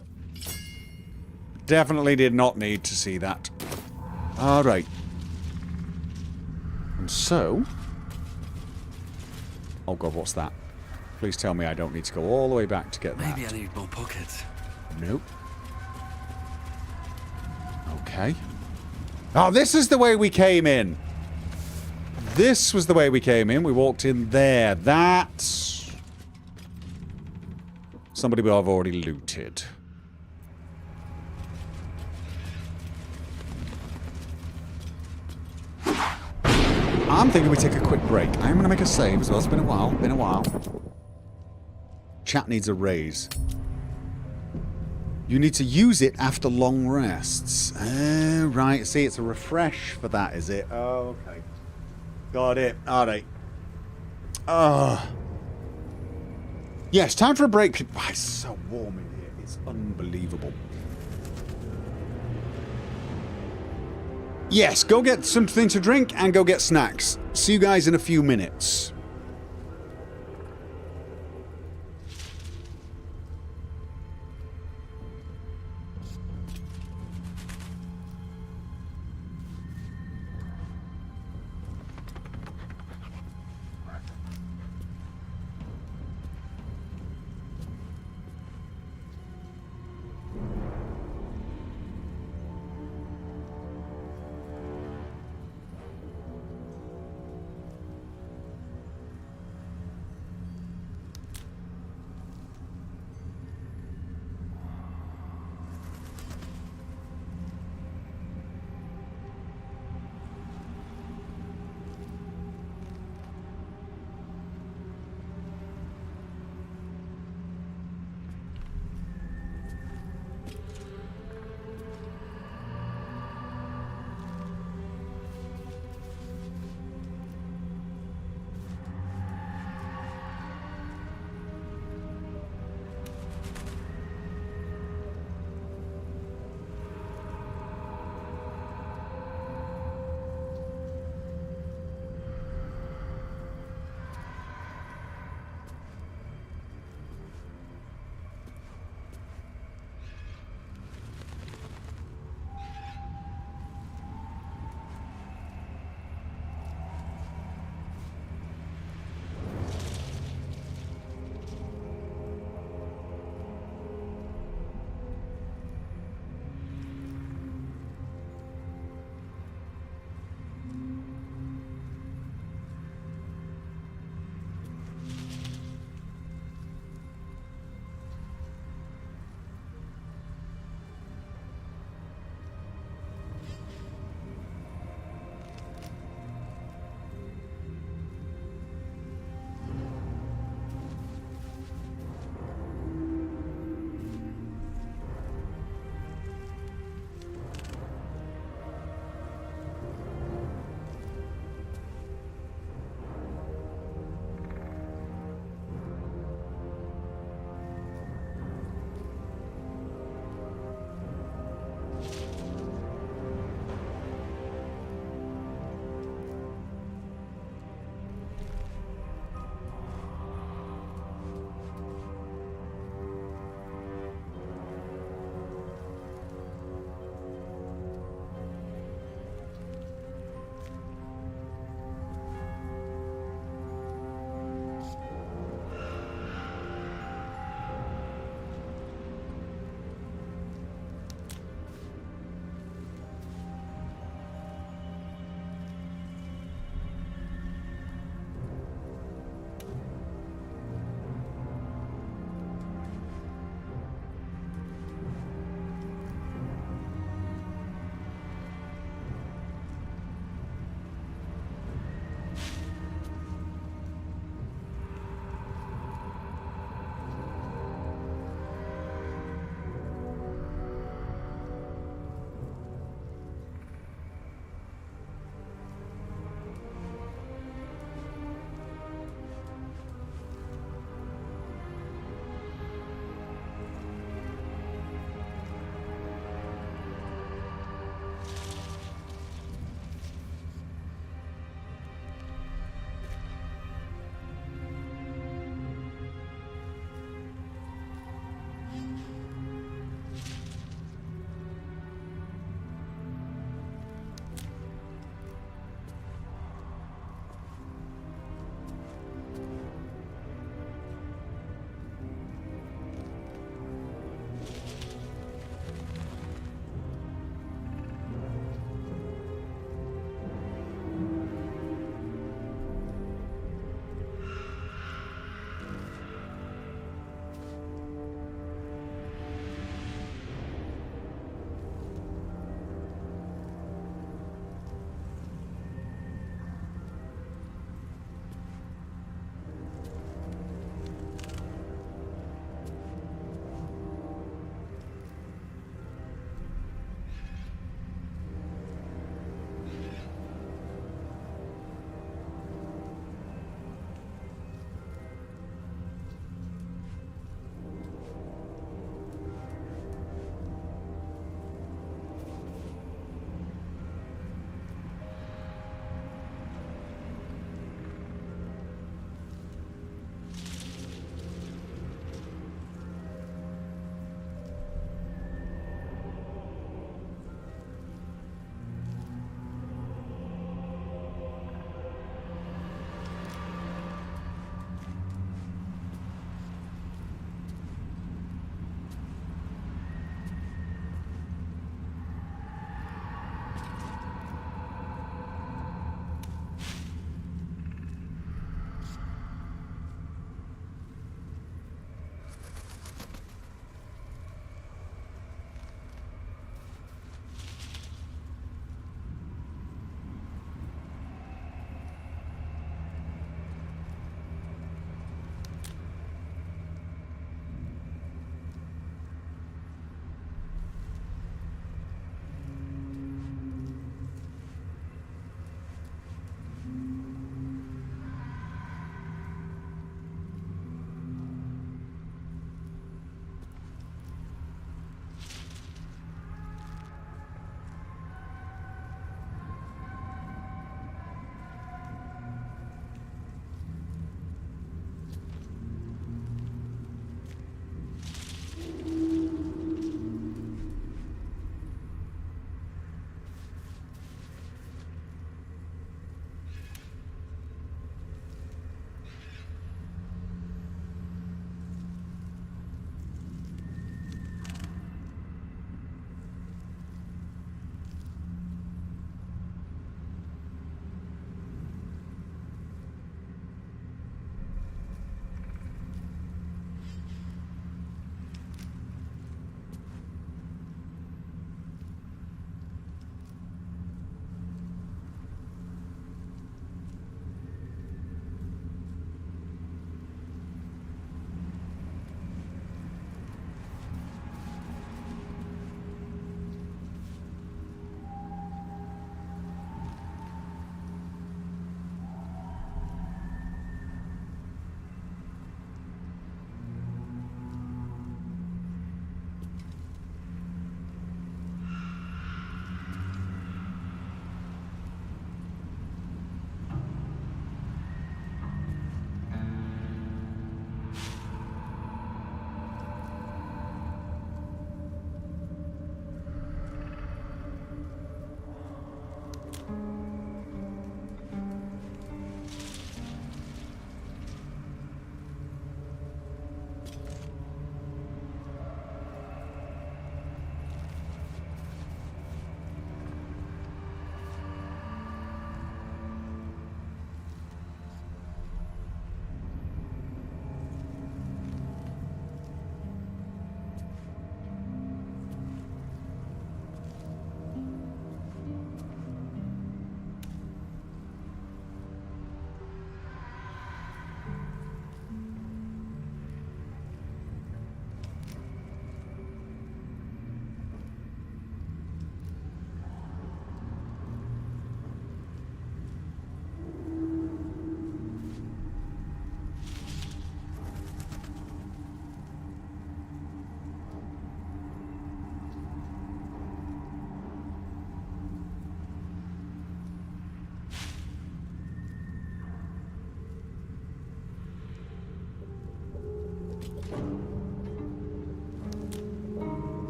Definitely did not need to see that. Alright. And so... Oh god, what's that? Please tell me I don't need to go all the way back to get that. Maybe I need more pockets. Nope. Okay. Oh, this is the way we came in. This was the way we came in. We walked in there. That's... Somebody will have already looted. I'm thinking we take a quick break. I'm going to make a save as well. It's been a while. Been a while. Chat needs a raise. You need to use it after long rests. Right. See, it's a refresh for that, is it? Oh, okay. Got it. Alright. Yes, time for a break. Oh, it's so warm in here. It's unbelievable. Yes, go get something to drink and go get snacks. See you guys in a few minutes.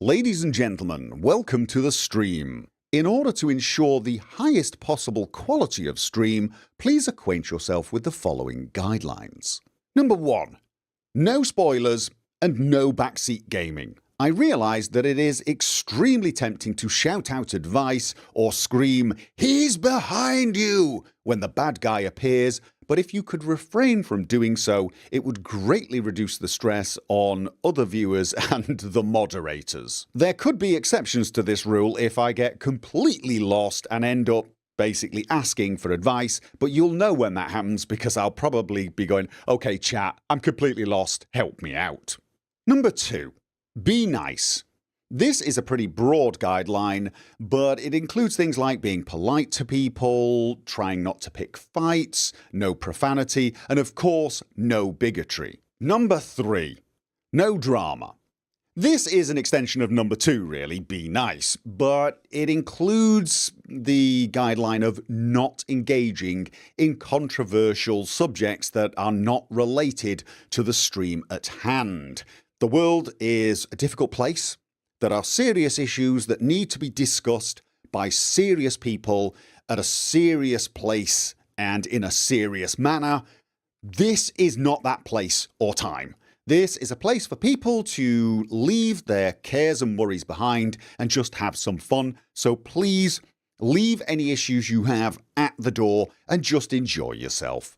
Ladies and gentlemen, welcome to the stream. In order to ensure the highest possible quality of stream, please acquaint yourself with the following guidelines. Number 1. No spoilers and no backseat gaming. I realise that it is extremely tempting to shout out advice or scream, "He's behind you!" when the bad guy appears, but if you could refrain from doing so, it would greatly reduce the stress on other viewers and the moderators. There could be exceptions to this rule if I get completely lost and end up basically asking for advice, but you'll know when that happens because I'll probably be going, "Okay, chat, I'm completely lost, help me out." Number 2. Be nice. This is a pretty broad guideline, but it includes things like being polite to people, trying not to pick fights, no profanity, and of course, no bigotry. Number 3. No drama. This is an extension of number 2, really, be nice, but it includes the guideline of not engaging in controversial subjects that are not related to the stream at hand. The world is a difficult place. There are serious issues that need to be discussed by serious people at a serious place and in a serious manner. This is not that place or time. This is a place for people to leave their cares and worries behind and just have some fun. So please leave any issues you have at the door and just enjoy yourself.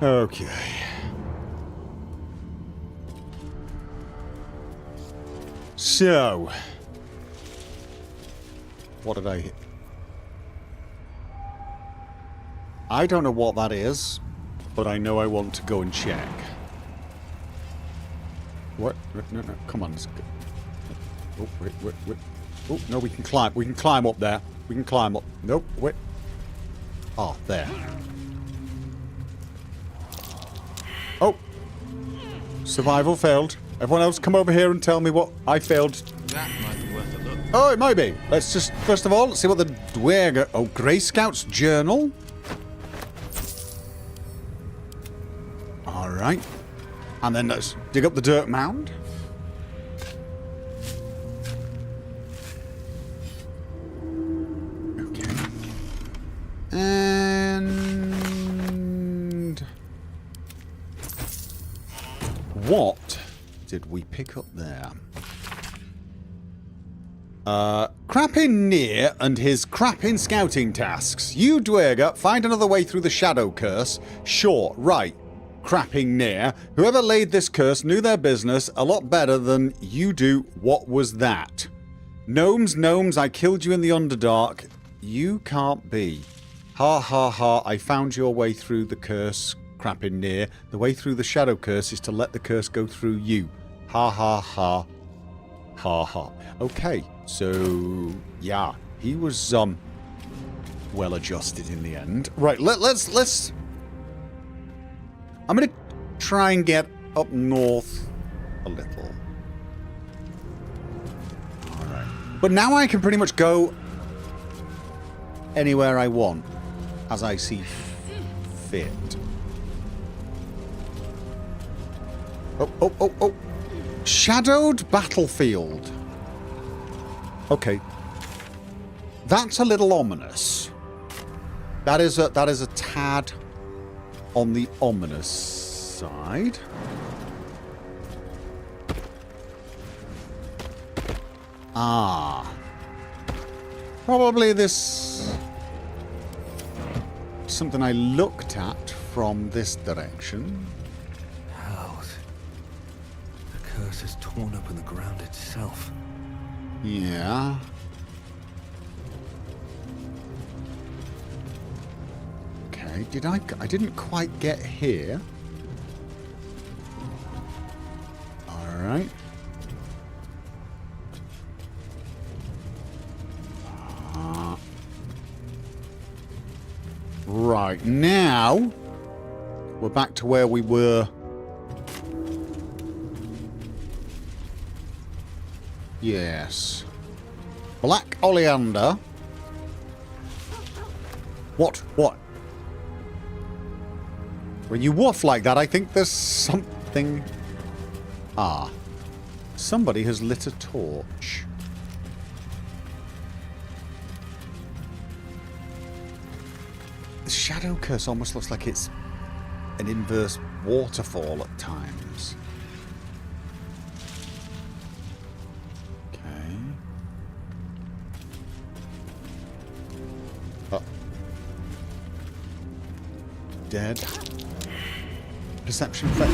Okay. So, what did I... I don't know what that is, but I know I want to go and check. What? No, come on. Oh, wait. Oh, no, we can climb. We can climb up there. We can climb up. Nope, wait. Oh, there. Oh. Survival failed. Everyone else come over here and tell me what I failed. That might be worth a look. Oh, it might be. Let's just, first of all, let's see what the Dwerg... Oh, Grey Scout's journal. Alright. And then let's dig up the dirt mound. Okay. what did we pick up there? Crappin near and his crappin scouting tasks. You, Dwerger, find another way through the shadow curse. Sure, right. Crapping near. Whoever laid this curse knew their business a lot better than you do. What was that? Gnomes, I killed you in the Underdark. You can't be. Ha ha ha, I found your way through the curse, Crappin near. The way through the shadow curse is to let the curse go through you. Ha ha ha. Ha ha. Okay, so yeah, he was well adjusted in the end. Right, let's I'm gonna try and get up north a little. Alright. But now I can pretty much go anywhere I want as I see fit. Oh. Shadowed battlefield. Okay. That's a little ominous. That is a tad on the ominous side. Ah. Probably this... something I looked at from this direction. Hells. The curse is torn up in the ground itself. Yeah. Okay, I didn't quite get here. Alright. Right, now we're back to where we were. Yes. Black oleander. What? When you woof like that, I think there's something... Ah. Somebody has lit a torch. The shadow curse almost looks like it's an inverse waterfall at times. Okay. Oh. Dead. Perception fail.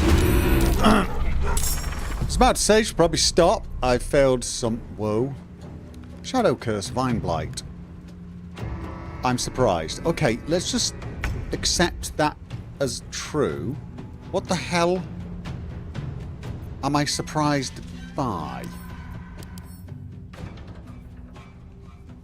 I was about to say, should probably stop. I failed some... Whoa. Shadow curse, vine blight. I'm surprised. Okay, let's just accept that as true. What the hell am I surprised by?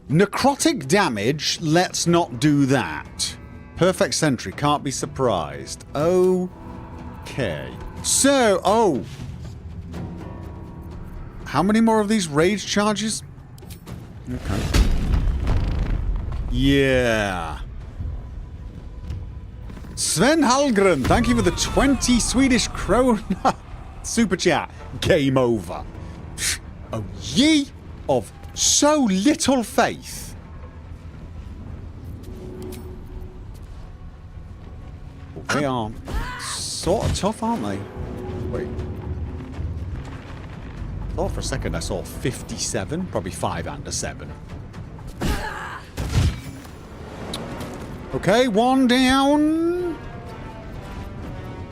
Necrotic damage, let's not do that. Perfect sentry, can't be surprised. Okay. So, oh. How many more of these rage charges? Okay. Yeah. Sven Hallgren, thank you for the 20 Swedish krona super chat. Game over. Oh, ye of so little faith. Well, they are sort of tough, aren't they? Wait. I thought for a second I saw 57, probably 5 and a 7. Okay, one down.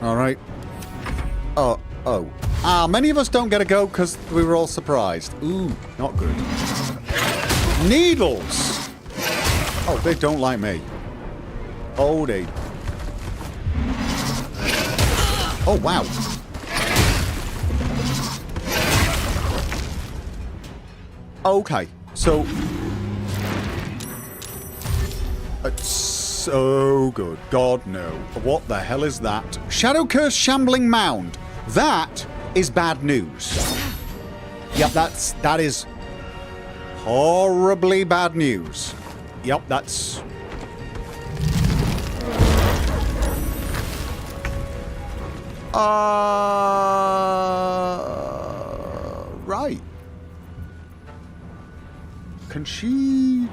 All right. Oh. Many of us don't get a go because we were all surprised. Ooh, not good. Needles. Oh, they don't like me. Oh, they. Oh, wow. Okay, so... so good. God, no. What the hell is that? Shadow Curse Shambling Mound. That is bad news. Yep, that is horribly bad news. Yep, that's... Right. Can she...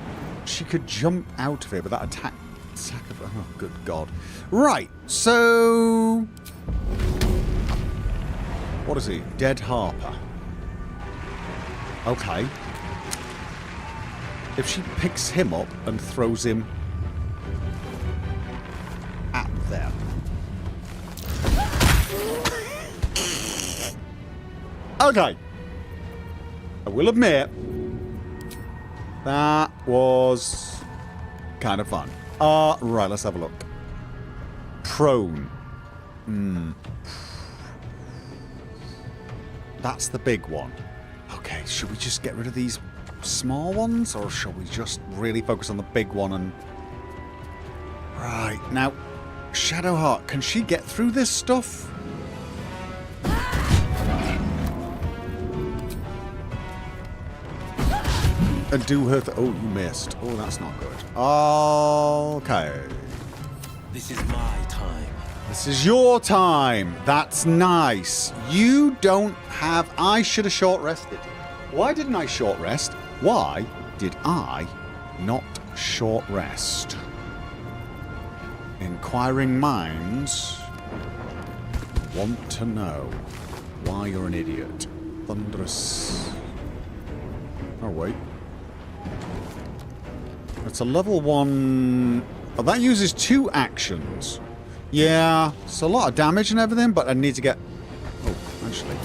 She could jump out of it, but that attack of... Oh, good God. Right, so... What is he? Dead Harper. Okay. If she picks him up and throws him at them. Okay. I will admit, that was kind of fun. Right, let's have a look. Prone. That's the big one. Okay, should we just get rid of these small ones, or shall we just really focus on the big one? And right, now, Shadowheart, can she get through this stuff? And do her oh, you missed. Oh, that's not good. Okay. This is my time. This is your time. That's nice. You don't have... I should have short rested. Why didn't I short rest? Why did I not short rest? Inquiring minds want to know why you're an idiot. Thunderous... Oh, wait. It's a level 1... Oh, that uses 2 actions. Yeah, it's a lot of damage and everything, but I need to get... Oh, actually.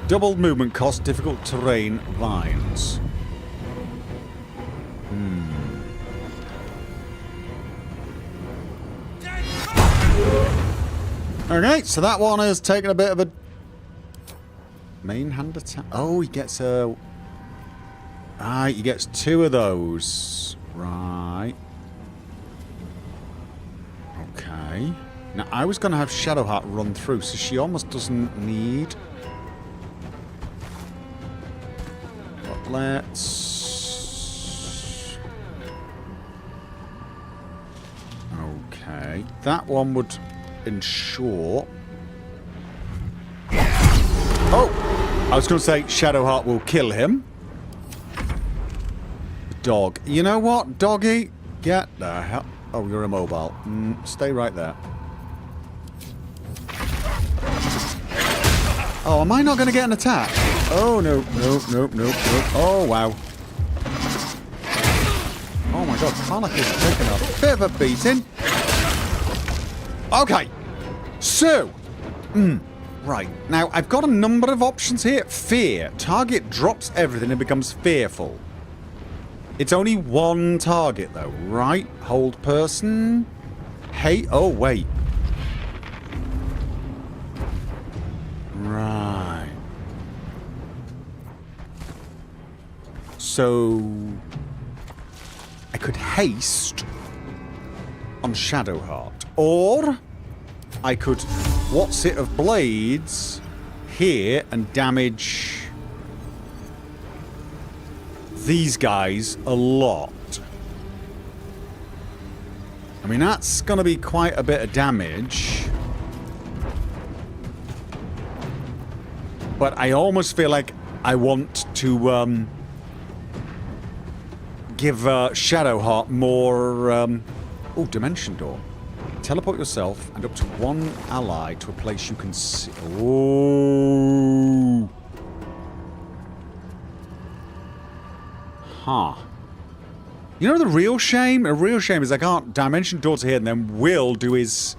Double movement cost, difficult terrain, vines. Okay, so that one has taken a bit of a... Main hand attack. Oh, he gets a... Right, he gets 2 of those. Right. Okay. Now, I was going to have Shadowheart run through, so she almost doesn't need... But let's... Okay. That one would ensure... Oh! I was going to say Shadowheart will kill him. Dog. You know what, doggy? Get the hell... Oh, you're immobile. Stay right there. Oh, am I not going to get an attack? Oh, no. Oh, wow. Oh, my God. Karnak is taking a bit of a beating. Okay. So... Right. Now, I've got a number of options here. Fear. Target drops everything and becomes fearful. It's only one target, though, right? Hold person. Hey. Oh, wait. Right. So... I could haste on Shadowheart. Or... I could what's it of blades here and damage these guys a lot. I mean, that's going to be quite a bit of damage. But I almost feel like I want to give Shadowheart more... Oh, Dimension Door. Teleport yourself and up to one ally to a place you can see. Oh. Huh. You know the real shame? The real shame is I can't Dimension Door to here and then Will do his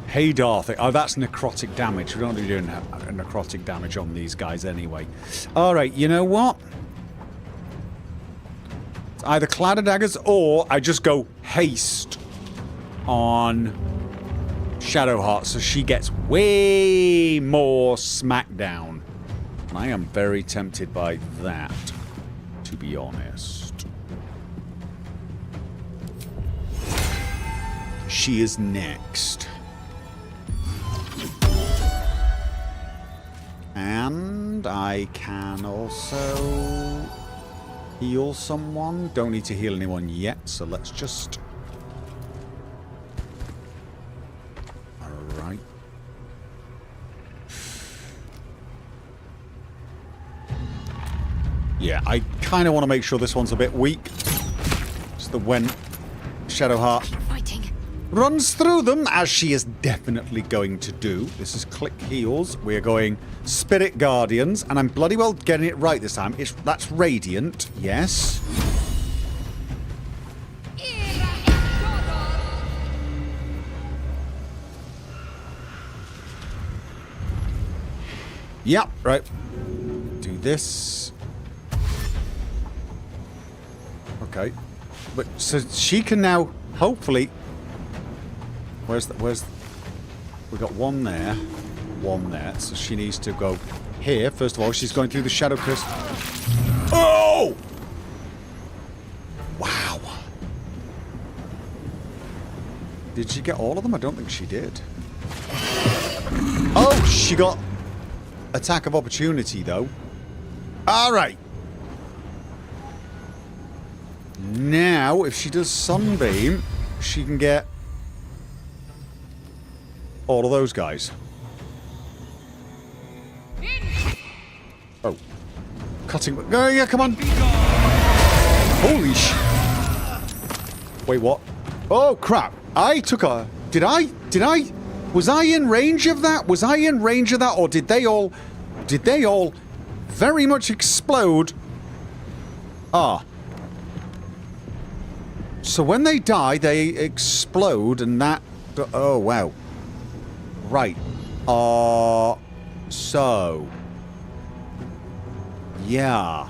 Haydar thing. Oh, that's necrotic damage. We don't want to be doing necrotic damage on these guys anyway. Alright, you know what? It's either Cladder Daggers or I just go haste on Shadowheart so she gets way more smackdown. And I am very tempted by that, to be honest. She is next. And I can also heal someone. Don't need to heal anyone yet, so let's just... Alright. Yeah, I kind of want to make sure this one's a bit weak. Just the when Shadowheart... Keep fighting. runs through them, as she is definitely going to do. This is click heals. We're going Spirit Guardians, and I'm bloody well getting it right this time. That's Radiant, yes. Yep, right. Do this. Okay. But so she can now hopefully. Where's we got one there. So she needs to go here. First of all, she's going through the Shadow Curse. Oh! Wow. Did she get all of them? I don't think she did. Oh, she got attack of opportunity, though. All right. Now, if she does Sunbeam, she can get all of those guys. Oh. Cutting. Oh, yeah, come on. Holy sh... Wait, what? Oh, crap. I took a... Did I? Was I in range of that? Or did they all very much explode? Ah. So when they die, they explode and that... Oh, wow. Right. So... Yeah.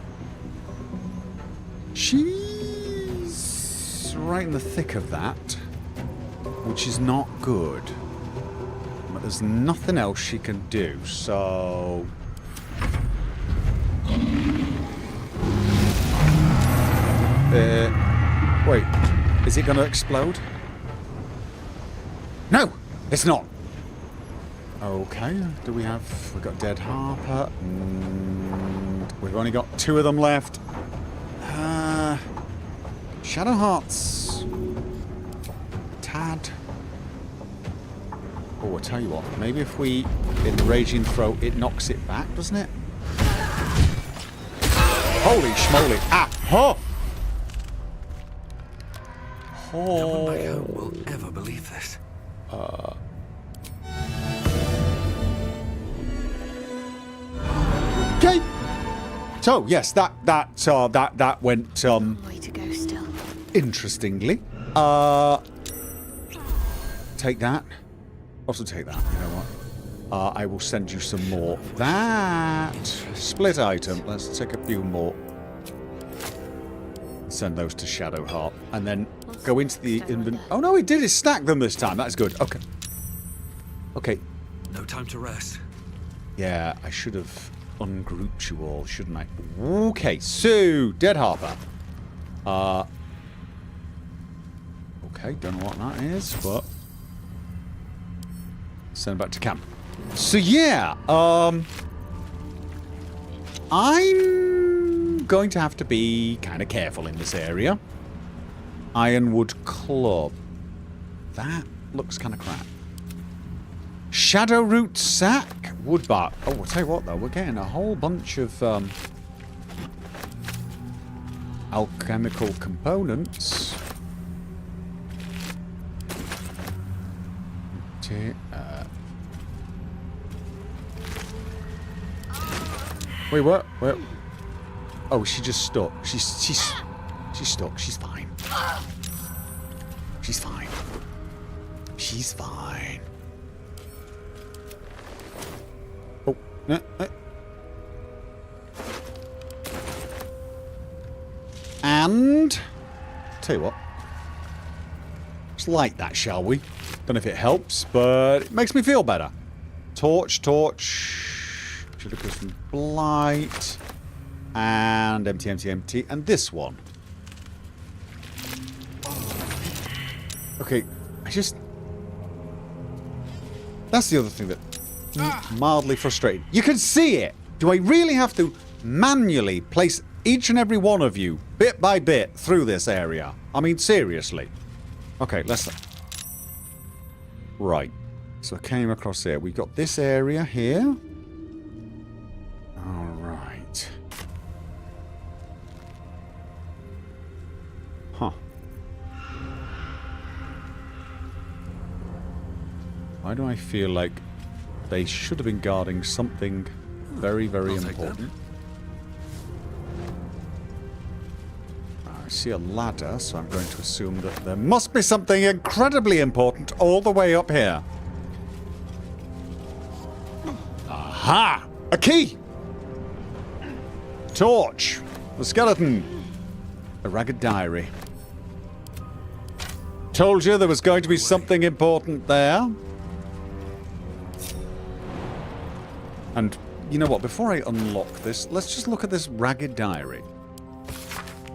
She's right in the thick of that, which is not good. But there's nothing else she can do, so... Wait. Is it going to explode? No! It's not! Okay, do we have... We've got Dead Harper. We've only got 2 of them left. Shadowheart's... Tad. Oh, I'll tell you what. Maybe if we... In the Raging Throw, it knocks it back, doesn't it? Holy schmoly. Ah! Huh! No one back home will ever believe this. Okay. So yes, that went Way to go still. interestingly. Take that. Also take that. You know what? I will send you some more. That split item. Let's take a few more. Send those to Shadowheart, and then go into the inventory. Oh no, it did. It stacked them this time. That's good. Okay. Okay. No time to rest. Yeah, I should have ungrouped you all, shouldn't I? Okay, so Dead Harper. Okay, don't know what that is, but send back to camp. So yeah, I'm going to have to be kind of careful in this area. Ironwood Club. That looks kind of crap. Shadowroot Sack. Woodbark. Oh, I'll tell you what, though. We're getting a whole bunch of alchemical components. Wait, what? Where? Oh, she just stuck. She's stuck. She's fine. She's fine. She's fine. Oh, And tell you what, just light that, shall we? Don't know if it helps, but it makes me feel better. Torch. Should have some blight. And empty. And this one. Okay, that's the other thing that mildly frustrating. You can see it. Do I really have to manually place each and every one of you bit by bit through this area? I mean, seriously. Okay, let's... Right. So I came across here. We got this area here. All right. Huh. Why do I feel like they should have been guarding something very, very important? I see a ladder, so I'm going to assume that there must be something incredibly important all the way up here. Aha! A key! Torch! The skeleton! A ragged diary. Told you there was going to be something important there. And you know what? Before I unlock this, let's just look at this ragged diary.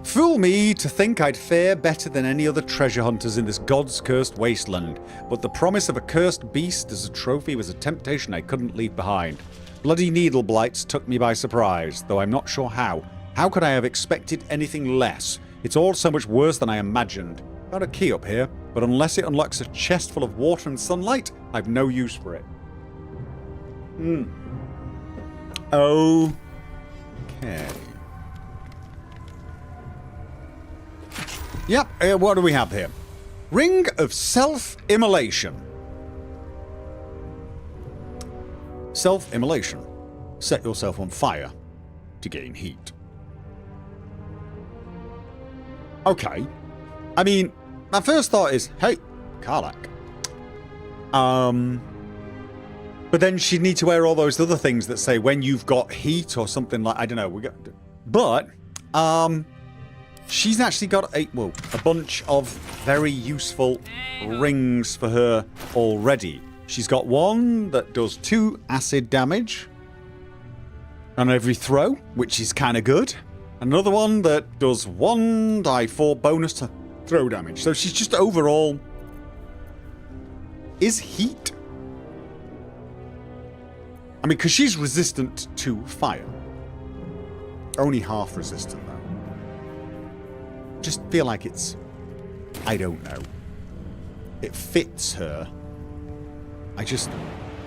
Fool me to think I'd fare better than any other treasure hunters in this God's cursed wasteland, but the promise of a cursed beast as a trophy was a temptation I couldn't leave behind. Bloody needle blights took me by surprise, though I'm not sure how. How could I have expected anything less? It's all so much worse than I imagined. Got a key up here, but unless it unlocks a chest full of water and sunlight, I've no use for it. Okay. Yep, what do we have here? Ring of Self-Immolation. Self-Immolation. Set yourself on fire to gain heat. Okay. I mean, my first thought is, hey, Karlach. But then she'd need to wear all those other things that say when you've got heat or something like, I don't know. But, she's actually got a bunch of very useful rings for her already. She's got one that does 2 acid damage on every throw, which is kind of good. Another one that does 1d4 bonus to throw damage. So she's just overall... Is heat? I mean, because she's resistant to fire. Only half resistant, though. Just feel like it's... I don't know. It fits her. I just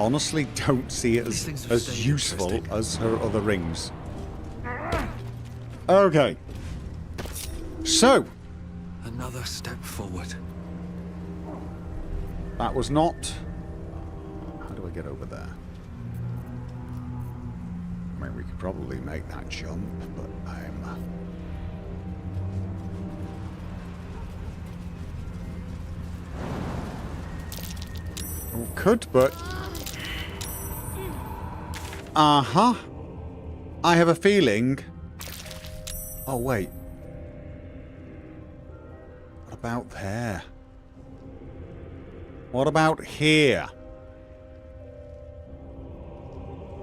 honestly don't see it as useful as her other rings. Okay. So. Another step forward. That was not... How do I get over there? I mean, we could probably make that jump, but I'm... Oh, could, but... Uh-huh. I have a feeling... Oh, wait. What about there? What about here?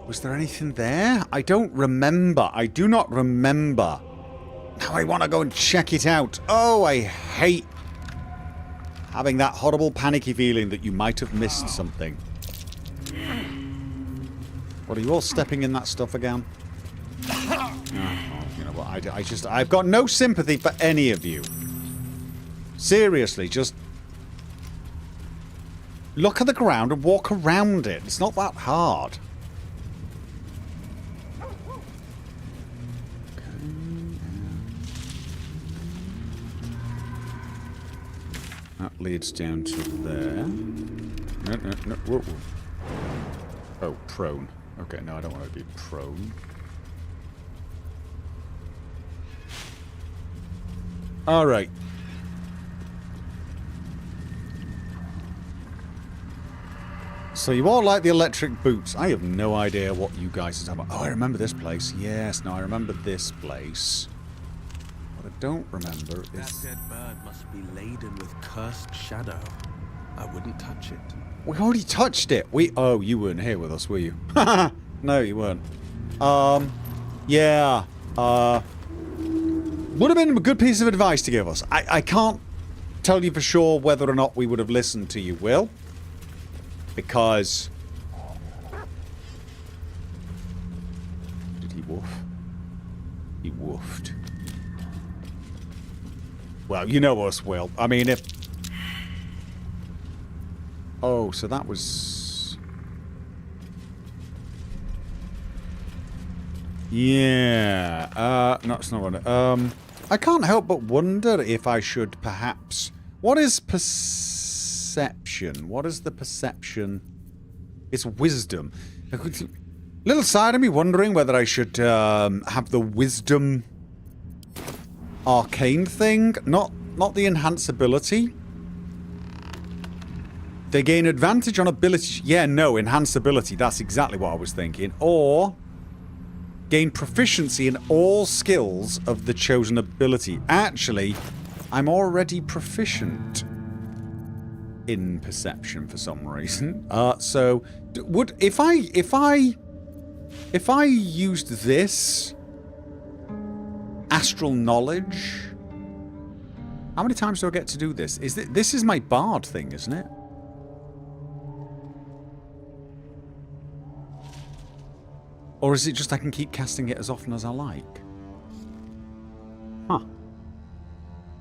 Was there anything there? I don't remember. I do not remember. Now I want to go and check it out. Oh, I hate having that horrible panicky feeling that you might have missed something. What, are you all stepping in that stuff again? Oh, you know what, I've got no sympathy for any of you. Seriously, just look at the ground and walk around it. It's not that hard. That leads down to there. No. Whoa. Oh, prone. Okay, no, I don't want to be prone. Alright. So you all like the electric boots. I have no idea what you guys are talking about. Oh, I remember this place. Yes, no, I remember this place. What I don't remember is... That dead bird must be laden with cursed shadow. I wouldn't touch it. We already touched it. Oh, you weren't here with us, were you? No, you weren't. Yeah. Would have been a good piece of advice to give us. I can't tell you for sure whether or not we would have listened to you, Will. Because... Did he woof? He woofed. Well, you know us, Will. I mean, if... Oh, so that was... Yeah. No, it's not one. I can't help but wonder if I should perhaps... What is perception? What is the perception It's wisdom. Little side of me wondering whether I should have the wisdom arcane thing, not the enhance ability. They gain advantage on ability. Yeah, no, enhance ability. That's exactly what I was thinking. Or gain proficiency in all skills of the chosen ability. Actually, I'm already proficient in perception for some reason. So would if I used this astral knowledge, how many times do I get to do this? This is my bard thing, isn't it? Or is it just I can keep casting it as often as I like? Huh.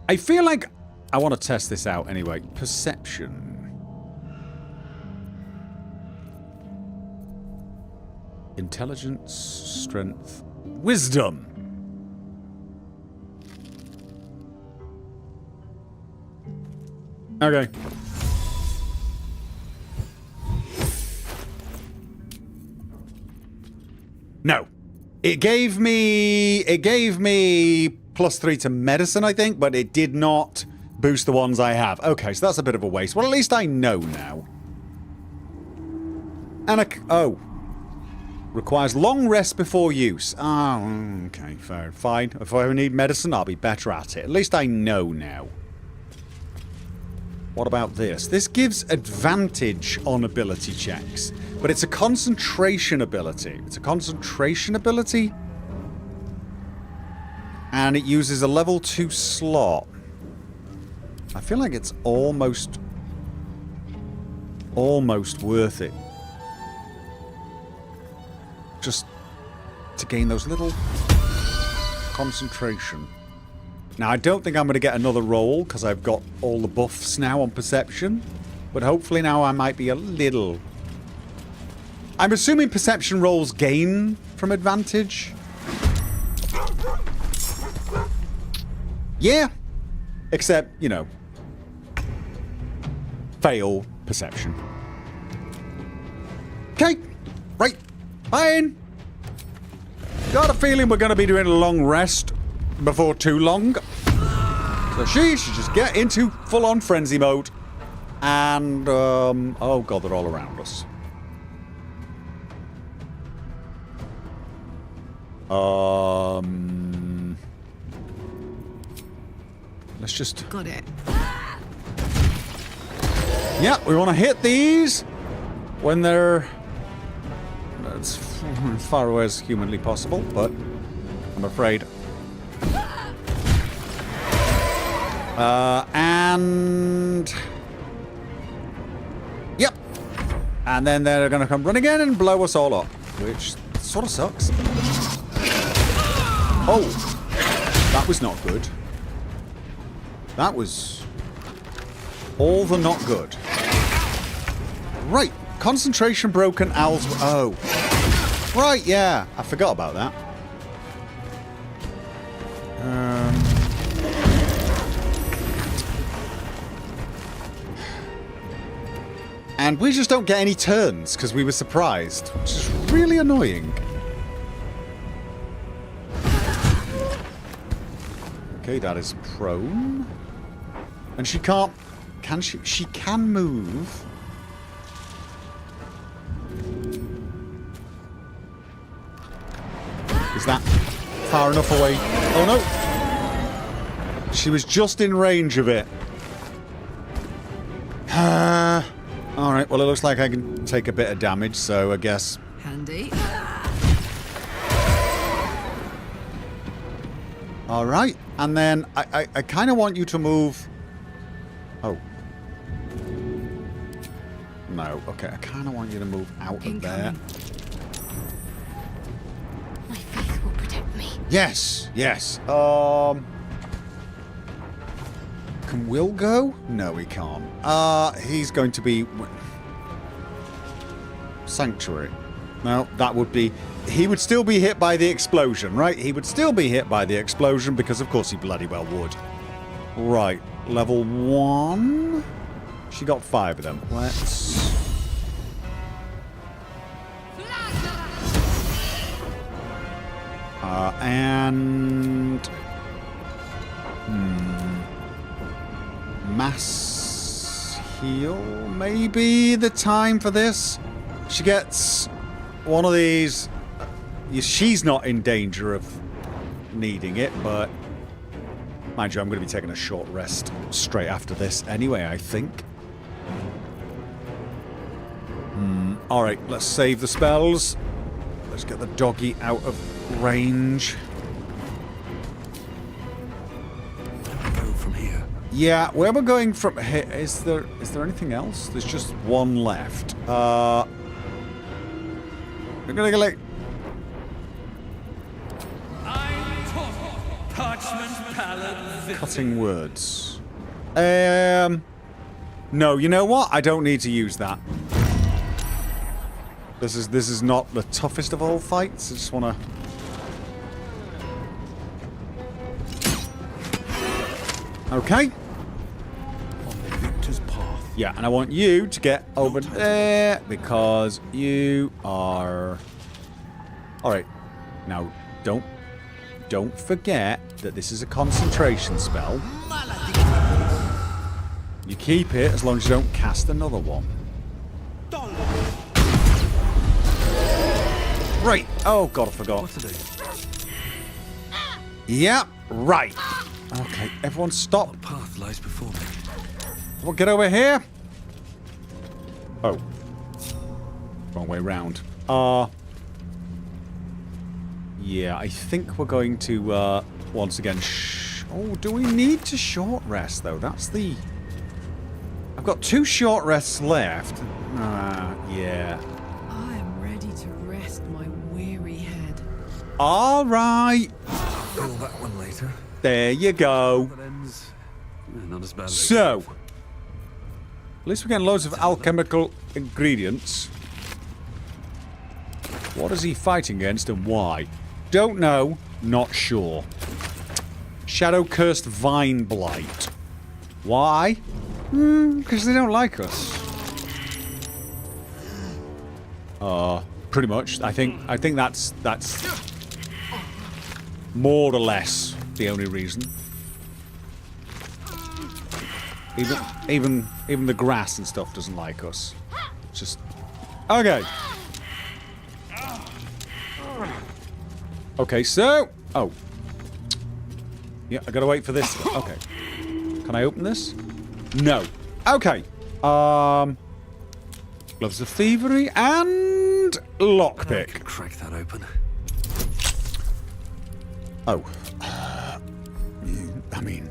I feel like I want to test this out anyway. Perception. Intelligence, strength, wisdom. Okay. No. It gave me +3 to medicine, I think, but it did not boost the ones I have. Okay, so that's a bit of a waste. Well, at least I know now. And oh. Requires long rest before use. Oh, okay, fair. Fine. If I ever need medicine, I'll be better at it. At least I know now. What about this? This gives advantage on ability checks, but it's a concentration ability. It's a concentration ability, and it uses a level 2 slot. I feel like it's almost worth it. Just to gain those little concentration. Now, I don't think I'm going to get another roll because I've got all the buffs now on perception. But hopefully now I might be a little... I'm assuming perception rolls gain from advantage. Yeah. Except, you know, fail perception. Okay. Right. Fine. Got a feeling we're going to be doing a long rest before too long. So she should just get into full-on frenzy mode. And, oh god, they're all around us. Let's just... Got it. Yeah, we want to hit these when they're as far away as humanly possible, but I'm afraid. And... Yep. And then they're going to come running in and blow us all up, which sort of sucks. Oh, that was not good. That was all the not good. Right, concentration broken, owls. Oh, right, yeah, I forgot about that. And we just don't get any turns because we were surprised, which is really annoying. Okay, that is prone. And she can't... Can she? She can move. Is that far enough away? Oh no! She was just in range of it. Alright, well it looks like I can take a bit of damage, so I guess... Handy. Alright, and then I kind of want you to move... Oh. No, okay, I kind of want you to move out of there. My faith will protect me. Yes, yes. Can Will go? No, he can't. He's going to be... Sanctuary. No, that would be... He would still be hit by the explosion, right? He would still be hit by the explosion because of course he bloody well would. Right, level 1. She got 5 of them. Let's... And... Mass heal? Maybe the time for this? She gets one of these... She's not in danger of needing it, but... Mind you, I'm going to be taking a short rest straight after this anyway, I think. Alright, let's save the spells. Let's get the doggy out of range. Where do we go from here? Yeah, where we're going from here... Is there anything else? There's just one left. We're gonna go like... Cutting words. No, you know what? I don't need to use that. This is not the toughest of all fights. I just wanna... Okay. On the victor's path. Yeah, and I want you to get over there because you are... Alright. Now, don't forget that this is a concentration spell. You keep it as long as you don't cast another one. Right. Oh, God, I forgot. What to do? Yep, right. Okay, everyone stop. What path lies before me? We'll get over here. Oh. Wrong way round. Yeah, I think we're going to, once again, oh, do we need to short rest, though? That's the... I've got 2 short rests left. Yeah. I am ready to rest my weary head. All right. Call that one later. There you go. Not as bad as So, at least we're getting loads of alchemical ingredients. What is he fighting against and why? Don't know. Not sure. Shadow-cursed vine blight. Why? Because they don't like us. Pretty much. I think that's more or less the only reason. Even the grass and stuff doesn't like us. It's just okay. Okay, so oh yeah, I gotta wait for this. Okay, can I open this? No. Okay. Gloves of thievery and lockpick. Crack that open. Oh. I mean,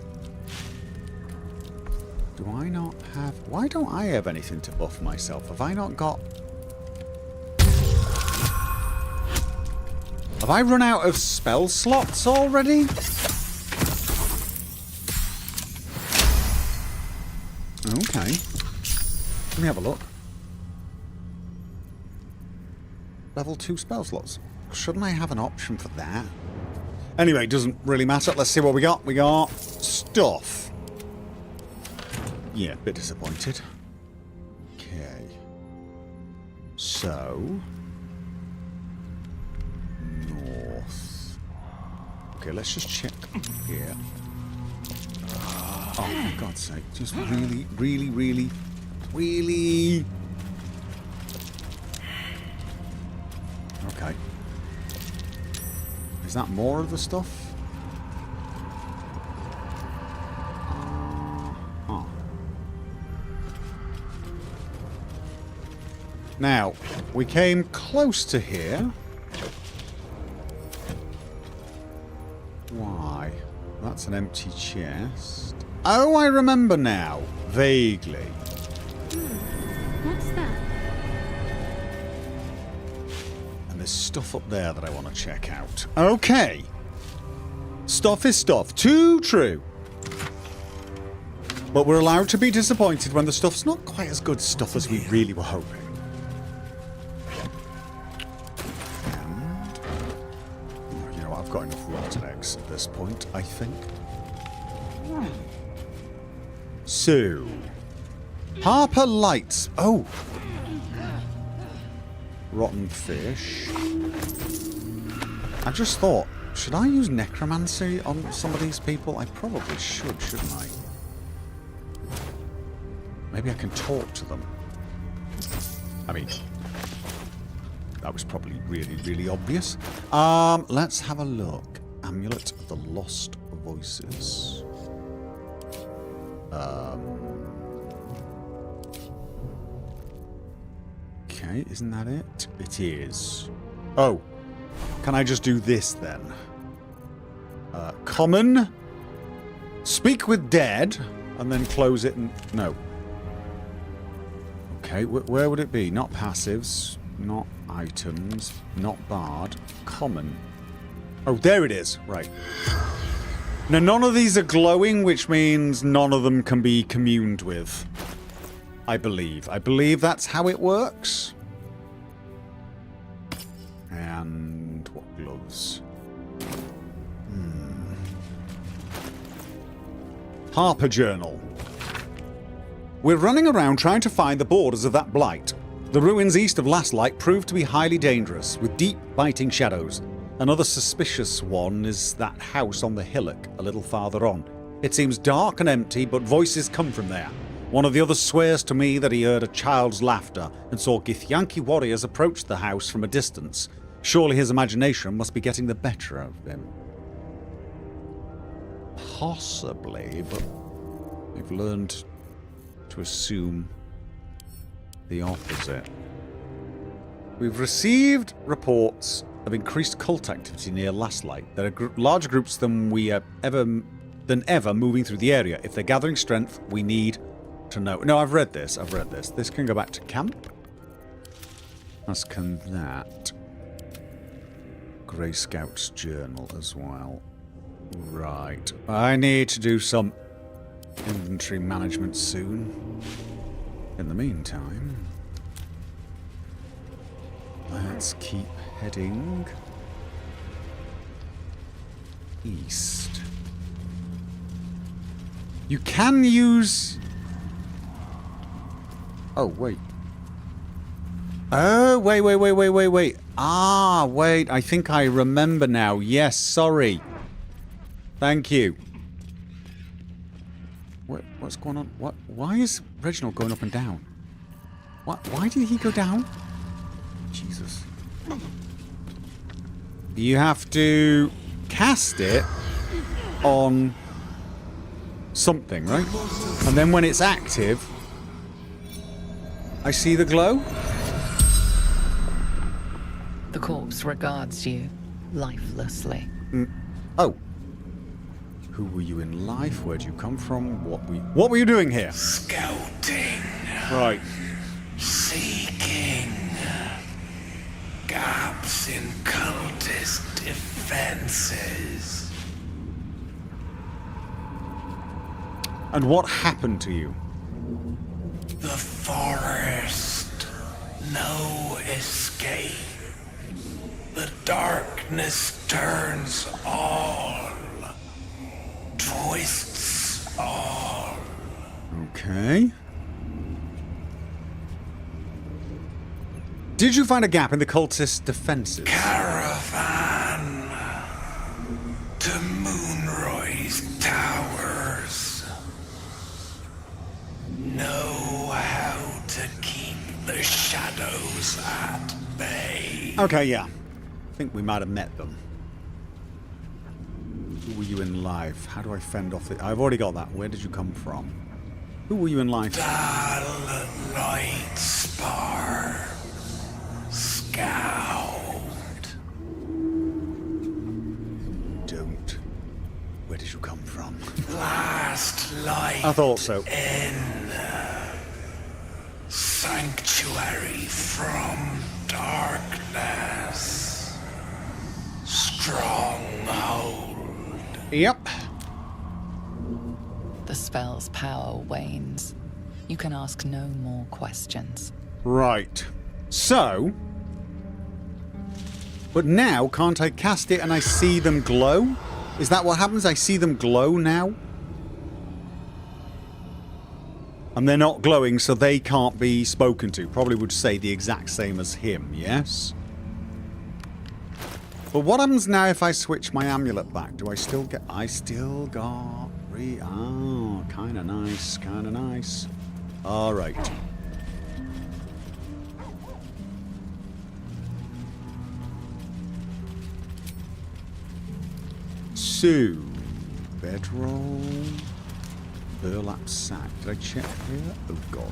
do I not have... Why don't I have anything to buff myself? Have I not got... Have I run out of spell slots already? Okay. Let me have a look. Level 2 spell slots. Shouldn't I have an option for that? Anyway, it doesn't really matter. Let's see what we got. We got stuff. Yeah, a bit disappointed. Okay. So... North. Okay, let's just check here. Oh, for God's sake. Just really, really, really, really... Okay. Is that more of the stuff? Oh. Now, we came close to here. Why? That's an empty chest. Oh, I remember now. Vaguely. What's that? And there's stuff up there that I want to check out. Okay. Stuff is stuff. Too true. But we're allowed to be disappointed when the stuff's not quite as good stuff as we really were hoping. And... You know what? I've got enough rotten eggs at this point, I think. So... Harper Lights. Oh! Rotten fish. I just thought, Should I use necromancy on some of these people? I probably should, shouldn't I? Maybe I can talk to them. I mean, that was probably really, really obvious. Let's have a look. Amulet of the Lost Voices. Okay, isn't that it? It is. Oh. Can I just do this then? Common. Speak with dead. And then close it and... No. Okay, where would it be? Not passives. Not items. Not bard. Common. Oh, there it is. Right. Now, none of these are glowing, which means none of them can be communed with. I believe. I believe that's how it works. And what gloves? Harper Journal. We're running around trying to find the borders of that blight. The ruins east of Last Light proved to be highly dangerous, with deep, biting shadows. Another suspicious one is that house on the hillock, a little farther on. It seems dark and empty, but voices come from there. One of the others swears to me that he heard a child's laughter and saw Githyanki warriors approach the house from a distance. Surely his imagination must be getting the better of him. Possibly, but I've learned to assume the opposite. We've received reports of increased cult activity near Last Light. There are larger groups than ever moving through the area. If they're gathering strength, we need to know. No, I've read this. This can go back to camp. As can that. Grey Scout's journal as well. Right. I need to do some inventory management soon. In the meantime, let's keep heading east. You can use... Oh, wait. Oh, wait. Ah, wait. I think I remember now. Yes, sorry. Thank you. What's going on? What? Why is Reginald going up and down? What? Why did he go down? Jesus. You have to cast it on something, right? And then when it's active, I see the glow. The corpse regards you lifelessly. Oh. Who were you in life? Where'd you come from? What were you doing here? Scouting. Right. Seeking. Gaps in cultist defenses. And what happened to you? The forest. No escape. The darkness turns all. Twists all. Okay. Did you find a gap in the cultist defenses? Caravan to Moonroy's towers. Know how to keep the shadows at bay. Okay, yeah. I think we might have met them. Who were you in life? How do I fend off it? I've already got that. Where did you come from? Who were you in life? Dull light spar. Scout. Don't. Where did you come from? Last light. I thought so. In. Sanctuary from darkness. Stronghold. Yep. The spell's power wanes. You can ask no more questions. Right. So... But now, can't I cast it and I see them glow? Is that what happens? I see them glow now? And they're not glowing, so they can't be spoken to. Probably would say the exact same as him, yes? But what happens now if I switch my amulet back? Do I still get... I still got... Oh, kind of nice, kind of nice. All right. So, bedroll, burlap sack. Did I check here? Oh god.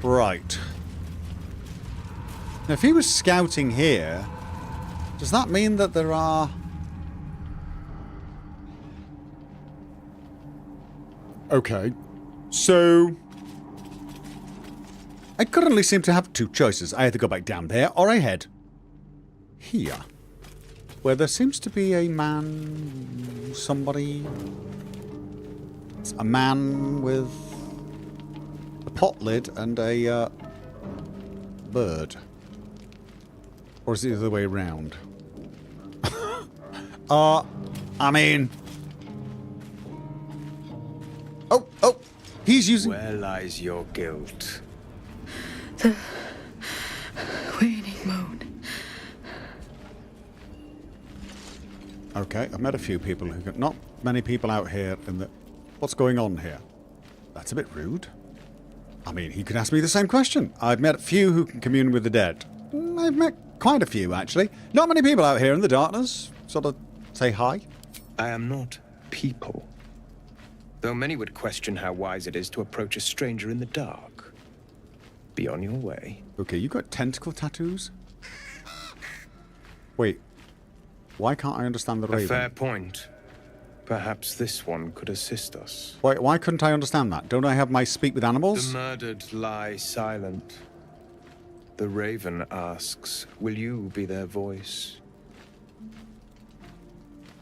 Right. Now, if he was scouting here, does that mean that there are... Okay. So... I currently seem to have two choices. I either go back down there, or I head here. Where there seems to be a man... Somebody... It's a man with... a pot lid and a... bird. Or is it the other way around? I mean... Oh! He's using... Where lies your guilt? The waning moon. Okay, I've met a few people who... Not many people out here in the... What's going on here? That's a bit rude. I mean, he could ask me the same question. I've met a few who can commune with the dead. I've met quite a few, actually. Not many people out here in the darkness. Sort of say hi. I am not people. Though many would question how wise it is to approach a stranger in the dark. Be on your way. Okay, you got tentacle tattoos? Wait. Why can't I understand the raven? A fair point. Perhaps this one could assist us. Why couldn't I understand that? Don't I have my speak with animals? The murdered lie silent. The raven asks, will you be their voice?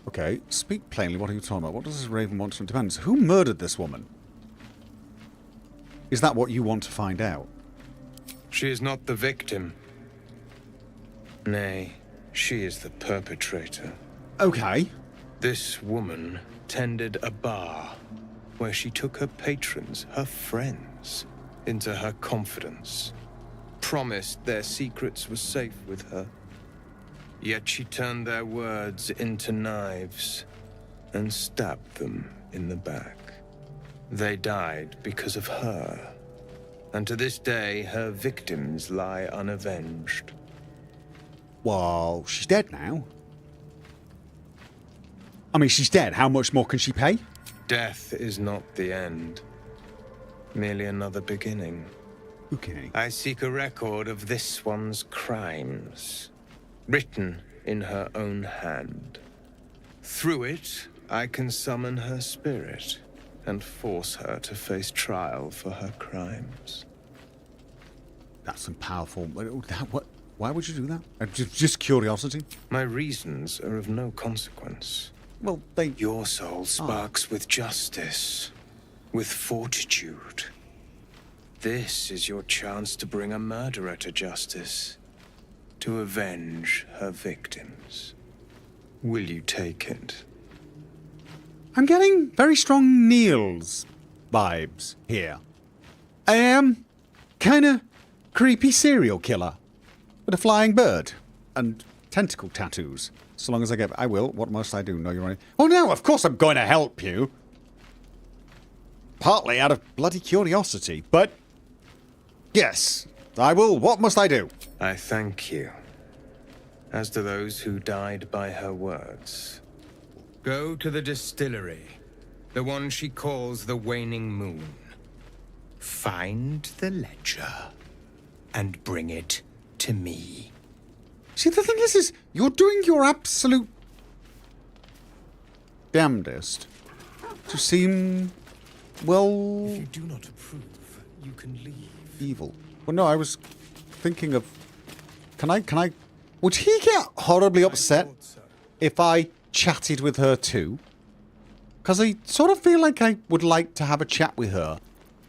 Okay, speak plainly. What are you talking about? What does this raven want from depends? Who murdered this woman? Is that what you want to find out? She is not the victim. Nay, she is the perpetrator. Okay. This woman tended a bar where she took her patrons, her friends, into her confidence. Promised their secrets were safe with her. Yet she turned their words into knives and stabbed them in the back. They died because of her. And to this day, her victims lie unavenged. Well, she's dead now. I mean, she's dead. How much more can she pay? Death is not the end. Merely another beginning. Okay. I seek a record of this one's crimes, written in her own hand. Through it, I can summon her spirit and force her to face trial for her crimes. That's some powerful... Why would you do that? Just curiosity? My reasons are of no consequence. Well, Your soul sparks with justice, with fortitude. This is your chance to bring a murderer to justice, to avenge her victims. Will you take it? I'm getting very strong Niels vibes here. I am kind of creepy serial killer with a flying bird and tentacle tattoos. So long as I get... I will. What must I do? No, you're right. Oh, no, of course I'm going to help you. Partly out of bloody curiosity, but... Yes, I will. What must I do? I thank you. As to those who died by her words. Go to the distillery, the one she calls the Waning Moon. Find the ledger and bring it to me. See, the thing is you're doing your absolute damnedest to seem, well... If you do not approve, you can leave. Evil. Well, no, I was thinking of... Can I... Would he get horribly upset if I chatted with her too? Because I sort of feel like I would like to have a chat with her.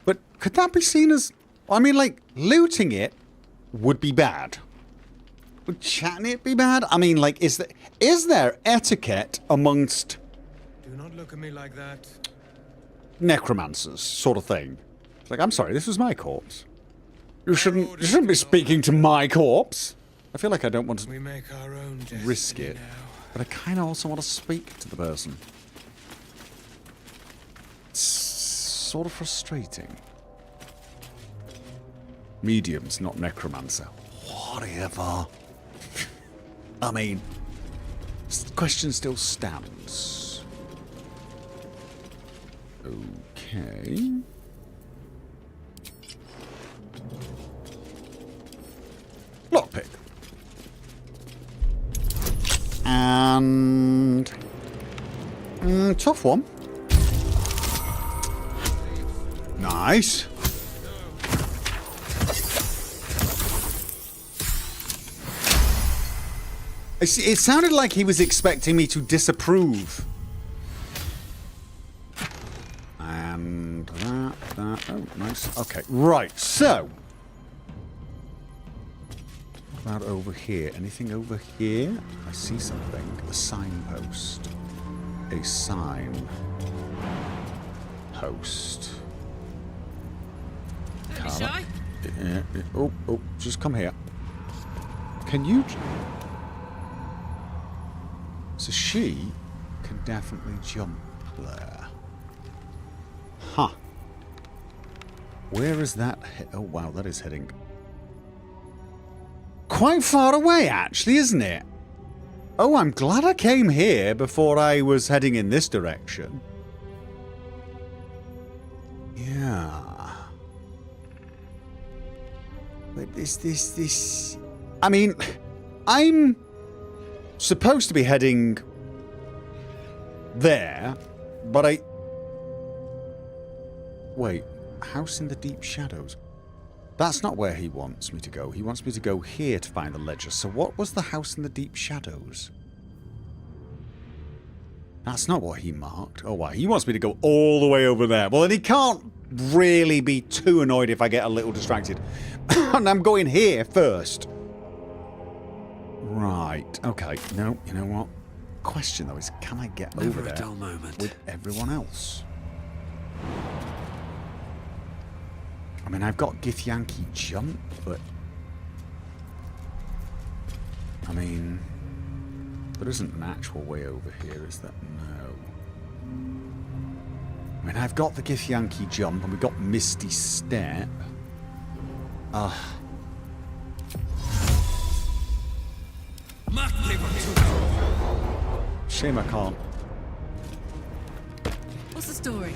But could that be seen as... I mean, like, looting it would be bad. Would chatting it be bad? I mean, like, is there etiquette amongst... Do not look at me like that. Necromancers, sort of thing. It's like, I'm sorry, this was my corpse. You shouldn't be speaking to my corpse. I feel like I don't want to We make our own destiny risk it, now. but I kind of also want to speak to the person. It's sort of frustrating. Mediums, not necromancer. Whatever. I mean, question still stands. Okay. Lockpick. And... tough one. Nice. It sounded like he was expecting me to disapprove. And that, oh, nice. Okay, right, so. What about over here? Anything over here? I see something. A signpost. A sign. Post. Don't be shy. Oh, just come here. Can you... So she can definitely jump there. Huh. Where is that? Oh, wow, that is heading quite far away, actually, isn't it? Oh, I'm glad I came here before I was heading in this direction. Yeah. But this... I mean, I'm supposed to be heading there, but I... Wait, house in the deep shadows. That's not where he wants me to go. He wants me to go here to find the ledger. So what was the house in the deep shadows? That's not what he marked. Oh, wow. He wants me to go all the way over there. Well, then he can't really be too annoyed if I get a little distracted. And I'm going here first. Right. Okay. No, you know what? Question, though, is can I get over there with everyone else? I mean, I've got Githyanki jump, but... I mean... There isn't an actual way over here, is there? No. I mean, I've got the Githyanki jump, and we've got Misty Step. Shame I can't. What's the story?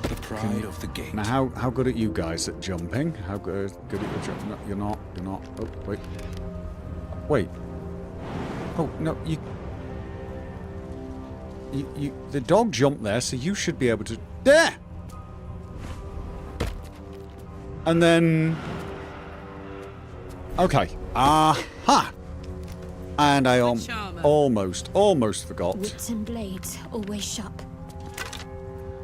The pride of the gate. Now, how good are you guys at jumping? How good at your jump? No, you're not. You're not. Oh, wait. Wait. Oh, no, you... The dog jumped there, so you should be able to... There! And then... Okay. Aha! And I almost forgot. Wits and blades, always sharp.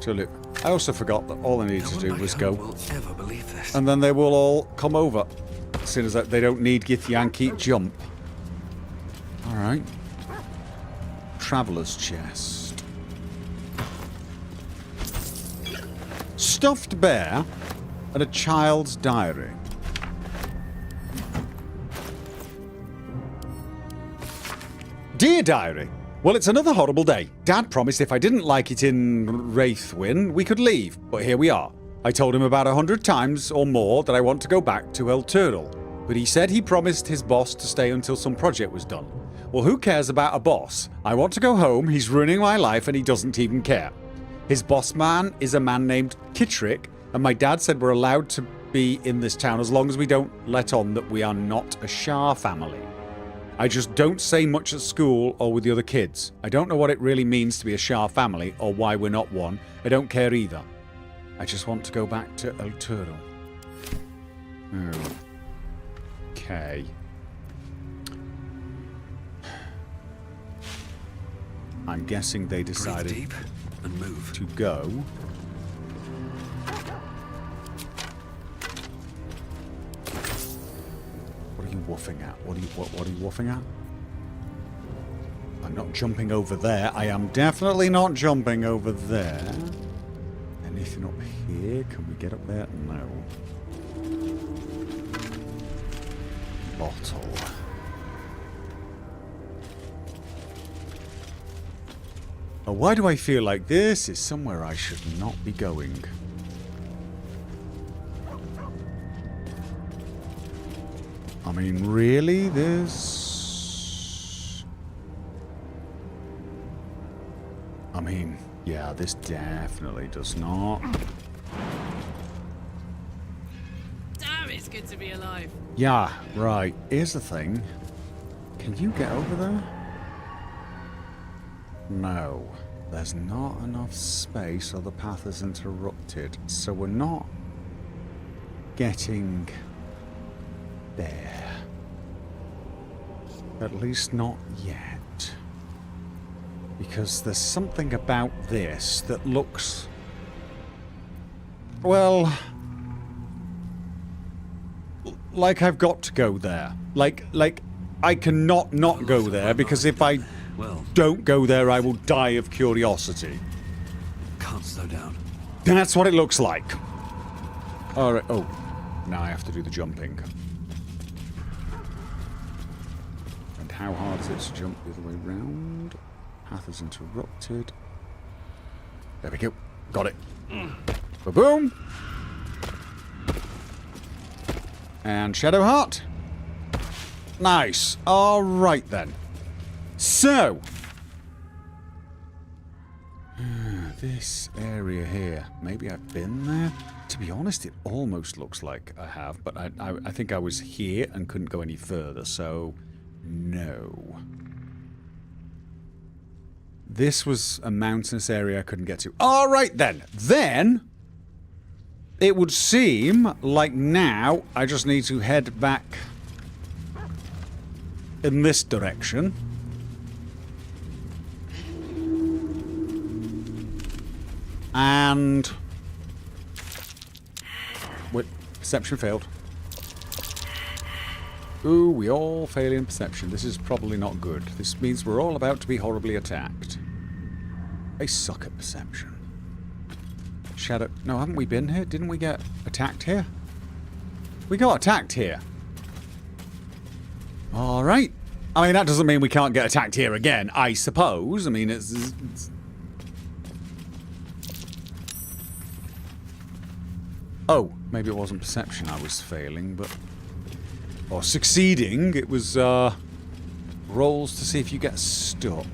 So look, I also forgot that all I needed to do was go. Will ever believe this. And then they will all come over. As soon as they don't need Githyanki jump. Alright. Traveller's chest. Stuffed bear and a child's diary. Dear Diary, well, it's another horrible day. Dad promised if I didn't like it in Wraithwyn, we could leave, but here we are. I told him about 100 times or more that I want to go back to El Turtle, but he said he promised his boss to stay until some project was done. Well, who cares about a boss? I want to go home, he's ruining my life, and he doesn't even care. His boss man is a man named Kittrick, and my dad said we're allowed to be in this town as long as we don't let on that we are not a Shah family. I just don't say much at school or with the other kids. I don't know what it really means to be a Shah family or why we're not one. I don't care either. I just want to go back to El Turtle. Okay. I'm guessing they decided deep and move. to go. What are you woofing at? What are you woofing at? I'm not jumping over there. I am definitely not jumping over there. Anything up here? Can we get up there? No. bottle. Oh, why do I feel like this is somewhere I should not be going? I mean, really? I mean, yeah, this definitely does not. Damn, it's good to be alive. Yeah, right. Here's the thing. Can you get over there? No. There's not enough space or the path is interrupted. So we're not getting there. At least not yet. Because there's something about this that looks... well... like I've got to go there. Like I cannot not go there, because if I don't go there, I will die of curiosity. Can't slow down. That's what it looks like. Alright, oh. Now I have to do the jumping. And how hard is it to jump the other way round? Path is interrupted. There we go. Got it. Ba-boom! And Shadow Heart. Nice. Alright then. So. This area here. Maybe I've been there? To be honest, it almost looks like I have, but I think I was here and couldn't go any further, so no. This was a mountainous area I couldn't get to. Alright then. Then, it would seem like now I just need to head back in this direction. And... wait, perception failed. Ooh, we all fail in perception. This is probably not good. This means we're all about to be horribly attacked. I suck at perception. Shadow... no, haven't we been here? Didn't we get attacked here? We got attacked here. Alright. I mean, that doesn't mean we can't get attacked here again, I suppose. I mean, it's... oh, maybe it wasn't perception I was failing, but... or succeeding. It was, rolls to see if you get stuck.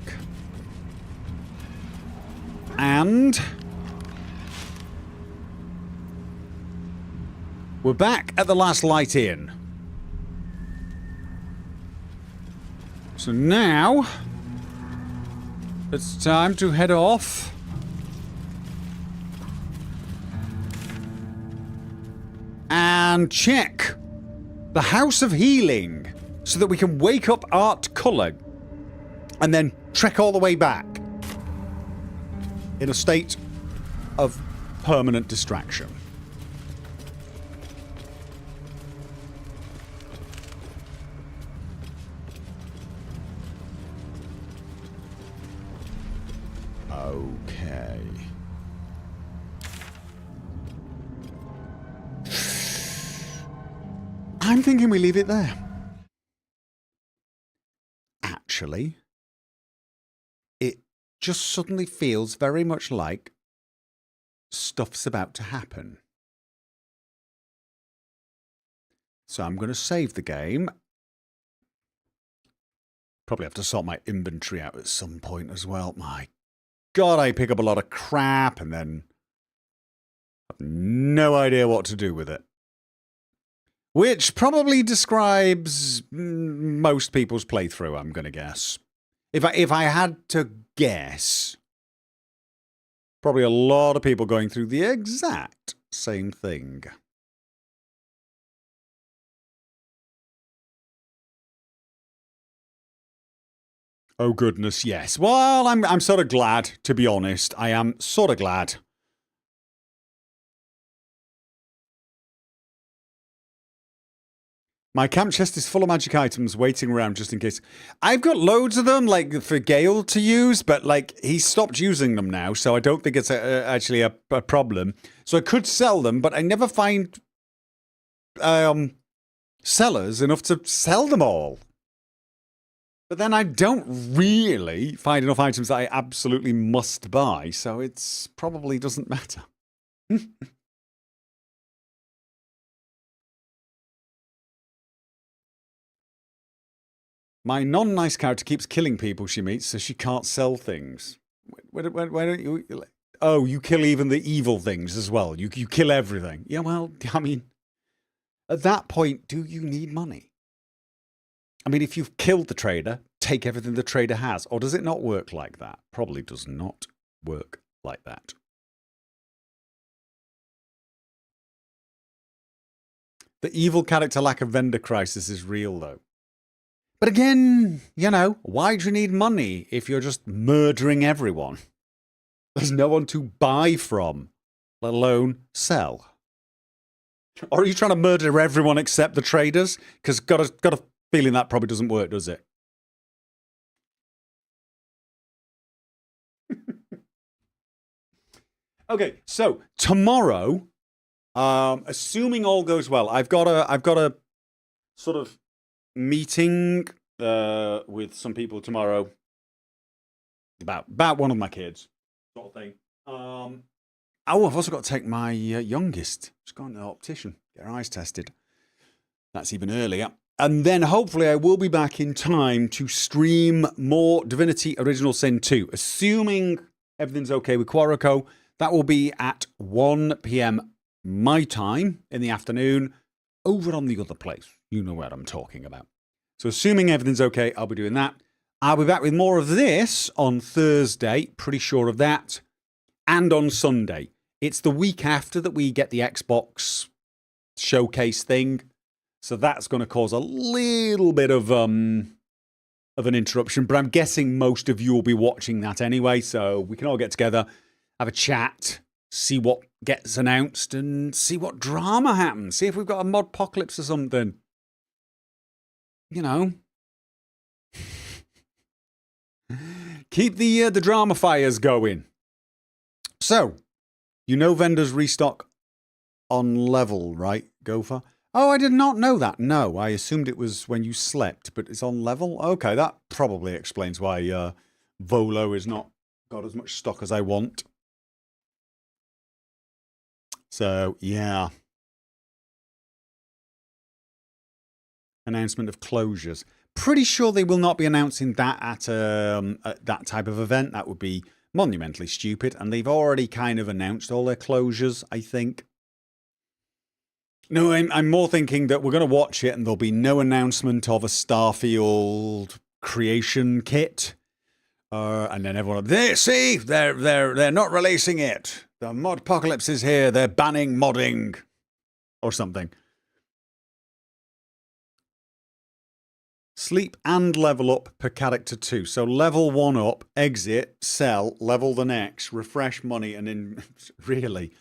And... we're back at the last light in. So now... it's time to head off. And check the House of Healing so that we can wake up Art Colour and then trek all the way back in a state of permanent distraction. Okay. I'm thinking we leave it there. Actually, it just suddenly feels very much like stuff's about to happen. So I'm going to save the game. Probably have to sort my inventory out at some point as well. My God, I pick up a lot of crap and then have no idea what to do with it. Which probably describes most people's playthrough, I'm going to guess. If I had to guess, probably a lot of people going through the exact same thing. Oh goodness, yes. Well, I'm sort of glad, to be honest. I am sort of glad. My camp chest is full of magic items waiting around just in case. I've got loads of them, like, for Gale to use, but, like, he stopped using them now, so I don't think it's actually a problem. So I could sell them, but I never find sellers enough to sell them all. But then I don't really find enough items that I absolutely must buy, so it's probably doesn't matter. My non-nice character keeps killing people she meets, so she can't sell things. Why don't you... Oh, you kill even the evil things as well. You kill everything. Yeah, well, I mean, at that point, do you need money? I mean, if you've killed the trader, take everything the trader has. Or does it not work like that? Probably does not work like that. The evil character lack of vendor crisis is real, though. But again, you know, why do you need money if you're just murdering everyone? There's no one to buy from, let alone sell. Or are you trying to murder everyone except the traders? Because got a feeling that probably doesn't work, does it? Okay, so tomorrow, assuming all goes well, I've got a sort of meeting with some people tomorrow about one of my kids, sort of thing. Oh, I've also got to take my youngest. She's gone to the optician, get her eyes tested. That's even earlier. And then hopefully I will be back in time to stream more Divinity Original Sin 2. Assuming everything's okay with Quarico, that will be at 1 p.m. my time in the afternoon over on the other place. You know what I'm talking about. So assuming everything's okay, I'll be doing that. I'll be back with more of this on Thursday, pretty sure of that, and on Sunday. It's the week after that we get the Xbox showcase thing. So that's going to cause a little bit of an interruption, but I'm guessing most of you will be watching that anyway, so we can all get together, have a chat, see what gets announced, and see what drama happens. See if we've got a mod apocalypse or something. You know. Keep the drama fires going. So, you know vendors restock on level, right, Gopher? Oh, I did not know that. No, I assumed it was when you slept, but it's on level? Okay, that probably explains why Volo has not got as much stock as I want. So, yeah. Announcement of closures. Pretty sure they will not be announcing that at that type of event. That would be monumentally stupid. And they've already kind of announced all their closures, I think. No, I'm more thinking that we're going to watch it and there'll be no announcement of a Starfield creation kit. And then everyone, they're not releasing it. The mod apocalypse is here. They're banning modding or something. Sleep and level up per character 2. So level 1 up, exit, sell, level the next, refresh money, and then really,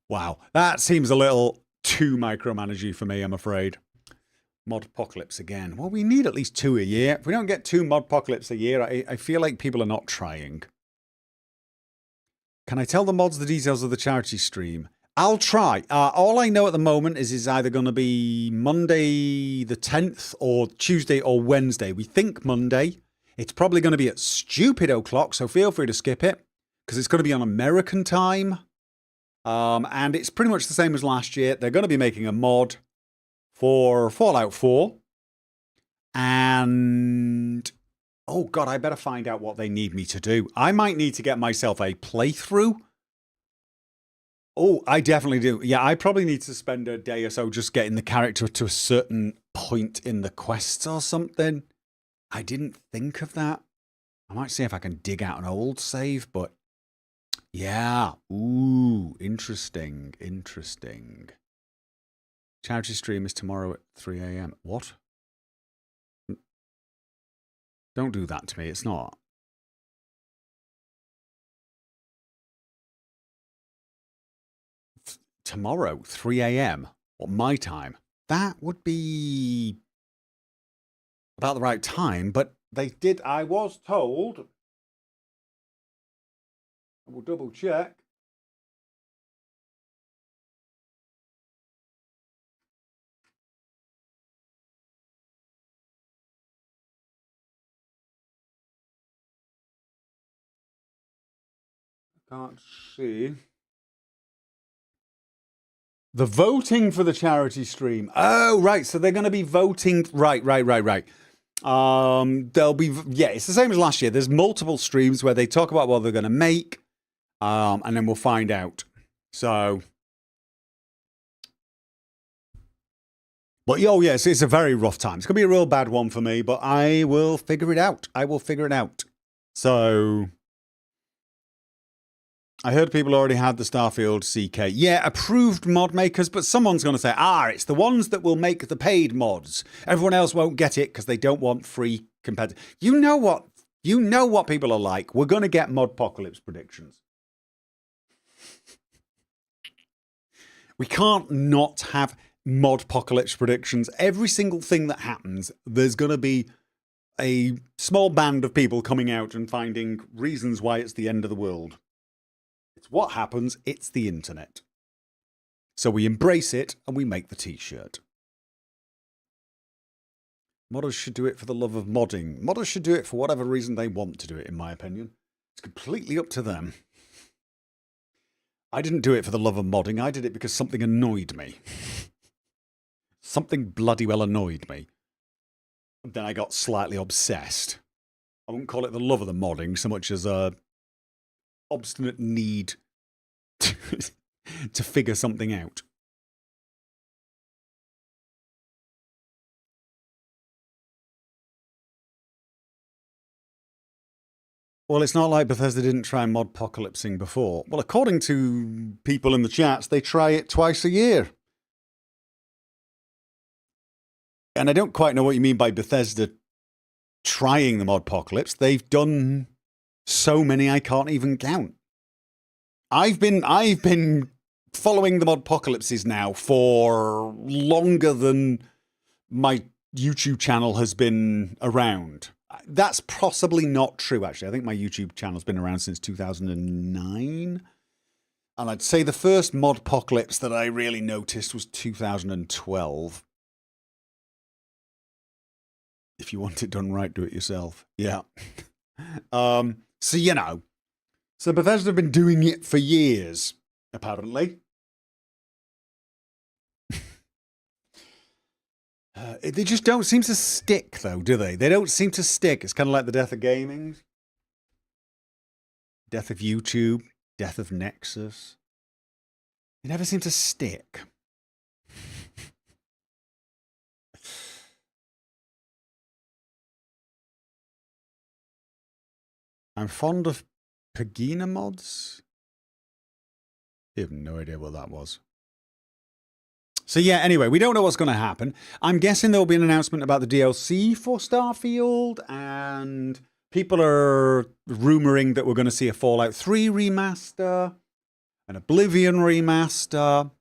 wow, that seems a little too micromanagey for me, I'm afraid. Mod apocalypse again. Well, we need at least 2 a year. If we don't get 2 mod apocalypse a year, I feel like people are not trying. Can I tell the mods the details of the charity stream? I'll try. All I know at the moment is it's either going to be Monday the 10th or Tuesday or Wednesday. We think Monday. It's probably going to be at stupid o'clock, so feel free to skip it because it's going to be on American time. And it's pretty much the same as last year. They're going to be making a mod for Fallout 4. And, oh God, I better find out what they need me to do. I might need to get myself a playthrough. Oh, I definitely do. Yeah, I probably need to spend a day or so just getting the character to a certain point in the quests or something. I didn't think of that. I might see if I can dig out an old save, but yeah. Ooh, interesting. Interesting. Charity stream is tomorrow at 3 a.m. What? Don't do that to me. It's not. Tomorrow, 3 a.m. What, my time? That would be about the right time, but they did. I was told. I will double check. Can't see. The voting for the charity stream. Oh, right. So they're going to be voting. Right. There'll be, yeah, it's the same as last year. There's multiple streams where they talk about what they're going to make, and then we'll find out. So, but oh yes, it's a very rough time. It's going to be a real bad one for me, but I will figure it out. So, I heard people already had the Starfield CK. Yeah, approved mod makers, but someone's going to say, it's the ones that will make the paid mods. Everyone else won't get it because they don't want free competitive. You know what people are like. We're going to get Modpocalypse predictions. We can't not have Modpocalypse predictions. Every single thing that happens, there's going to be a small band of people coming out and finding reasons why it's the end of the world. It's what happens. It's the internet. So we embrace it and we make the t-shirt. Modders should do it for the love of modding. Modders should do it for whatever reason they want to do it, in my opinion. It's completely up to them. I didn't do it for the love of modding. I did it because something annoyed me. Something bloody well annoyed me. And then I got slightly obsessed. I wouldn't call it the love of the modding so much as a obstinate need to figure something out. Well, it's not like Bethesda didn't try Modpocalypsing before. Well, according to people in the chats, they try it twice a year. And I don't quite know what you mean by Bethesda trying the Modpocalypse. They've done so many I can't even count. I've been following the Modpocalypses now for longer than my YouTube channel has been around. That's possibly not true, actually. I think my YouTube channel's been around since 2009. And I'd say the first Modpocalypse that I really noticed was 2012. If you want it done right, do it yourself. Yeah. So, you know. So Bethesda have been doing it for years, apparently. They just don't seem to stick, though, do they? They don't seem to stick. It's kind of like the death of gaming, death of YouTube, death of Nexus. They never seem to stick. I'm fond of Pagina mods. I have no idea what that was. So yeah, anyway, we don't know what's going to happen. I'm guessing there will be an announcement about the DLC for Starfield, and people are rumoring that we're going to see a Fallout 3 remaster, an Oblivion remaster.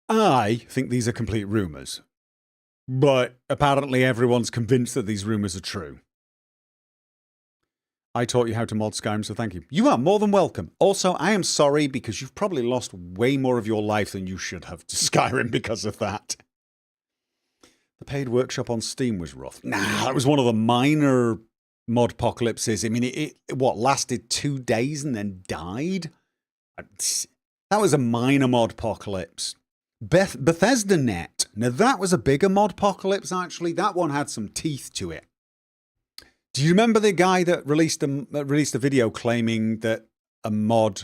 I think these are complete rumors, but apparently everyone's convinced that these rumors are true. I taught you how to mod Skyrim, so thank you. You are more than welcome. Also, I am sorry because you've probably lost way more of your life than you should have to Skyrim because of that. The paid workshop on Steam was rough. Nah, that was one of the minor Modpocalypses. I mean, it lasted 2 days and then died? That was a minor Modpocalypse. Bethesda Net. Now, that was a bigger Modpocalypse, actually. That one had some teeth to it. Do you remember the guy that released a video claiming that a mod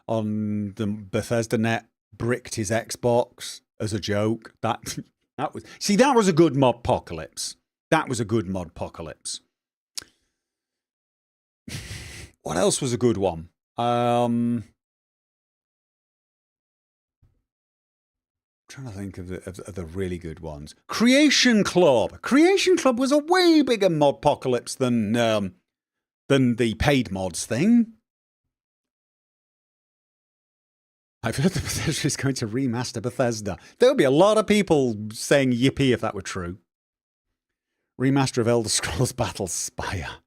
on the Bethesda Net bricked his Xbox as a joke? That was a good Modpocalypse. That was a good Modpocalypse. What else was a good one? Trying to think of the really good ones. Creation Club. Creation Club was a way bigger Modpocalypse than the paid mods thing. I've heard that Bethesda is going to remaster Bethesda. There would be a lot of people saying yippee if that were true. Remaster of Elder Scrolls Battle Spire.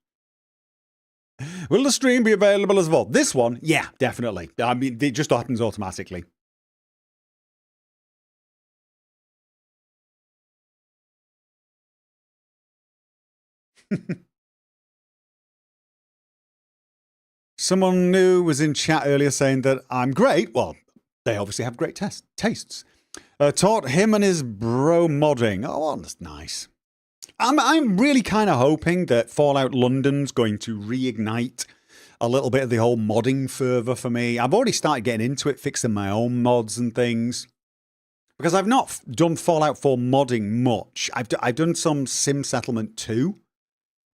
Will the stream be available as well? This one? Yeah, definitely. I mean, it just happens automatically. Someone new was in chat earlier saying that I'm great. Well, they obviously have great tastes. Taught him and his bro modding. Oh, well, that's nice. I'm really kind of hoping that Fallout London's going to reignite a little bit of the whole modding fervor for me. I've already started getting into it, fixing my own mods and things. Because I've not done Fallout 4 modding much. I've done some Sim Settlement 2.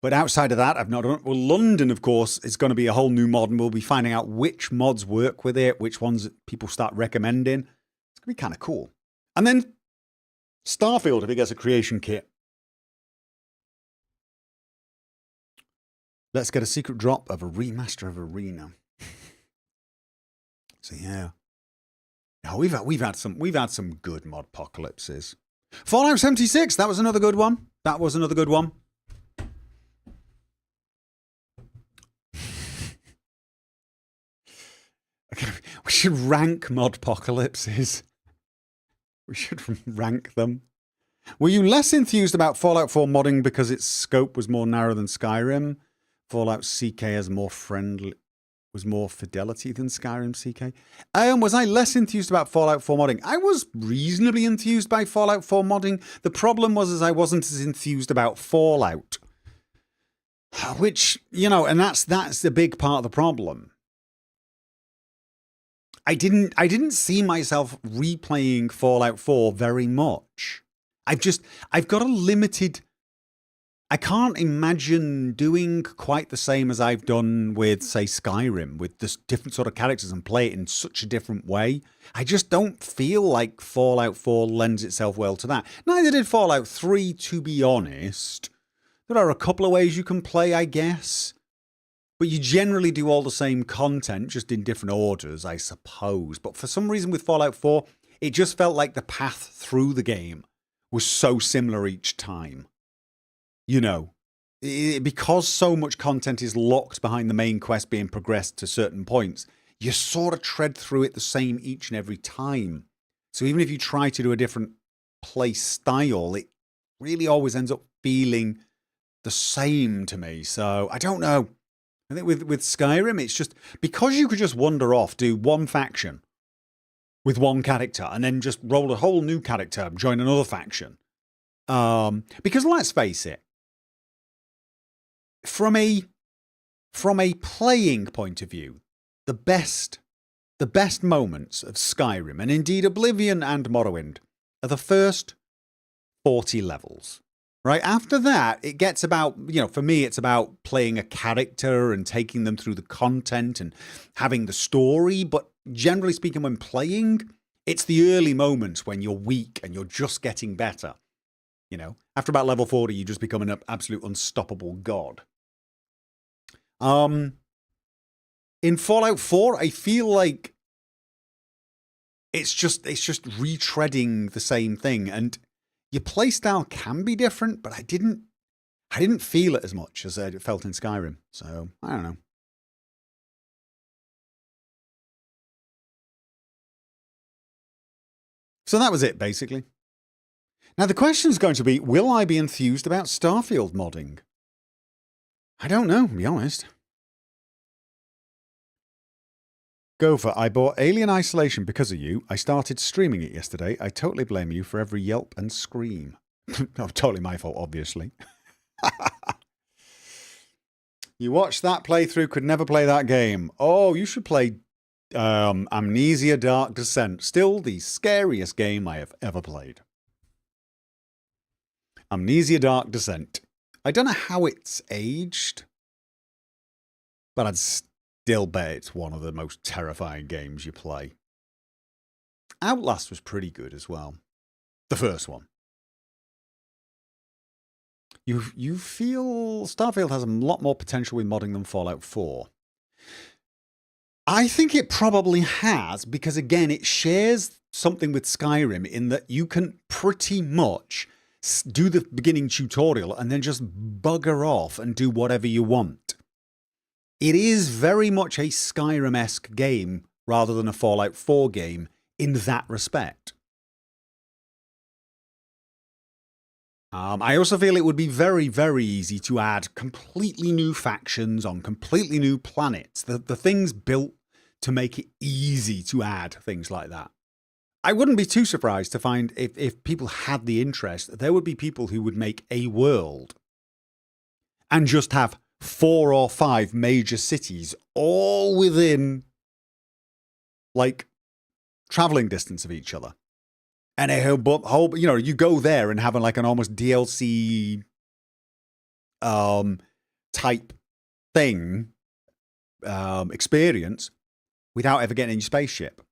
But outside of that, I've not done it. Well, London, of course, is going to be a whole new mod, and we'll be finding out which mods work with it, which ones people start recommending. It's going to be kind of cool. And then Starfield, if it gets a creation kit. Let's get a secret drop of a remaster of Arena. So yeah. No, we've had some good mod apocalypses. Fallout 76, that was another good one. We should rank mod apocalypses. We should rank them. Were you less enthused about Fallout 4 modding because its scope was more narrow than Skyrim? Fallout CK has more fidelity than Skyrim CK. Was I less enthused about Fallout 4 modding? I was reasonably enthused by Fallout 4 modding. The problem was I wasn't as enthused about Fallout. Which, and that's the big part of the problem. I didn't see myself replaying Fallout 4 very much. I've got a limited... I can't imagine doing quite the same as I've done with, say, Skyrim, with this different sort of characters and play it in such a different way. I just don't feel like Fallout 4 lends itself well to that. Neither did Fallout 3, to be honest. There are a couple of ways you can play, I guess. But you generally do all the same content, just in different orders, I suppose. But for some reason with Fallout 4, it just felt like the path through the game was so similar each time. Because so much content is locked behind the main quest being progressed to certain points, you sort of tread through it the same each and every time. So even if you try to do a different play style, it really always ends up feeling the same to me. So I don't know. I think with Skyrim, it's just because you could just wander off, do one faction with one character, and then just roll a whole new character, join another faction. Because let's face it, from a playing point of view, the best moments of Skyrim, and indeed Oblivion and Morrowind, are the first 40 levels. Right? After that, it gets about, for me, it's about playing a character and taking them through the content and having the story. But generally speaking, when playing, it's the early moments when you're weak and you're just getting better. After about level 40, you just become an absolute unstoppable god. In Fallout 4, I feel like it's just retreading the same thing, and your playstyle can be different, but I didn't feel it as much as it felt in Skyrim. So I don't know. So that was it, basically. Now the question is going to be, will I be enthused about Starfield modding? I don't know, to be honest. Gopher, I bought Alien Isolation because of you. I started streaming it yesterday. I totally blame you for every yelp and scream. No, totally my fault, obviously. You watched that playthrough, could never play that game. Oh, you should play Amnesia Dark Descent. Still the scariest game I have ever played. Amnesia Dark Descent. I don't know how it's aged, but I'd still bet it's one of the most terrifying games you play. Outlast was pretty good as well. The first one. You feel Starfield has a lot more potential with modding than Fallout 4. I think it probably has, because again, it shares something with Skyrim in that you can pretty much do the beginning tutorial and then just bugger off and do whatever you want. It is very much a Skyrim-esque game rather than a Fallout 4 game in that respect. I also feel it would be very, very easy to add completely new factions on completely new planets. The things built to make it easy to add things like that. I wouldn't be too surprised to find if people had the interest, there would be people who would make a world and just have 4 or 5 major cities all within, like, traveling distance of each other. And a whole, you know, you go there and have like an almost DLC type thing, experience without ever getting in your spaceship.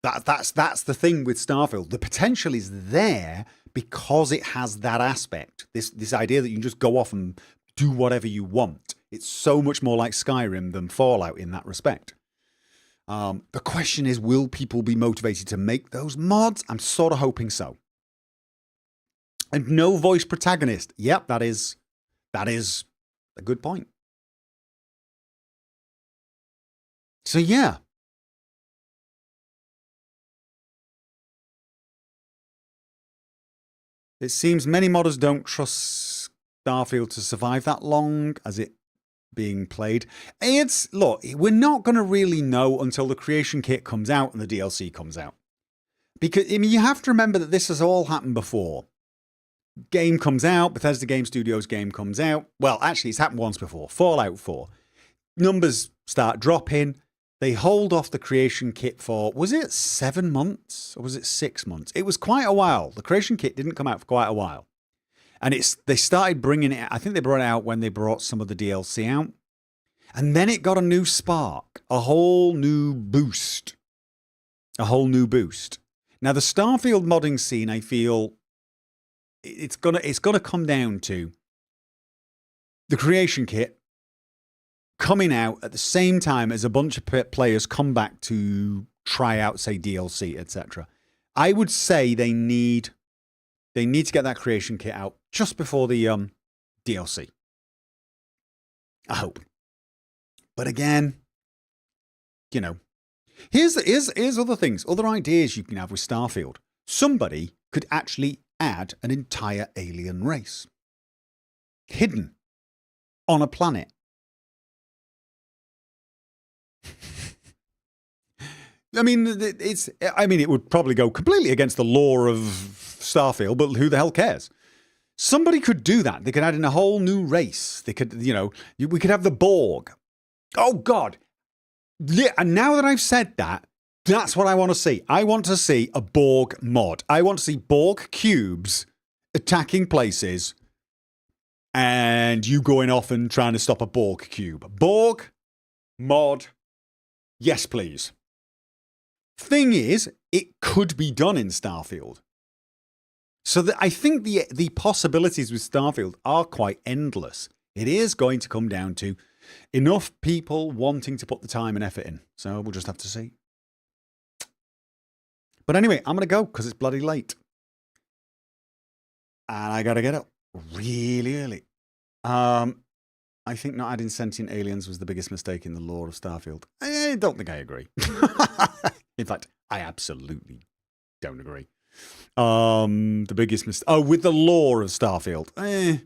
That's the thing with Starfield. The potential is there because it has that aspect. This idea that you can just go off and do whatever you want. It's so much more like Skyrim than Fallout in that respect. The question is, will people be motivated to make those mods? I'm sort of hoping so. And no voice protagonist. Yep, that is a good point. So yeah. It seems many modders don't trust Starfield to survive that long as it being played. Look, we're not going to really know until the creation kit comes out and the DLC comes out. Because, I mean, you have to remember that this has all happened before. Game comes out, Bethesda Game Studios game comes out. Well, actually, it's happened once before. Fallout 4. Numbers start dropping. They hold off the creation kit for, was it 7 months or was it 6 months? It was quite a while. The creation kit didn't come out for quite a while. And they started bringing it, I think they brought it out when they brought some of the DLC out. And then it got a new spark, a whole new boost. Now, the Starfield modding scene, I feel, it's gonna come down to the creation kit coming out at the same time as a bunch of players come back to try out, say, DLC, etc. I would say they need to get that creation kit out just before the DLC. I hope. But again, you know, here's other things, other ideas you can have with Starfield. Somebody could actually add an entire alien race hidden on a planet. I mean, it would probably go completely against the lore of Starfield, but who the hell cares? Somebody could do that. They could add in a whole new race. They could, you know, we could have the Borg. Oh, God. Yeah, and now that I've said that, that's what I want to see. I want to see a Borg mod. I want to see Borg cubes attacking places and you going off and trying to stop a Borg cube. Borg mod. Yes, please. Thing is, it could be done in Starfield. So I think the possibilities with Starfield are quite endless. It is going to come down to enough people wanting to put the time and effort in. So we'll just have to see. But anyway, I'm going to go because it's bloody late. And I got to get up really early. I think not adding sentient aliens was the biggest mistake in the lore of Starfield. I don't think I agree. In fact, I absolutely don't agree. The biggest mistake. Oh, with the lore of Starfield. I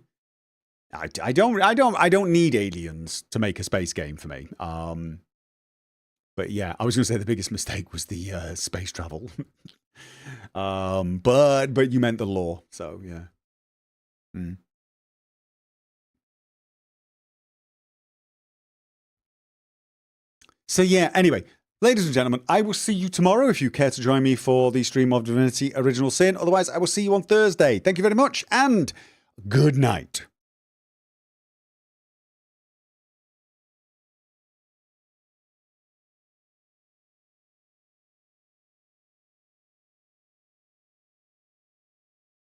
don't need aliens to make a space game for me. But yeah, I was going to say the biggest mistake was the space travel. But you meant the lore, so yeah. So yeah, anyway, ladies and gentlemen, I will see you tomorrow if you care to join me for the stream of Divinity Original Sin. Otherwise, I will see you on Thursday. Thank you very much and good night.